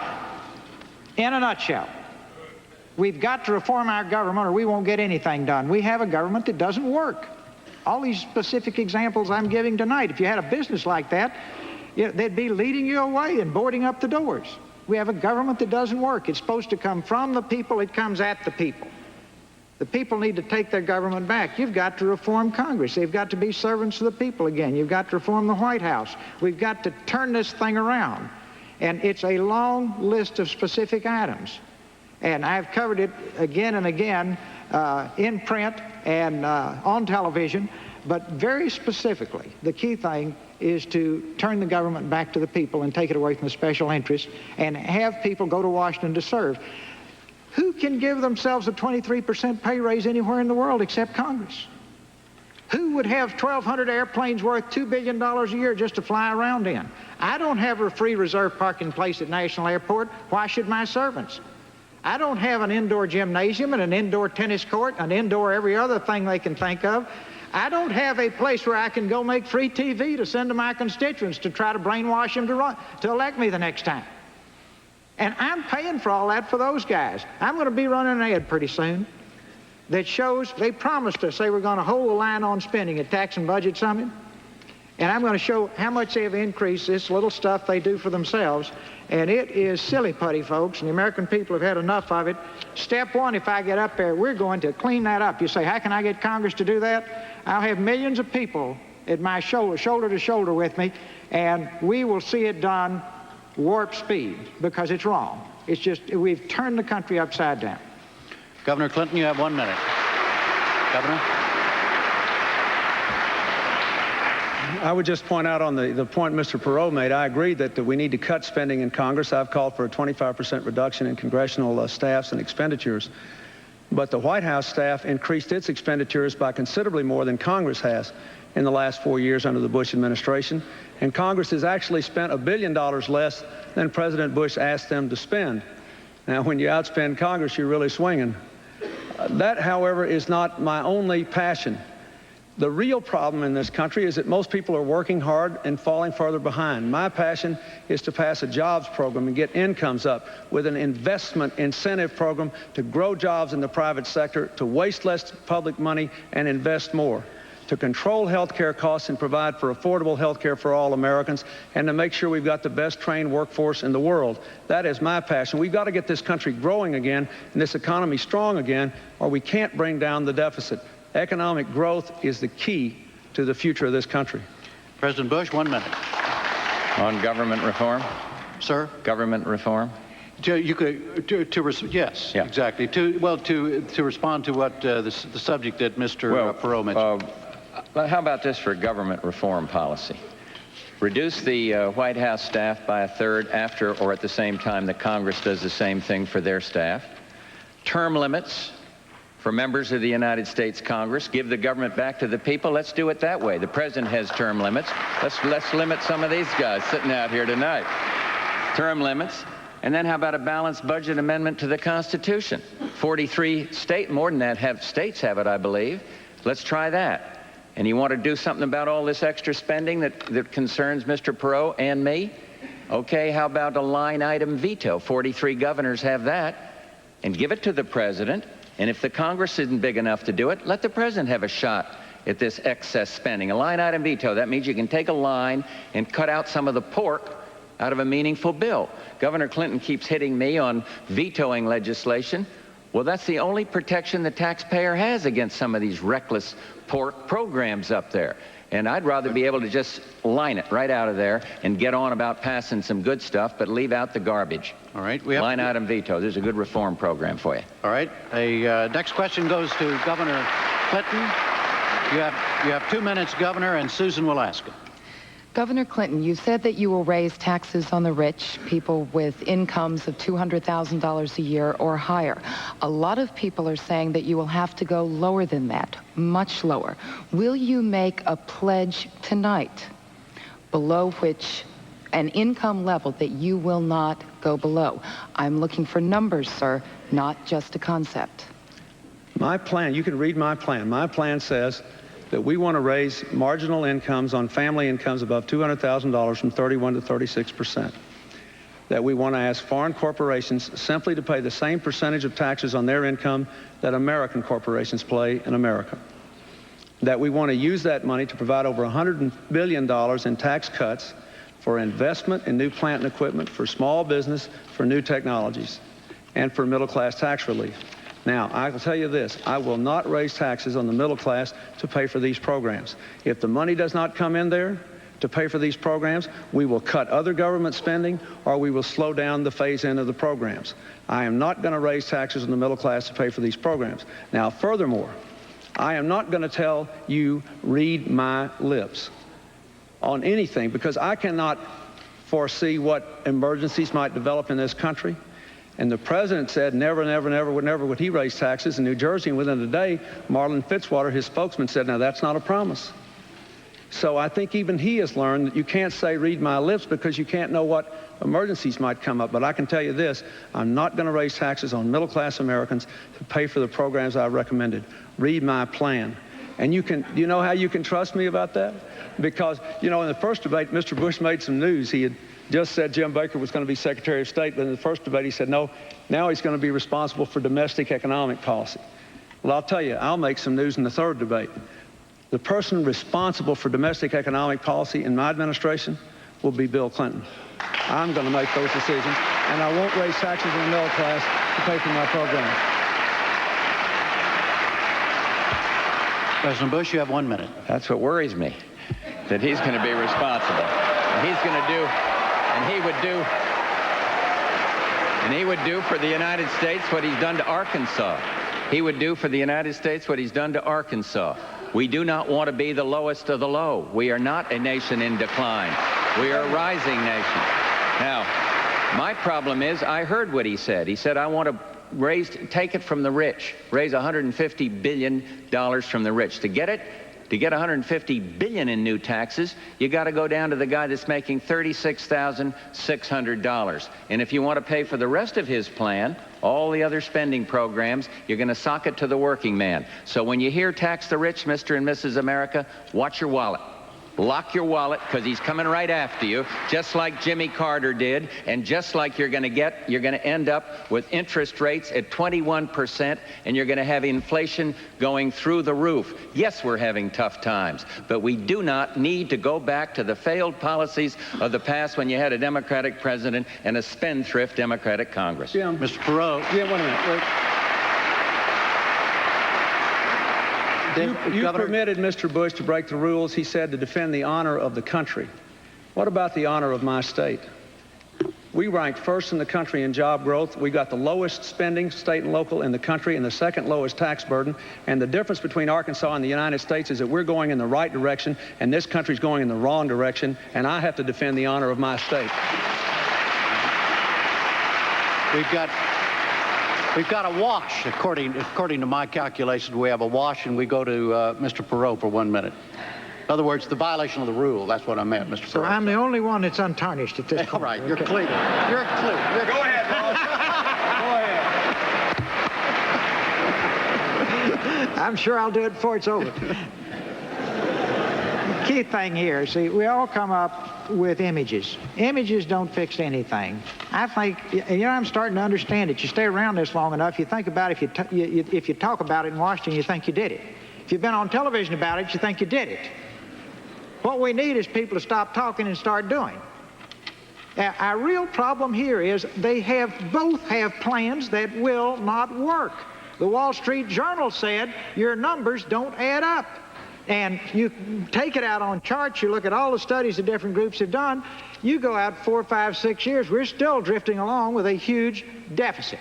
in a nutshell, we've got to reform our government or we won't get anything done. We have a government that doesn't work. All these specific examples I'm giving tonight, if you had a business like that, they'd be leading you away and boarding up the doors. We have a government that doesn't work. It's supposed to come from the people. It comes at the people. The people need to take their government back. You've got to reform Congress. They've got to be servants of the people again. You've got to reform the White House. We've got to turn this thing around. And it's a long list of specific items. And I've covered it again and again in print and on television. But very specifically, the key thing is to turn the government back to the people and take it away from the special interests and have people go to Washington to serve. Who can give themselves a 23% pay raise anywhere in the world except Congress? Who would have 1,200 airplanes worth $2 billion a year just to fly around in? I don't have a free reserve parking place at National Airport. Why should my servants? I don't have an indoor gymnasium and an indoor tennis court, an indoor every other thing they can think of. I don't have a place where I can go make free TV to send to my constituents to try to brainwash them to elect me the next time. And I'm paying for all that for those guys. I'm going to be running an ad pretty soon that shows, they promised us they were going to hold the line on spending at Tax and Budget Summit. And I'm going to show how much they have increased this little stuff they do for themselves. And it is silly putty, folks, and the American people have had enough of it. Step one, if I get up there, we're going to clean that up. You say, how can I get Congress to do that? I'll have millions of people at my shoulder to shoulder with me, and we will see it done warp speed, because it's wrong. It's just, we've turned the country upside down. Governor Clinton, you have 1 minute. Governor? I would just point out on the point Mr. Perot made, I agree that we need to cut spending in Congress. I've called for a 25% reduction in congressional staffs and expenditures. But the White House staff increased its expenditures by considerably more than Congress has in the last 4 years under the Bush administration. And Congress has actually spent $1 billion less than President Bush asked them to spend. Now, when you outspend Congress, you're really swinging. That, however, is not my only passion. The real problem in this country is that most people are working hard and falling further behind. My passion is to pass a jobs program and get incomes up with an investment incentive program to grow jobs in the private sector, to waste less public money and invest more, to control health care costs and provide for affordable health care for all Americans, and to make sure we've got the best trained workforce in the world. That is my passion. We've got to get this country growing again and this economy strong again, or we can't bring down the deficit. Economic growth is the key to the future of this country. President Bush, 1 minute. On government reform? Sir? Government reform? Yes, yeah. Exactly. To respond to what the subject that Mr. Perot mentioned. How about this for government reform policy? Reduce the White House staff by 1/3 after or at the same time that Congress does the same thing for their staff. Term limits for members of the United States Congress. Give the government back to the people. Let's do it that way. The president has term limits. Let's limit some of these guys sitting out here tonight. Term limits. And then how about a balanced budget amendment to the Constitution? 43 more than that states have it, I believe. Let's try that. And you want to do something about all this extra spending that concerns Mr. Perot and me? Okay, how about a line item veto? 43 governors have that. And give it to the president. And if the Congress isn't big enough to do it, let the president have a shot at this excess spending. A line item veto, that means you can take a line and cut out some of the pork out of a meaningful bill. Governor Clinton keeps hitting me on vetoing legislation. Well, that's the only protection the taxpayer has against some of these reckless pork programs up there. And I'd rather be able to just line it right out of there and get on about passing some good stuff, but leave out the garbage. All right. Line item veto. There's a good reform program for you. All right. Next question goes to Governor Clinton. You have 2 minutes, Governor, and Susan will ask it. Governor Clinton, you said that you will raise taxes on the rich, people with incomes of $200,000 a year or higher. A lot of people are saying that you will have to go lower than that, much lower. Will you make a pledge tonight below which an income level that you will not go below? I'm looking for numbers, sir, not just a concept. My plan, you can read my plan. My plan says that we want to raise marginal incomes on family incomes above $200,000 from 31 to 36%. That we want to ask foreign corporations simply to pay the same percentage of taxes on their income that American corporations pay in America. That we want to use that money to provide over $100 billion in tax cuts for investment in new plant and equipment, for small business, for new technologies, and for middle-class tax relief. Now, I will tell you this, I will not raise taxes on the middle class to pay for these programs. If the money does not come in there to pay for these programs, we will cut other government spending or we will slow down the phase-in of the programs. I am not going to raise taxes on the middle class to pay for these programs. Now, furthermore, I am not going to tell you, read my lips on anything, because I cannot foresee what emergencies might develop in this country. And the president said never, never, never would he raise taxes in New Jersey. And within a day, Marlon Fitzwater, his spokesman, said, now that's not a promise. So I think even he has learned that you can't say read my lips because you can't know what emergencies might come up. But I can tell you this, I'm not going to raise taxes on middle-class Americans to pay for the programs I recommended. Read my plan. And you know how you can trust me about that? Because, you know, in the first debate, Mr. Bush made some news. He had just said Jim Baker was going to be Secretary of State, but in the first debate he said no, now he's going to be responsible for domestic economic policy. Well, I'll tell you, I'll make some news in the third debate. The person responsible for domestic economic policy in my administration will be Bill Clinton. I'm going to make those decisions, and I won't raise taxes on the middle class to pay for my program. President Bush, you have 1 minute. That's what worries me, that he's going to be responsible. And he's going to do, and he would do for the United States what he's done to Arkansas. He would do for the United States what he's done to Arkansas. We do not want to be the lowest of the low. We are not a nation in decline. We are a rising nation. Now, my problem is, I heard what he said. He said, I want to take it from the rich, raise $150 billion from the rich. To get $150 billion in new taxes, you got to go down to the guy that's making $36,600. And if you want to pay for the rest of his plan, all the other spending programs, you're going to sock it to the working man. So when you hear tax the rich, Mr. and Mrs. America, watch your wallet. Lock your wallet, because he's coming right after you, just like Jimmy Carter did, and just like you're going to end up with interest rates at 21%, and you're going to have inflation going through the roof. Yes, we're having tough times, but we do not need to go back to the failed policies of the past when you had a Democratic president and a spendthrift Democratic Congress. Jim, Mr. Perot. Yeah, 1 minute. Wait. You permitted Mr. Bush to break the rules, he said, to defend the honor of the country. What about the honor of my state? We ranked first in the country in job growth. We got the lowest spending, state and local, in the country, and the second lowest tax burden. And the difference between Arkansas and the United States is that we're going in the right direction, and this country's going in the wrong direction, and I have to defend the honor of my state. We've got a wash, according to my calculations. We have a wash, and we go to Mr. Perot for 1 minute. In other words, the violation of the rule. That's what I meant, Mr. Perot. So I'm the only one that's untarnished at this point. All right, you're clear. You're clear. Go ahead, boss. Go ahead. I'm sure I'll do it before it's over. Key thing here, see, we all come up with images. Images don't fix anything. I think, you know, I'm starting to understand it. You stay around this long enough, you think about it, if you talk about it in Washington, you think you did it. If you've been on television about it, you think you did it. What we need is people to stop talking and start doing. Now, our real problem here is they both have plans that will not work. The Wall Street Journal said your numbers don't add up. And you take it out on charts, you look at all the studies the different groups have done, you go out 4, 5, 6 years, we're still drifting along with a huge deficit.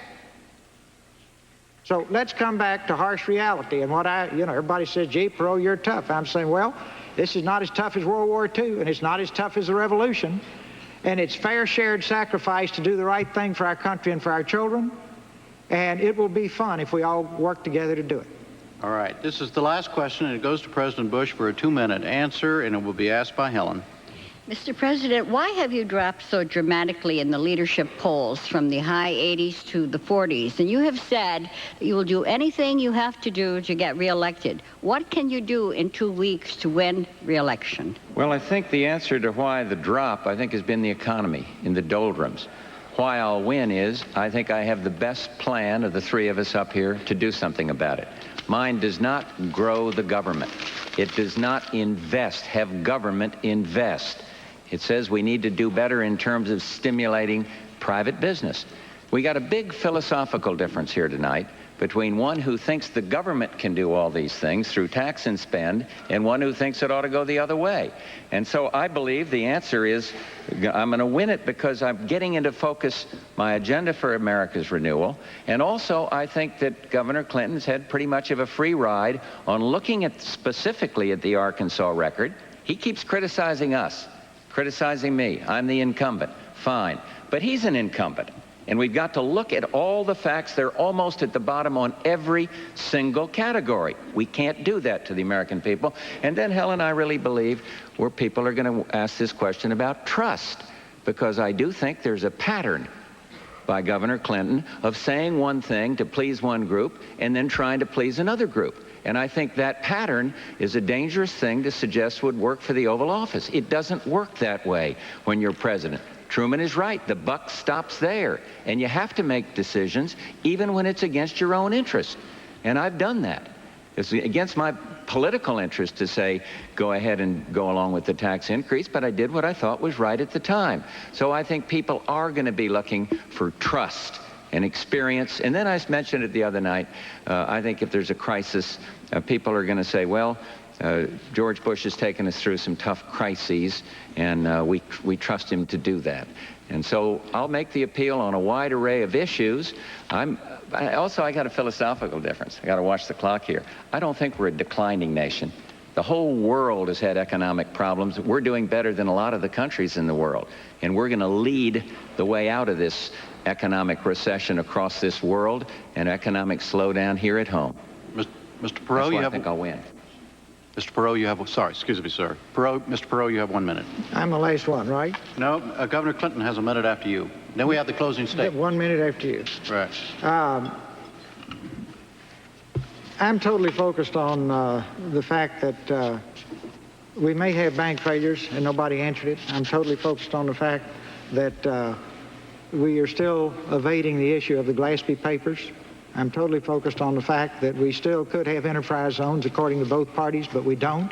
So let's come back to harsh reality. And what everybody says, gee, Perot, you're tough. I'm saying, well, this is not as tough as World War II, and it's not as tough as the Revolution. And it's fair shared sacrifice to do the right thing for our country and for our children. And it will be fun if we all work together to do it. All right. This is the last question, and it goes to President Bush for a 2-minute answer, and it will be asked by Helen. Mr. President, why have you dropped so dramatically in the leadership polls from the high 80s to the 40s? And you have said that you will do anything you have to do to get reelected. What can you do in 2 weeks to win reelection? Well, I think the answer to why the drop, I think, has been the economy in the doldrums. Why I'll win is I think I have the best plan of the three of us up here to do something about it. Mine does not grow the government. It does not have government invest. It says we need to do better in terms of stimulating private business. We got a big philosophical difference here tonight between one who thinks the government can do all these things through tax and spend and one who thinks it ought to go the other way. And so I believe the answer is I'm going to win it because I'm getting into focus my agenda for America's renewal. And also I think that Governor Clinton's had pretty much of a free ride on looking at specifically at the Arkansas record. He keeps criticizing us, criticizing me. I'm the incumbent. Fine. But he's an incumbent. And we've got to look at all the facts. They're almost at the bottom on every single category. We can't do that to the American people. And then, Helen, I really believe where people are going to ask this question about trust, because I do think there's a pattern by Governor Clinton of saying one thing to please one group and then trying to please another group. And I think that pattern is a dangerous thing to suggest would work for the Oval Office. It doesn't work that way when you're president. Truman is right. The buck stops there. And you have to make decisions even when it's against your own interest. And I've done that. It's against my political interest to say, go ahead and go along with the tax increase, but I did what I thought was right at the time. So I think people are going to be looking for trust and experience. And then I mentioned it the other night. I think if there's a crisis, people are going to say, well, George Bush has taken us through some tough crises, and we trust him to do that. And so I'll make the appeal on a wide array of issues. I got a philosophical difference. I got to watch the clock here. I don't think we're a declining nation. The whole world has had economic problems. We're doing better than a lot of the countries in the world, and we're going to lead the way out of this economic recession across this world and economic slowdown here at home. Mr. Perot, I think I'll win. Mr. Perot, you have, sorry, excuse me, sir. Mr. Perot, you have 1 minute. I'm the last one, right? No, Governor Clinton has a minute after you. Then we have the closing statement. 1 minute after you. Right. I'm totally focused on the fact that we may have bank failures and nobody answered it. I'm totally focused on the fact that we are still evading the issue of the Glaspie papers. I'm totally focused on the fact that we still could have enterprise zones according to both parties, but we don't.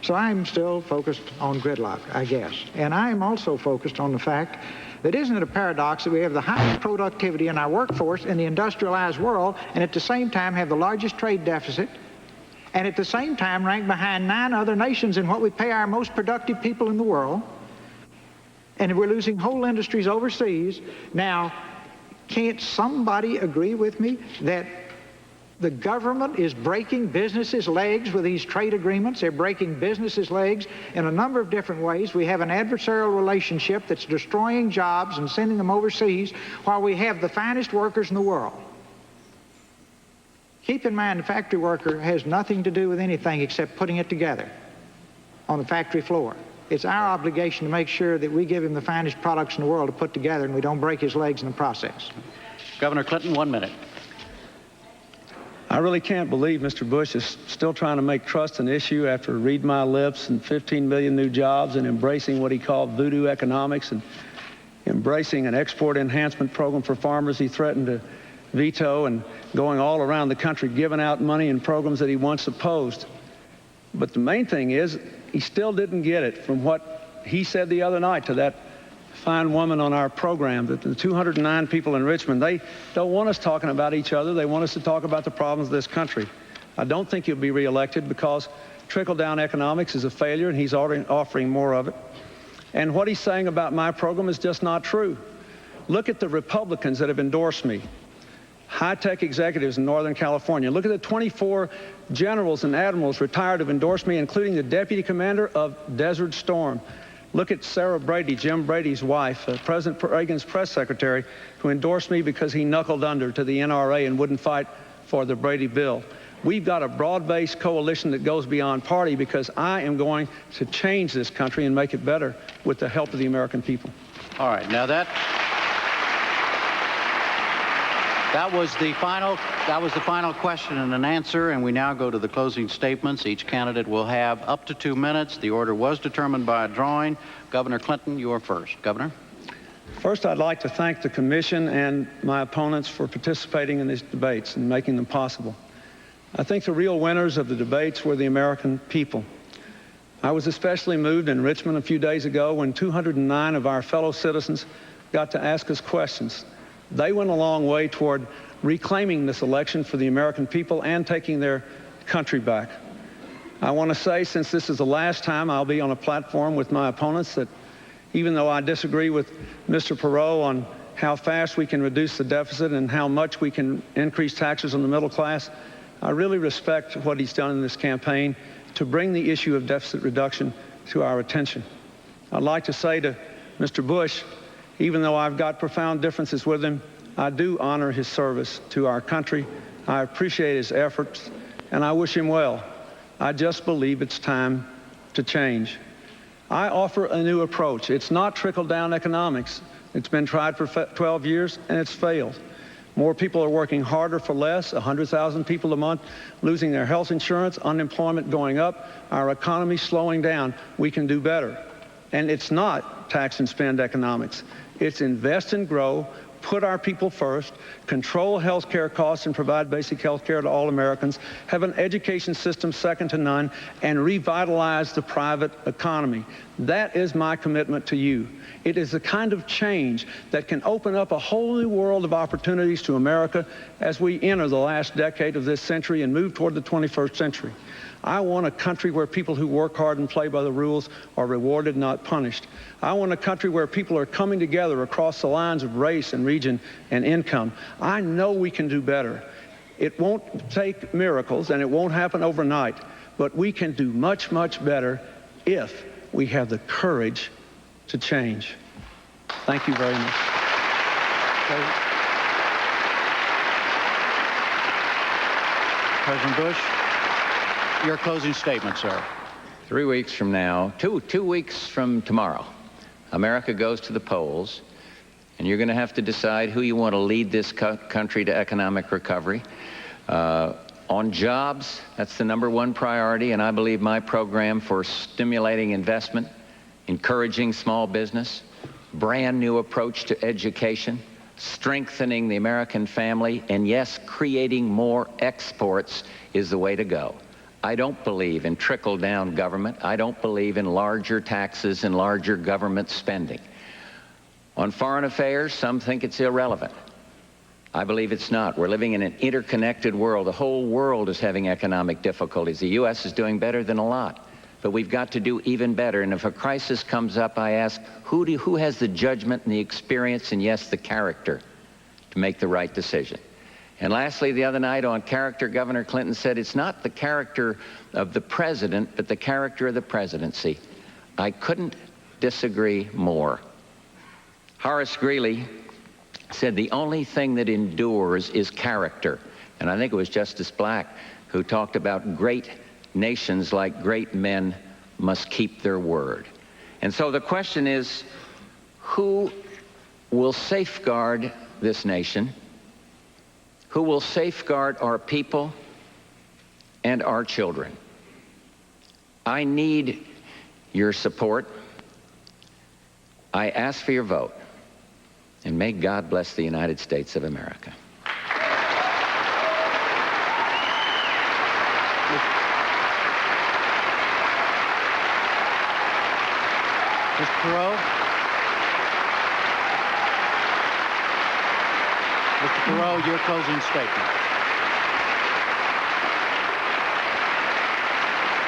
So I'm still focused on gridlock, I guess. And I'm also focused on the fact that isn't it a paradox that we have the highest productivity in our workforce in the industrialized world and at the same time have the largest trade deficit and at the same time rank behind 9 other nations in what we pay our most productive people in the world, and we're losing whole industries overseas. Now, can't somebody agree with me that the government is breaking businesses' legs with these trade agreements? They're breaking businesses' legs in a number of different ways. We have an adversarial relationship that's destroying jobs and sending them overseas while we have the finest workers in the world. Keep in mind, the factory worker has nothing to do with anything except putting it together on the factory floor. It's our obligation to make sure that we give him the finest products in the world to put together and we don't break his legs in the process. Governor Clinton, 1 minute. I really can't believe Mr. Bush is still trying to make trust an issue after Read My Lips and 15 million new jobs and embracing what he called voodoo economics and embracing an export enhancement program for farmers he threatened to veto and going all around the country giving out money and programs that he once opposed. But the main thing is, he still didn't get it from what he said the other night to that fine woman on our program, that the 209 people in Richmond, they don't want us talking about each other. They want us to talk about the problems of this country. I don't think he'll be reelected because trickle-down economics is a failure, and he's already offering more of it. And what he's saying about my program is just not true. Look at the Republicans that have endorsed me. High-tech executives in Northern California. Look at the 24 generals and admirals retired who've endorsed me, including the deputy commander of Desert Storm. Look at Sarah Brady, Jim Brady's wife, President Reagan's press secretary, who endorsed me because he knuckled under to the NRA and wouldn't fight for the Brady bill. We've got a broad-based coalition that goes beyond party because I am going to change this country and make it better with the help of the American people. All right, now that was the final question and an answer, and we now go to the closing statements. Each candidate will have up to 2 minutes. The order was determined by a drawing. Governor Clinton, you are first. Governor? First, I'd like to thank the commission and my opponents for participating in these debates and making them possible. I think the real winners of the debates were the American people. I was especially moved in Richmond a few days ago when 209 of our fellow citizens got to ask us questions. They went a long way toward reclaiming this election for the American people and taking their country back. I want to say, since this is the last time I'll be on a platform with my opponents, that even though I disagree with Mr. Perot on how fast we can reduce the deficit and how much we can increase taxes on the middle class, I really respect what he's done in this campaign to bring the issue of deficit reduction to our attention. I'd like to say to Mr. Bush, even though I've got profound differences with him, I do honor his service to our country. I appreciate his efforts, and I wish him well. I just believe it's time to change. I offer a new approach. It's not trickle-down economics. It's been tried for 12 years, and it's failed. More people are working harder for less, 100,000 people a month losing their health insurance, unemployment going up, our economy slowing down. We can do better. And it's not tax and spend economics. It's invest and grow, put our people first, control health care costs and provide basic health care to all Americans, have an education system second to none, and revitalize the private economy. That is my commitment to you. It is the kind of change that can open up a whole new world of opportunities to America as we enter the last decade of this century and move toward the 21st century. I want a country where people who work hard and play by the rules are rewarded, not punished. I want a country where people are coming together across the lines of race and region and income. I know we can do better. It won't take miracles, and it won't happen overnight, but we can do much, much better if we have the courage to change. Thank you very much. President Bush, your closing statement, sir. 3 weeks from now, two weeks from tomorrow, America goes to the polls, and you're going to have to decide who you want to lead this country to economic recovery. On jobs, that's the #1 priority, and I believe my program for stimulating investment, encouraging small business, brand new approach to education, strengthening the American family, and yes, creating more exports is the way to go. I don't believe in trickle-down government. I don't believe in larger taxes and larger government spending. On foreign affairs, some think it's irrelevant. I believe it's not. We're living in an interconnected world. The whole world is having economic difficulties. The U.S. is doing better than a lot, but we've got to do even better. And if a crisis comes up, I ask, who has the judgment and the experience and, yes, the character to make the right decision? And lastly, the other night on character, Governor Clinton said it's not the character of the president, but the character of the presidency. I couldn't disagree more. Horace Greeley said the only thing that endures is character. And I think it was Justice Black who talked about great nations like great men must keep their word. And so the question is, who will safeguard this nation? Who will safeguard our people and our children? I need your support. I ask for your vote. And may God bless the United States of America. Mr. Perot? Mr. Perot, your closing statement.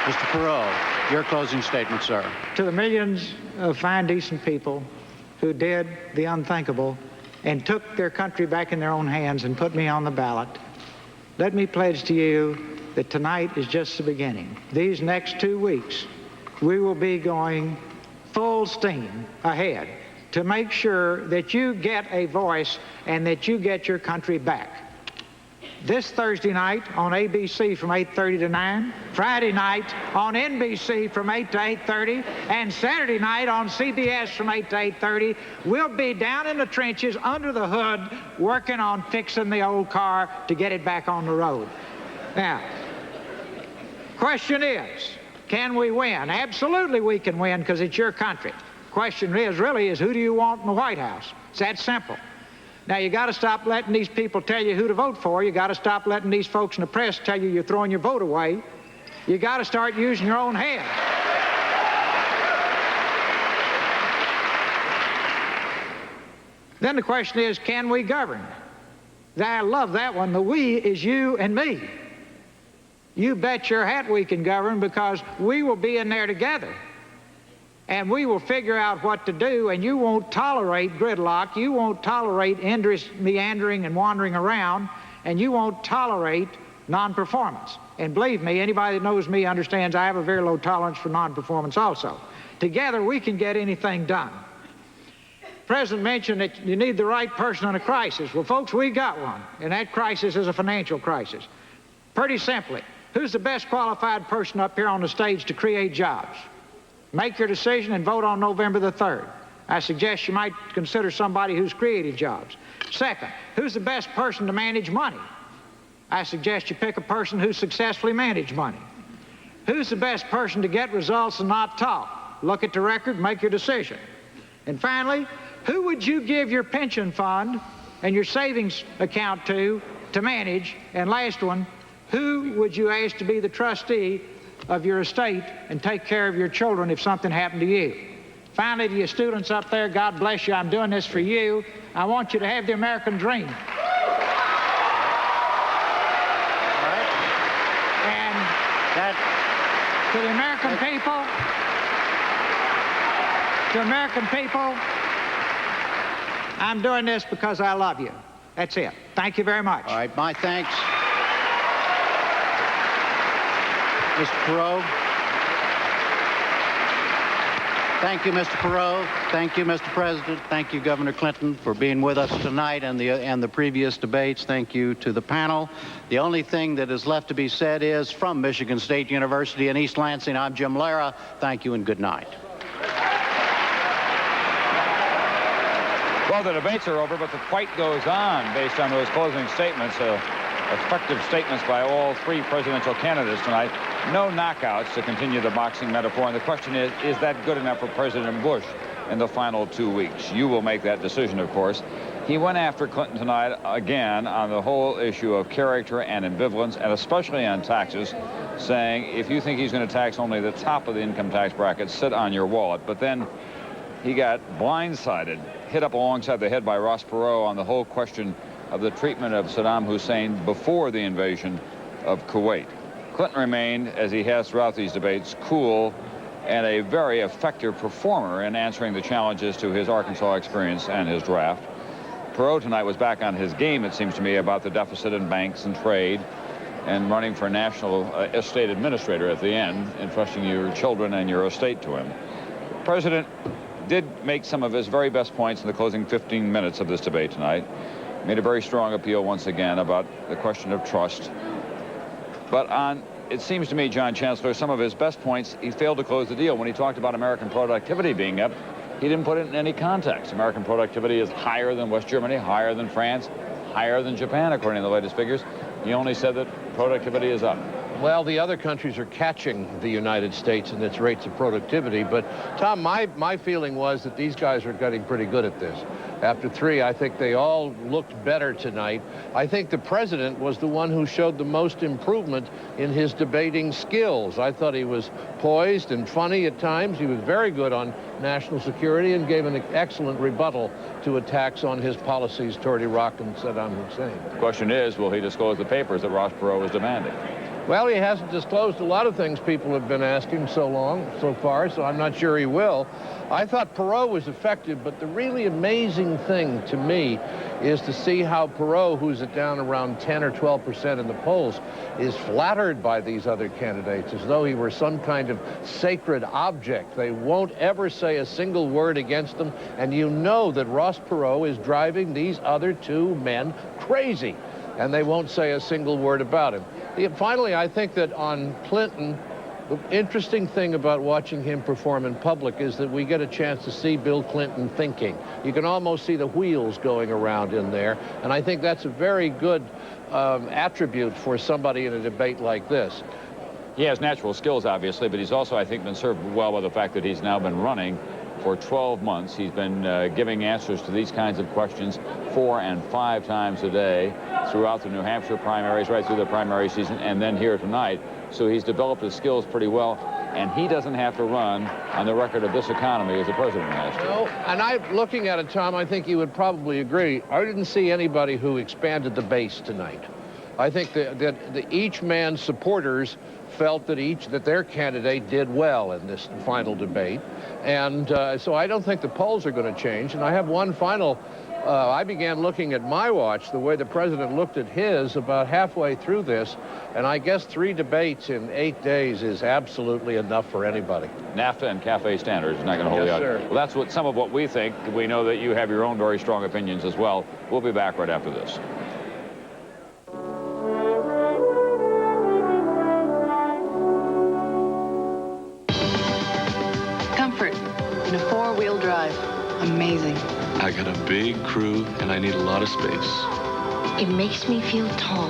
Mr. Perot, your closing statement, sir. To the millions of fine, decent people who did the unthinkable and took their country back in their own hands and put me on the ballot, let me pledge to you that tonight is just the beginning. These next 2 weeks, we will be going full steam ahead to make sure that you get a voice and that you get your country back. This Thursday night on ABC from 8:30 to 9, Friday night on NBC from 8 to 8:30, and Saturday night on CBS from 8 to 8:30, we'll be down in the trenches under the hood working on fixing the old car to get it back on the road. Now, question is, can we win? Absolutely we can win because it's your country. Question is who do you want in the White House? It's that simple. Now, you got to stop letting these people tell you who to vote for. You got to stop letting these folks in the press tell you you're throwing your vote away. You got to start using your own head. Then the question is, can we govern? I love that one. The we is you and me. You bet your hat we can govern because we will be in there together. And we will figure out what to do, and you won't tolerate gridlock. You won't tolerate endless meandering and wandering around, and you won't tolerate non-performance. And believe me, anybody that knows me understands I have a very low tolerance for non-performance also. Together, we can get anything done. The President mentioned that you need the right person in a crisis. Well, folks, we got one, and that crisis is a financial crisis. Pretty simply, who's the best qualified person up here on the stage to create jobs? Make your decision and vote on November the 3rd. I suggest you might consider somebody who's created jobs. Second, who's the best person to manage money? I suggest you pick a person who's successfully managed money. Who's the best person to get results and not talk? Look at the record, make your decision. And finally, who would you give your pension fund and your savings account to manage? And last one, who would you ask to be the trustee of your estate and take care of your children if something happened to you? Finally, to you students up there, God bless you. I'm doing this for you. I want you to have the American dream. And to the American people, I'm doing this because I love you. That's it. Thank you very much. All right, my thanks. Mr. Perot. Thank you, Mr. Perot. Thank you, Mr. President. Thank you, Governor Clinton, for being with us tonight and the previous debates. Thank you to the panel. The only thing that is left to be said is, from Michigan State University in East Lansing, I'm Jim Lara. Thank you and good night. Well, the debates are over, but the fight goes on based on those closing statements. Effective statements by all three presidential candidates tonight. No knockouts, to continue the boxing metaphor. And the question is that good enough for President Bush in the final 2 weeks? You will make that decision, of course. He went after Clinton tonight again on the whole issue of character and ambivalence, and especially on taxes, saying if you think he's going to tax only the top of the income tax bracket, sit on your wallet. But then he got blindsided, hit up alongside the head by Ross Perot on the whole question of the treatment of Saddam Hussein before the invasion of Kuwait. Clinton remained, as he has throughout these debates, cool and a very effective performer in answering the challenges to his Arkansas experience and his draft. Perot tonight was back on his game, it seems to me, about the deficit in banks and trade and running for national estate administrator at the end, entrusting your children and your estate to him. The president did make some of his very best points in the closing 15 minutes of this debate tonight. Made a very strong appeal once again about the question of trust. But on, it seems to me, John Chancellor, some of his best points, he failed to close the deal. When he talked about American productivity being up, he didn't put it in any context. American productivity is higher than West Germany, higher than France, higher than Japan, according to the latest figures. He only said that productivity is up. Well, the other countries are catching the United States in its rates of productivity. But, Tom, my feeling was that these guys are getting pretty good at this. After 3, I think they all looked better tonight. I think the president was the one who showed the most improvement in his debating skills. I thought he was poised and funny at times. He was very good on national security and gave an excellent rebuttal to attacks on his policies toward Iraq and Saddam Hussein. The question is, will he disclose the papers that Ross Perot was demanding? Well, he hasn't disclosed a lot of things people have been asking so far, so I'm not sure he will. I thought Perot was effective, but the really amazing thing to me is to see how Perot, who's at down around 10 or 12% in the polls, is flattered by these other candidates as though he were some kind of sacred object. They won't ever say a single word against them, and you know that Ross Perot is driving these other 2 men crazy, and they won't say a single word about him. Finally, I think that on Clinton, the interesting thing about watching him perform in public is that we get a chance to see Bill Clinton thinking. You can almost see the wheels going around in there, and I think that's a very good attribute for somebody in a debate like this. He has natural skills, obviously, but he's also, I think, been served well by the fact that he's now been running for 12 months. He's been giving answers to these kinds of questions 4 and 5 times a day throughout the New Hampshire primaries, right through the primary season, and then here tonight. So he's developed his skills pretty well, and he doesn't have to run on the record of this economy as the president has to. No, and looking at it, Tom, I think you would probably agree. I didn't see anybody who expanded the base tonight. I think that each man's supporters felt that their candidate did well in this final debate. And so I don't think the polls are going to change. And I have one final, I began looking at my watch, the way the president looked at his about halfway through this. And I guess 3 debates in 8 days is absolutely enough for anybody. NAFTA and cafe standards is not going to hold you out. Sir. Well, that's some of what we think. We know that you have your own very strong opinions as well. We'll be back right after this. Comfort in a 4-wheel drive. Amazing. I got a big crew and I need a lot of space. It makes me feel tall.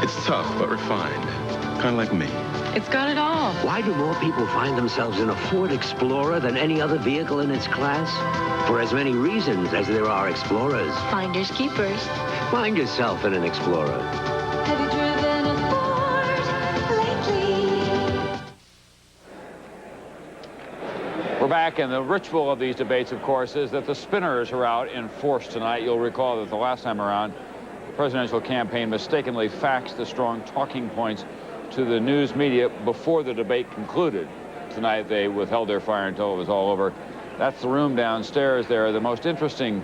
It's tough but refined, kind of like me. It's got it all. Why do more people find themselves in a Ford Explorer than any other vehicle in its class? For as many reasons as there are explorers. Finders keepers. Find yourself in an Explorer. Have you driven a Ford lately? We're back, and the ritual of these debates, of course, is that the spinners are out in force tonight. You'll recall that the last time around, the presidential campaign mistakenly faxed the strong talking points to the news media before the debate concluded. Tonight, they withheld their fire until it was all over. That's the room downstairs there. The most interesting,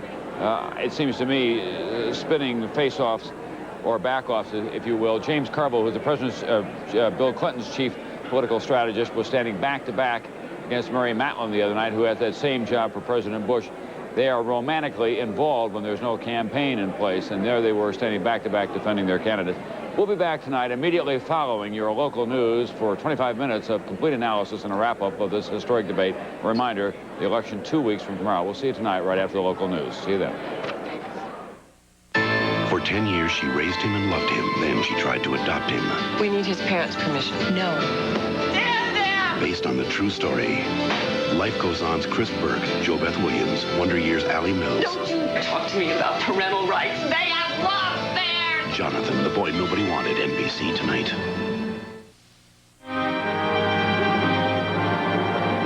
it seems to me, spinning face-offs or back-offs, if you will. James Carville, who's the president's, Bill Clinton's chief political strategist, was standing back-to-back against Mary Matlin the other night, who has that same job for President Bush. They are romantically involved when there's no campaign in place, and there they were standing back-to-back defending their candidate. We'll be back tonight immediately following your local news for 25 minutes of complete analysis and a wrap-up of this historic debate. A reminder, the election 2 weeks from tomorrow. We'll see you tonight right after the local news. See you then. For 10 years, she raised him and loved him. Then she tried to adopt him. We need his parents' permission. No. Based on the true story. Life Goes On's Chris Burke, JoBeth Williams, Wonder Years' Allie Mills. Don't you talk to me about parental rights. They have lost theirs. Jonathan, the boy nobody wanted, NBC tonight.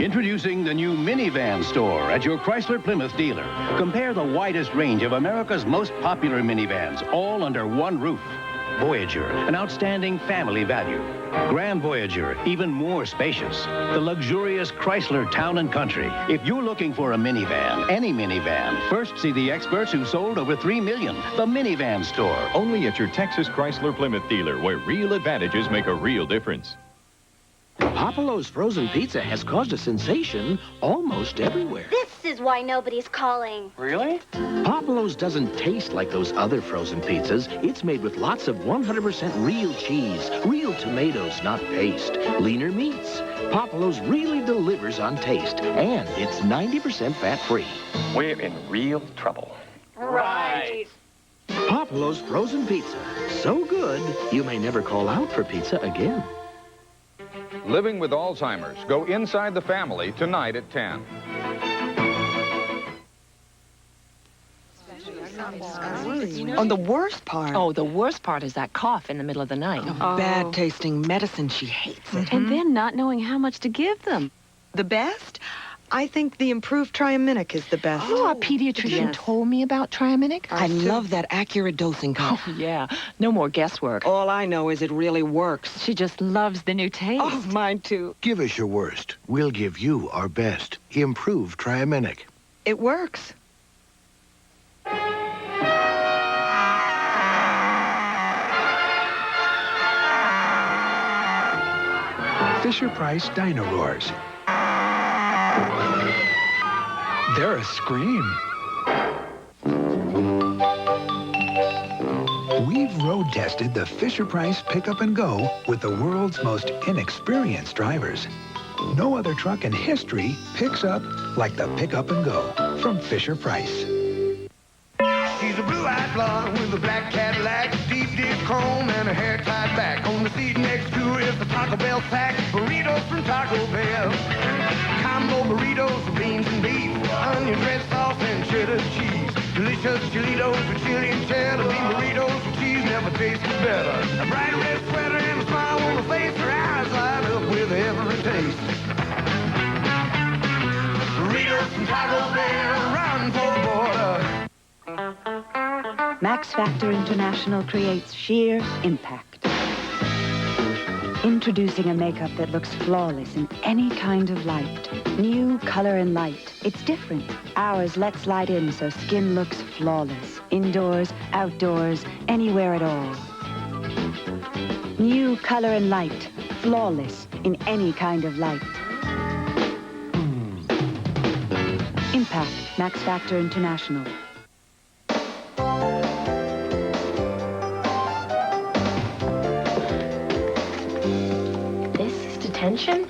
Introducing the new minivan store at your Chrysler Plymouth dealer. Compare the widest range of America's most popular minivans, all under one roof. Voyager, an outstanding family value. Grand Voyager, even more spacious. The luxurious Chrysler Town & Country. If you're looking for a minivan, any minivan, first see the experts who sold over 3 million. The Minivan Store. Only at your Texas Chrysler Plymouth dealer, where real advantages make a real difference. Papalos frozen pizza has caused a sensation almost everywhere. This is why nobody's calling. Really? Papalos doesn't taste like those other frozen pizzas. It's made with lots of 100% real cheese, real tomatoes, not paste, leaner meats. Papalos really delivers on taste, and it's 90% fat-free. We're in real trouble. Right. Papalos Papalos frozen pizza. So good, you may never call out for pizza again. Living with Alzheimer's. Go inside the family tonight at 10. Oh, the worst part. Oh, the worst part is that cough in the middle of the night. Bad tasting medicine. She hates it. And then not knowing how much to give them. The best? I think the improved Triaminic is the best. Oh, our pediatrician told me about Triaminic. I love that accurate dosing cup. Oh, yeah. No more guesswork. All I know is it really works. She just loves the new taste. Oh, mine too. Give us your worst. We'll give you our best. Improved Triaminic. It works. Fisher-Price Dino Roars. They're a scream. We've road tested the Fisher-Price Pickup and Go with the world's most inexperienced drivers. No other truck in history picks up like the Pickup and Go from Fisher-Price. She's a blue-eyed blonde with a black Cadillac, deep dish chrome, and her hair tied back. On the seat next to her is the Taco Bell sack, burritos from Taco Bell. Combo burritos with beans and beef, onion red sauce and cheddar cheese. Delicious chilitos with chili and cheddar, bean burritos with cheese never tasted better. A bright red sweater and a smile on her face, her eyes light up with every taste. Burritos from Taco Bell, run for the border. Max Factor International creates sheer impact. Introducing a makeup that looks flawless in any kind of light. New color and light. It's different. Ours lets light in so skin looks flawless. Indoors, outdoors, anywhere at all. New color and light. Flawless in any kind of light. Impact. Max Factor International. Detention?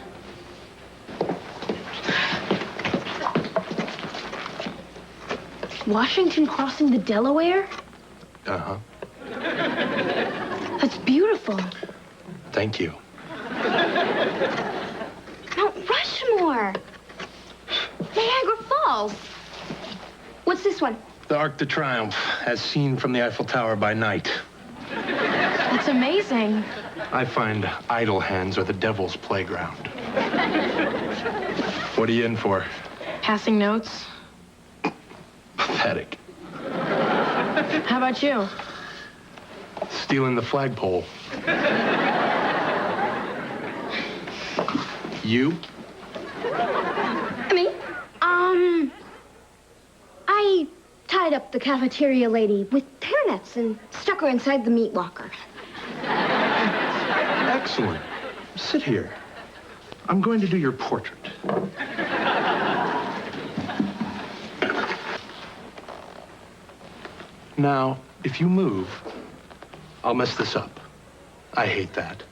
Washington crossing the Delaware? Uh-huh. That's beautiful. Thank you. Mount Rushmore. Niagara Falls. What's this one? The Arc de Triomphe, as seen from the Eiffel Tower by night. That's amazing. I find idle hands are the devil's playground. What are you in for? Passing notes. Pathetic. How about you? Stealing the flagpole. You? Me? I tied up the cafeteria lady with hair nets and stuck her inside the meat locker. Excellent. Sit here. I'm going to do your portrait. Now, if you move, I'll mess this up. I hate that.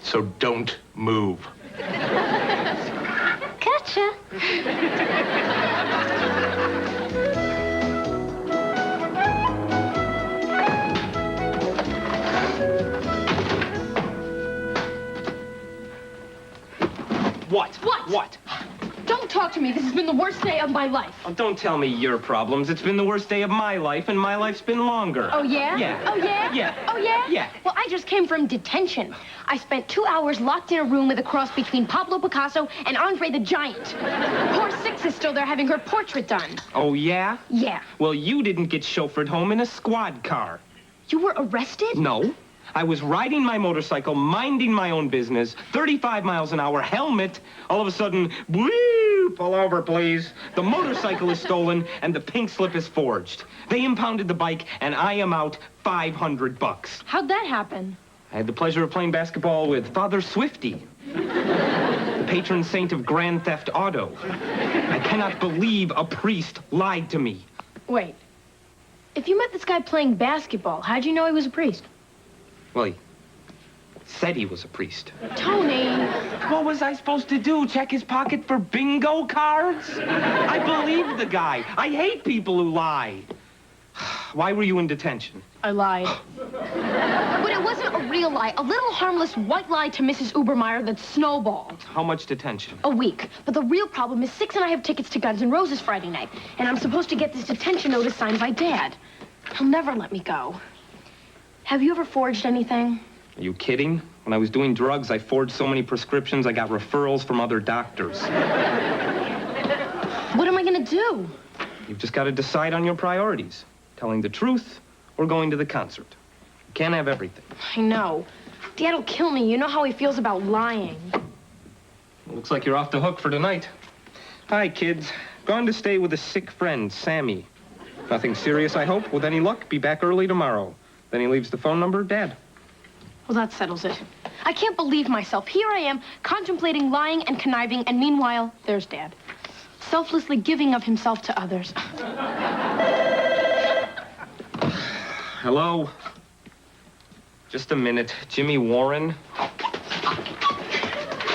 So don't move. Gotcha. What? What? What? Don't talk to me. This has been the worst day of my life. Oh, don't tell me your problems. It's been the worst day of my life, and my life's been longer. Oh, yeah? Yeah. Oh, yeah? Yeah. Oh, yeah? Yeah. Well, I just came from detention. I spent 2 hours locked in a room with a cross between Pablo Picasso and Andre the Giant. Poor Six is still there having her portrait done. Oh, yeah? Yeah. Well, you didn't get chauffeured home in a squad car. You were arrested? No. I was riding my motorcycle, minding my own business, 35 miles an hour, helmet. All of a sudden, woo, pull over, please. The motorcycle is stolen, and the pink slip is forged. They impounded the bike, and I am out $500. How'd that happen? I had the pleasure of playing basketball with Father Swifty, the patron saint of Grand Theft Auto. I cannot believe a priest lied to me. Wait. If you met this guy playing basketball, how'd you know he was a priest? Well, he said he was a priest. Tony! What was I supposed to do? Check his pocket for bingo cards? I believed the guy. I hate people who lie. Why were you in detention? I lied. But it wasn't a real lie. A little harmless white lie to Mrs. Ubermeyer that snowballed. How much detention? A week. But the real problem is Six and I have tickets to Guns N' Roses Friday night. And I'm supposed to get this detention notice signed by Dad. He'll never let me go. Have you ever forged anything? Are you kidding? When I was doing drugs, I forged so many prescriptions, I got referrals from other doctors. What am I gonna do? You've just got to decide on your priorities. Telling the truth or going to the concert. You can't have everything. I know. Dad'll kill me. You know how he feels about lying. Looks like you're off the hook for tonight. Hi, kids. Gone to stay with a sick friend, Sammy. Nothing serious, I hope. With any luck, be back early tomorrow. Then he leaves the phone number, Dad. Well, that settles it. I can't believe myself. Here I am, contemplating lying and conniving, and meanwhile, there's Dad. Selflessly giving of himself to others. Hello? Just a minute. Jimmy Warren?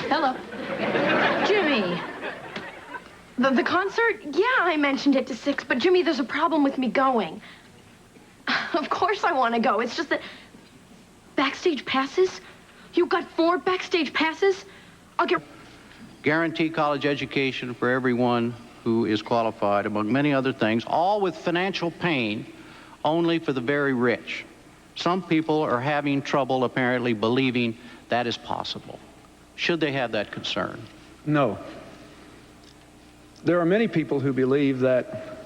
Hello. Jimmy. The concert? Yeah, I mentioned it to Six, but Jimmy, there's a problem with me going. Of course I want to go. It's just that... Backstage passes? You got 4 backstage passes? I'll get... Guarantee college education for everyone who is qualified, among many other things, all with financial pain only for the very rich. Some people are having trouble apparently believing that is possible. Should they have that concern? No. There are many people who believe that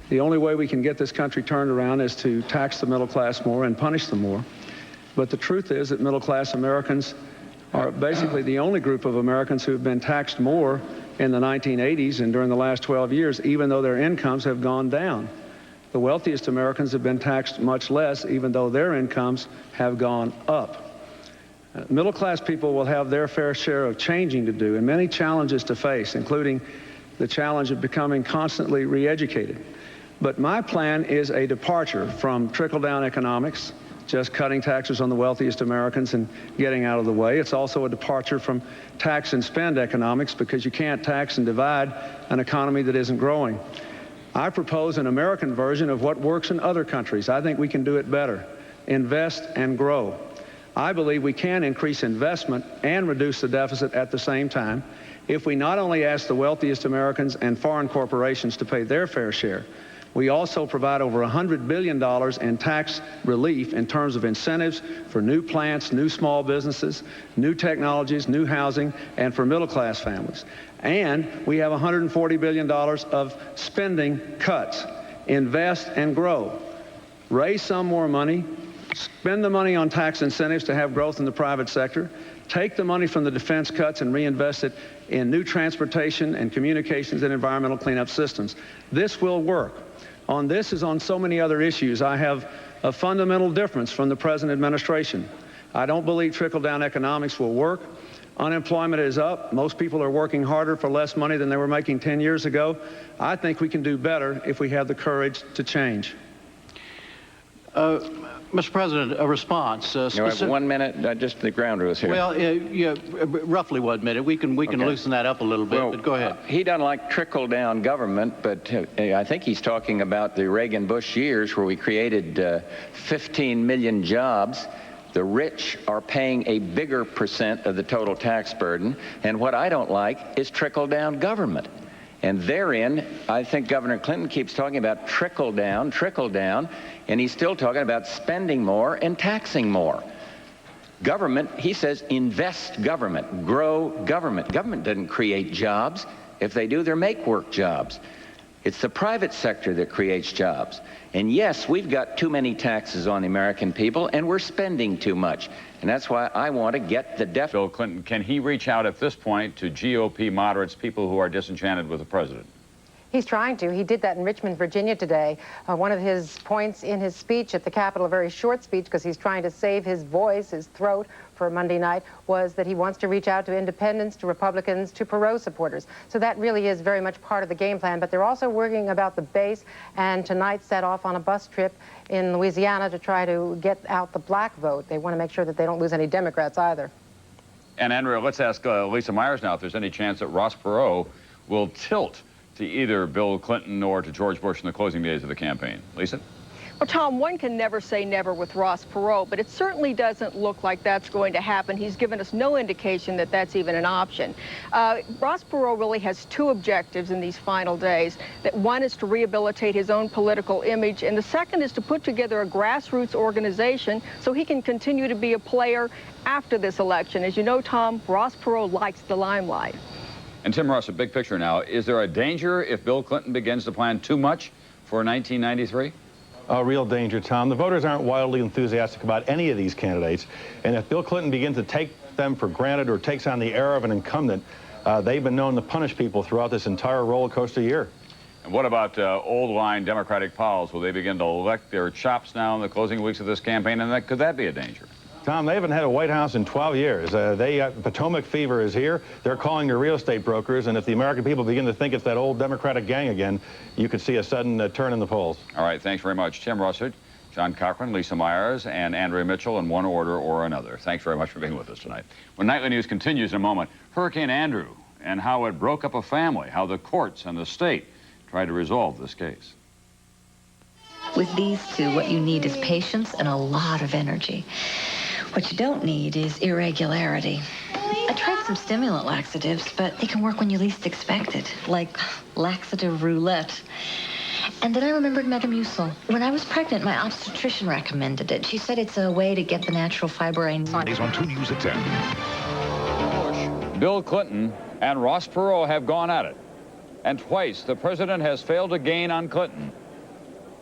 the only way we can get this country turned around is to tax the middle class more and punish them more. But the truth is that middle class Americans are basically the only group of Americans who have been taxed more in the 1980s and during the last 12 years, even though their incomes have gone down. The wealthiest Americans have been taxed much less, even though their incomes have gone up. Middle-class people will have their fair share of changing to do and many challenges to face, including the challenge of becoming constantly re-educated. But my plan is a departure from trickle-down economics, just cutting taxes on the wealthiest Americans and getting out of the way. It's also a departure from tax and spend economics, because you can't tax and divide an economy that isn't growing. I propose an American version of what works in other countries. I think we can do it better. Invest and grow. I believe we can increase investment and reduce the deficit at the same time if we not only ask the wealthiest Americans and foreign corporations to pay their fair share, we also provide over $100 billion in tax relief in terms of incentives for new plants, new small businesses, new technologies, new housing, and for middle-class families. And we have $140 billion of spending cuts. Invest and grow. Raise some more money. Spend the money on tax incentives to have growth in the private sector. Take the money from the defense cuts and reinvest it in new transportation and communications and environmental cleanup systems. This will work. On this, as on so many other issues, I have a fundamental difference from the present administration. I don't believe trickle-down economics will work. Unemployment is up. Most people are working harder for less money than they were making 10 years ago. I think we can do better if we have the courage to change. Mr. President, a response. You have 1 minute, just the ground rules here. Well, yeah, roughly 1 minute. We can loosen that up a little bit, but go ahead. He doesn't like trickle-down government, but I think he's talking about the Reagan-Bush years where we created 15 million jobs. The rich are paying a bigger percent of the total tax burden, and what I don't like is trickle-down government. And therein, I think Governor Clinton keeps talking about trickle down, and he's still talking about spending more and taxing more. Government, he says, invest government, grow government. Government doesn't create jobs. If they do, they're make-work jobs. It's the private sector that creates jobs. And yes, we've got too many taxes on the American people, and we're spending too much. And that's why I want to get the deficit. Bill Clinton, can he reach out at this point to GOP moderates, people who are disenchanted with the president? He's trying to. He did that in Richmond, Virginia today. One of his points in his speech at the Capitol, a very short speech because he's trying to save his voice, his throat for Monday night, was that he wants to reach out to independents, to Republicans, to Perot supporters. So that really is very much part of the game plan. But they're also worrying about the base, and tonight set off on a bus trip in Louisiana to try to get out the black vote. They want to make sure that they don't lose any Democrats either. And Andrea, let's ask Lisa Myers now if there's any chance that Ross Perot will tilt to either Bill Clinton or to George Bush in the closing days of the campaign. Lisa? Well, Tom, one can never say never with Ross Perot, but it certainly doesn't look like that's going to happen. He's given us no indication that that's even an option. Ross Perot really has two objectives in these final days. That one is to rehabilitate his own political image, and the second is to put together a grassroots organization so he can continue to be a player after this election. As you know, Tom, Ross Perot likes the limelight. And Tim Russ, a big picture now. Is there a danger if Bill Clinton begins to plan too much for 1993? A real danger, Tom. The voters aren't wildly enthusiastic about any of these candidates. And if Bill Clinton begins to take them for granted or takes on the air of an incumbent, they've been known to punish people throughout this entire roller coaster year. And what about old-line Democratic pals? Will they begin to lick their chops now in the closing weeks of this campaign? And could that be a danger? Tom, they haven't had a White House in 12 years. Potomac fever is here. They're calling their real estate brokers, and if the American people begin to think it's that old Democratic gang again, you could see a sudden turn in the polls. All right, thanks very much. Tim Russert, John Cochran, Lisa Myers, and Andrea Mitchell in one order or another. Thanks very much for being with us tonight. When Nightly News continues in a moment, Hurricane Andrew and how it broke up a family, how the courts and the state tried to resolve this case. With these two, what you need is patience and a lot of energy. What you don't need is irregularity. I tried some stimulant laxatives, but they can work when you least expect it, like laxative roulette. And then I remembered Metamucil. When I was pregnant, my obstetrician recommended it. She said it's a way to get the natural fiber I need. Sundays on 2 News at 10. Bill Clinton and Ross Perot have gone at it. And twice the president has failed to gain on Clinton.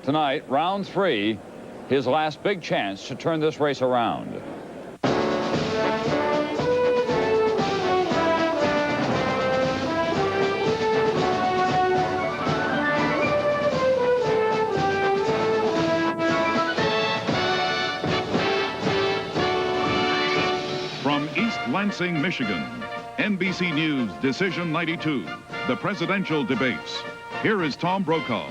Tonight, round 3, his last big chance to turn this race around. From East Lansing, Michigan, NBC News Decision 92, the presidential debates. Here is Tom Brokaw.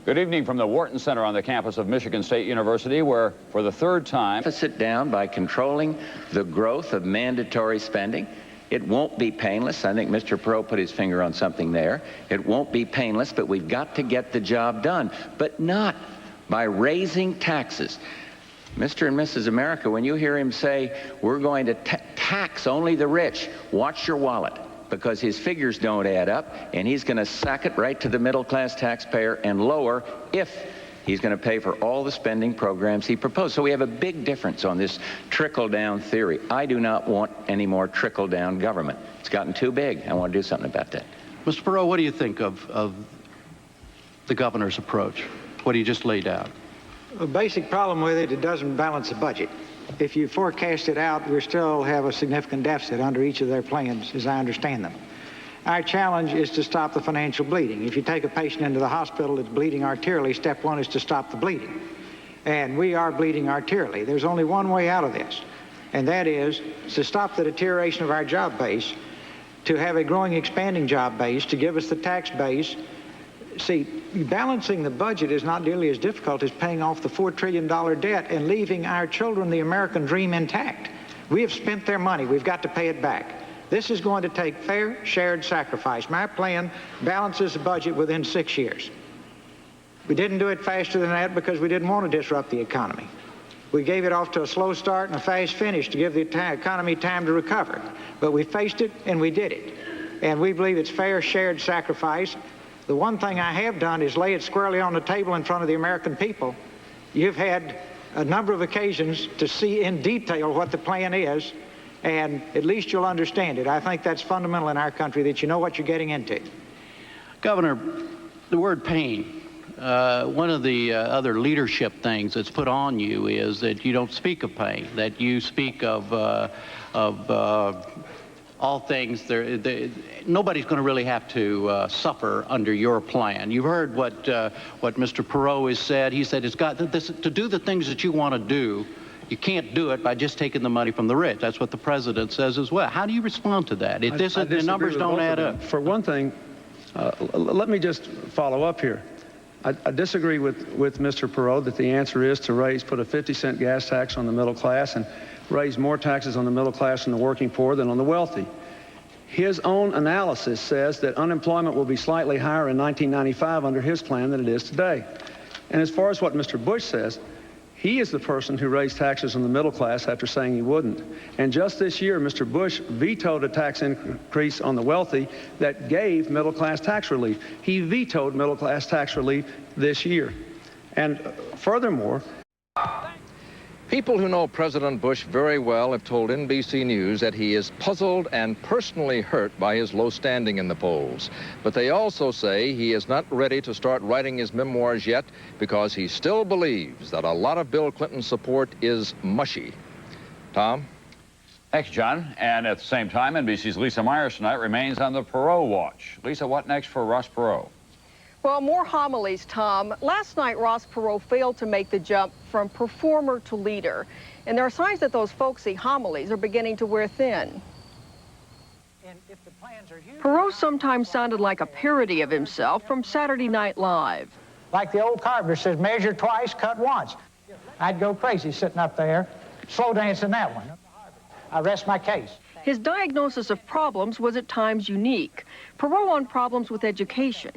Good evening from the Wharton Center on the campus of Michigan State University, where for the third time... Deficit down by controlling the growth of mandatory spending. It won't be painless. I think Mr. Perot put his finger on something there. It won't be painless, but we've got to get the job done, but not by raising taxes. Mr. and Mrs. America, when you hear him say, we're going to tax only the rich, watch your wallet, because his figures don't add up, and he's going to sack it right to the middle-class taxpayer and lower if he's going to pay for all the spending programs he proposed. So we have a big difference on this trickle-down theory. I do not want any more trickle-down government. It's gotten too big. I want to do something about that. Mr. Perot, what do you think of the governor's approach, what he just laid out? The basic problem with it, it doesn't balance the budget. If you forecast it out, we still have a significant deficit under each of their plans, as I understand them. Our challenge is to stop the financial bleeding. If you take a patient into the hospital that's bleeding arterially, step one is to stop the bleeding. And we are bleeding arterially. There's only one way out of this, and that is to stop the deterioration of our job base, to have a growing, expanding job base, to give us the tax base. See, balancing the budget is not nearly as difficult as paying off the $4 trillion debt and leaving our children the American dream intact. We have spent their money. We've got to pay it back. This is going to take fair, shared sacrifice. My plan balances the budget within 6 years. We didn't do it faster than that because we didn't want to disrupt the economy. We gave it off to a slow start and a fast finish to give the economy time to recover. But we faced it and we did it. And we believe it's fair, shared sacrifice. The one thing I have done is lay it squarely on the table in front of the American people. You've had a number of occasions to see in detail what the plan is, and at least you'll understand it. I think that's fundamental in our country, that you know what you're getting into. Governor, the word pain, one of the other leadership things that's put on you is that you don't speak of pain, that you speak of all things. Nobody's going to really have to suffer under your plan. You've heard what Mr. Perot has said. He said it's got to do the things that you want to do. You can't do it by just taking the money from the rich. That's what the president says as well. How do you respond to that? If the numbers don't add up. For one thing, let me just follow up here. I disagree with Mr. Perot that the answer is to put a 50-cent gas tax on the middle class and raise more taxes on the middle class and the working poor than on the wealthy. His own analysis says that unemployment will be slightly higher in 1995 under his plan than it is today. And as far as what Mr. Bush says, he is the person who raised taxes on the middle class after saying he wouldn't. And just this year, Mr. Bush vetoed a tax increase on the wealthy that gave middle class tax relief. He vetoed middle class tax relief this year. And furthermore, people who know President Bush very well have told NBC News that he is puzzled and personally hurt by his low standing in the polls. But they also say he is not ready to start writing his memoirs yet because he still believes that a lot of Bill Clinton's support is mushy. Tom? Thanks, John. And at the same time, NBC's Lisa Myers tonight remains on the Perot watch. Lisa, what next for Ross Perot? Well, more homilies, Tom. Last night, Ross Perot failed to make the jump from performer to leader. And there are signs that those folksy homilies are beginning to wear thin. Perot sometimes sounded like a parody of himself from Saturday Night Live. Like the old carpenter says, measure twice, cut once. I'd go crazy sitting up there, slow dancing that one. I rest my case. His diagnosis of problems was at times unique. Perot on problems with education.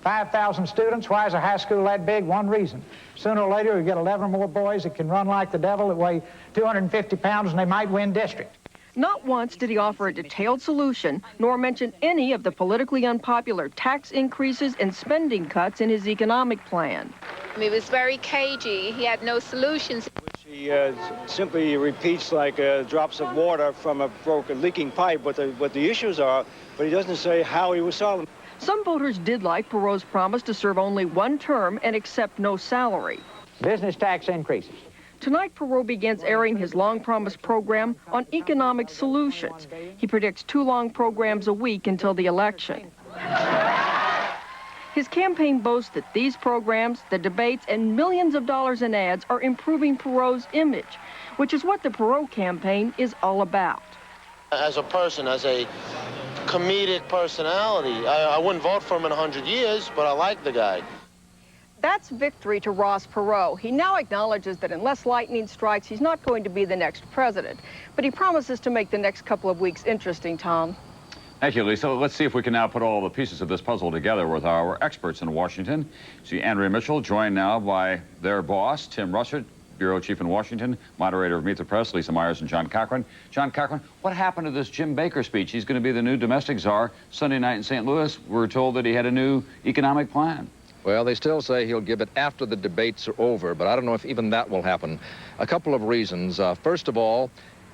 5,000 students, why is a high school that big? One reason. Sooner or later, we get 11 more boys that can run like the devil, that weigh 250 pounds, and they might win district. Not once did he offer a detailed solution, nor mention any of the politically unpopular tax increases and spending cuts in his economic plan. He was very cagey. He had no solutions. He simply repeats like drops of water from a leaking pipe what the issues are, but he doesn't say how he will solve them. Some voters did like Perot's promise to serve only one term and accept no salary. Business tax increases. Tonight, Perot begins airing his long-promised program on economic solutions. He predicts 2 long programs a week until the election. His campaign boasts that these programs, the debates, and millions of dollars in ads are improving Perot's image, which is what the Perot campaign is all about. As a person, as a comedic personality, I wouldn't vote for him in 100 years, but I like the guy. That's victory to Ross Perot. He now acknowledges that unless lightning strikes, he's not going to be the next president. But he promises to make the next couple of weeks interesting, Tom. Thank you, Lisa. Let's see if we can now put all the pieces of this puzzle together with our experts in Washington. See Andrea Mitchell, joined now by their boss, Tim Russert, Bureau Chief in Washington, moderator of Meet the Press, Lisa Myers and John Cochran. John Cochran, what happened to this Jim Baker speech? He's going to be the new domestic czar Sunday night in St. Louis. We're told that he had a new economic plan. Well, they still say he'll give it after the debates are over, but I don't know if even that will happen. A couple of reasons. First of all,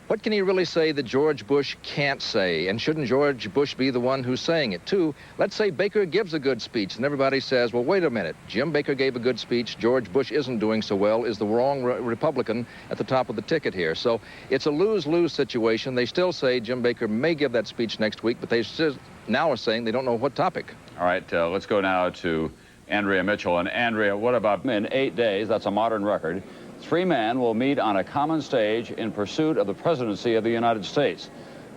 what can he really say that George Bush can't say? And shouldn't George Bush be the one who's saying it, too? Let's say Baker gives a good speech, and everybody says, well, wait a minute. Jim Baker gave a good speech. George Bush isn't doing so well, is the wrong Republican at the top of the ticket here. So it's a lose-lose situation. They still say Jim Baker may give that speech next week, but they still now are saying they don't know what topic. All right, let's go now to Andrea Mitchell. And Andrea, what about in 8 days? That's a modern record. 3 men will meet on a common stage in pursuit of the presidency of the United States.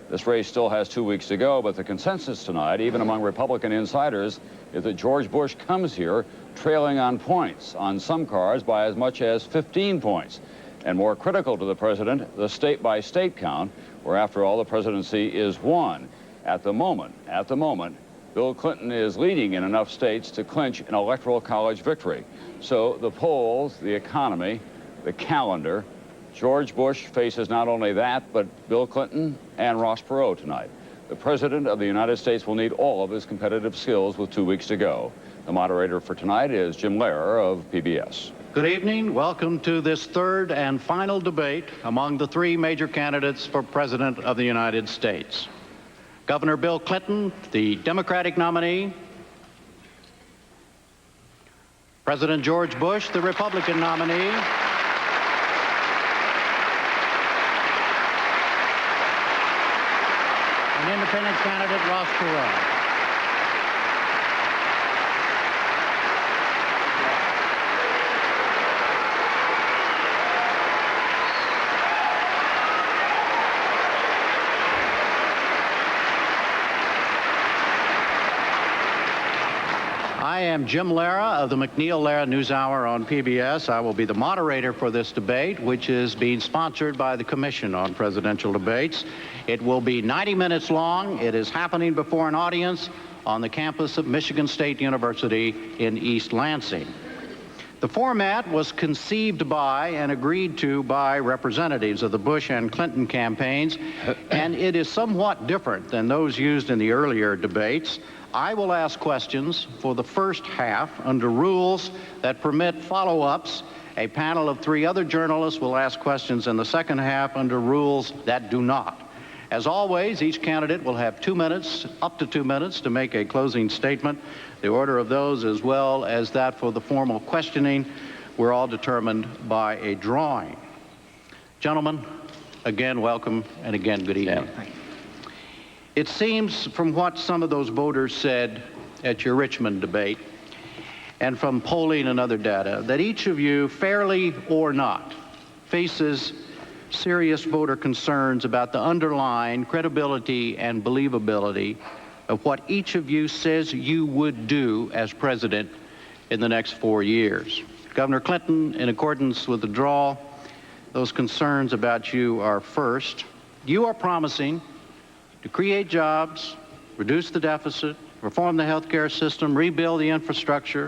This race still has 2 weeks to go, but the consensus tonight, even among Republican insiders, is that George Bush comes here trailing on points, on some cards by as much as 15 points. And more critical to the president, the state-by-state count, where after all the presidency is won. At the moment, Bill Clinton is leading in enough states to clinch an electoral college victory. So the polls, the economy, the calendar, George Bush faces not only that, but Bill Clinton and Ross Perot tonight. The President of the United States will need all of his competitive skills with 2 weeks to go. The moderator for tonight is Jim Lehrer of PBS. Good evening. Welcome to this third and final debate among the 3 major candidates for President of the United States. Governor Bill Clinton, the Democratic nominee. President George Bush, the Republican nominee. And independent candidate Ross Perot. I am Jim Lehrer of the McNeil-Lehrer NewsHour on PBS. I will be the moderator for this debate, which is being sponsored by the Commission on Presidential Debates. It will be 90 minutes long. It is happening before an audience on the campus of Michigan State University in East Lansing. The format was conceived by and agreed to by representatives of the Bush and Clinton campaigns, and it is somewhat different than those used in the earlier debates. I will ask questions for the first half under rules that permit follow-ups. A panel of 3 other journalists will ask questions in the second half under rules that do not. As always, each candidate will have 2 minutes, up to 2 minutes, to make a closing statement. The order of those, as well as that for the formal questioning, were all determined by a drawing. Gentlemen, again, welcome, and again, good evening. Yeah. It seems from what some of those voters said at your Richmond debate, and from polling and other data, that each of you, fairly or not, faces serious voter concerns about the underlying credibility and believability of what each of you says you would do as president in the next 4 years. Governor Clinton, in accordance with the draw, those concerns about you are first. You are promising to create jobs, reduce the deficit, reform the health care system, rebuild the infrastructure,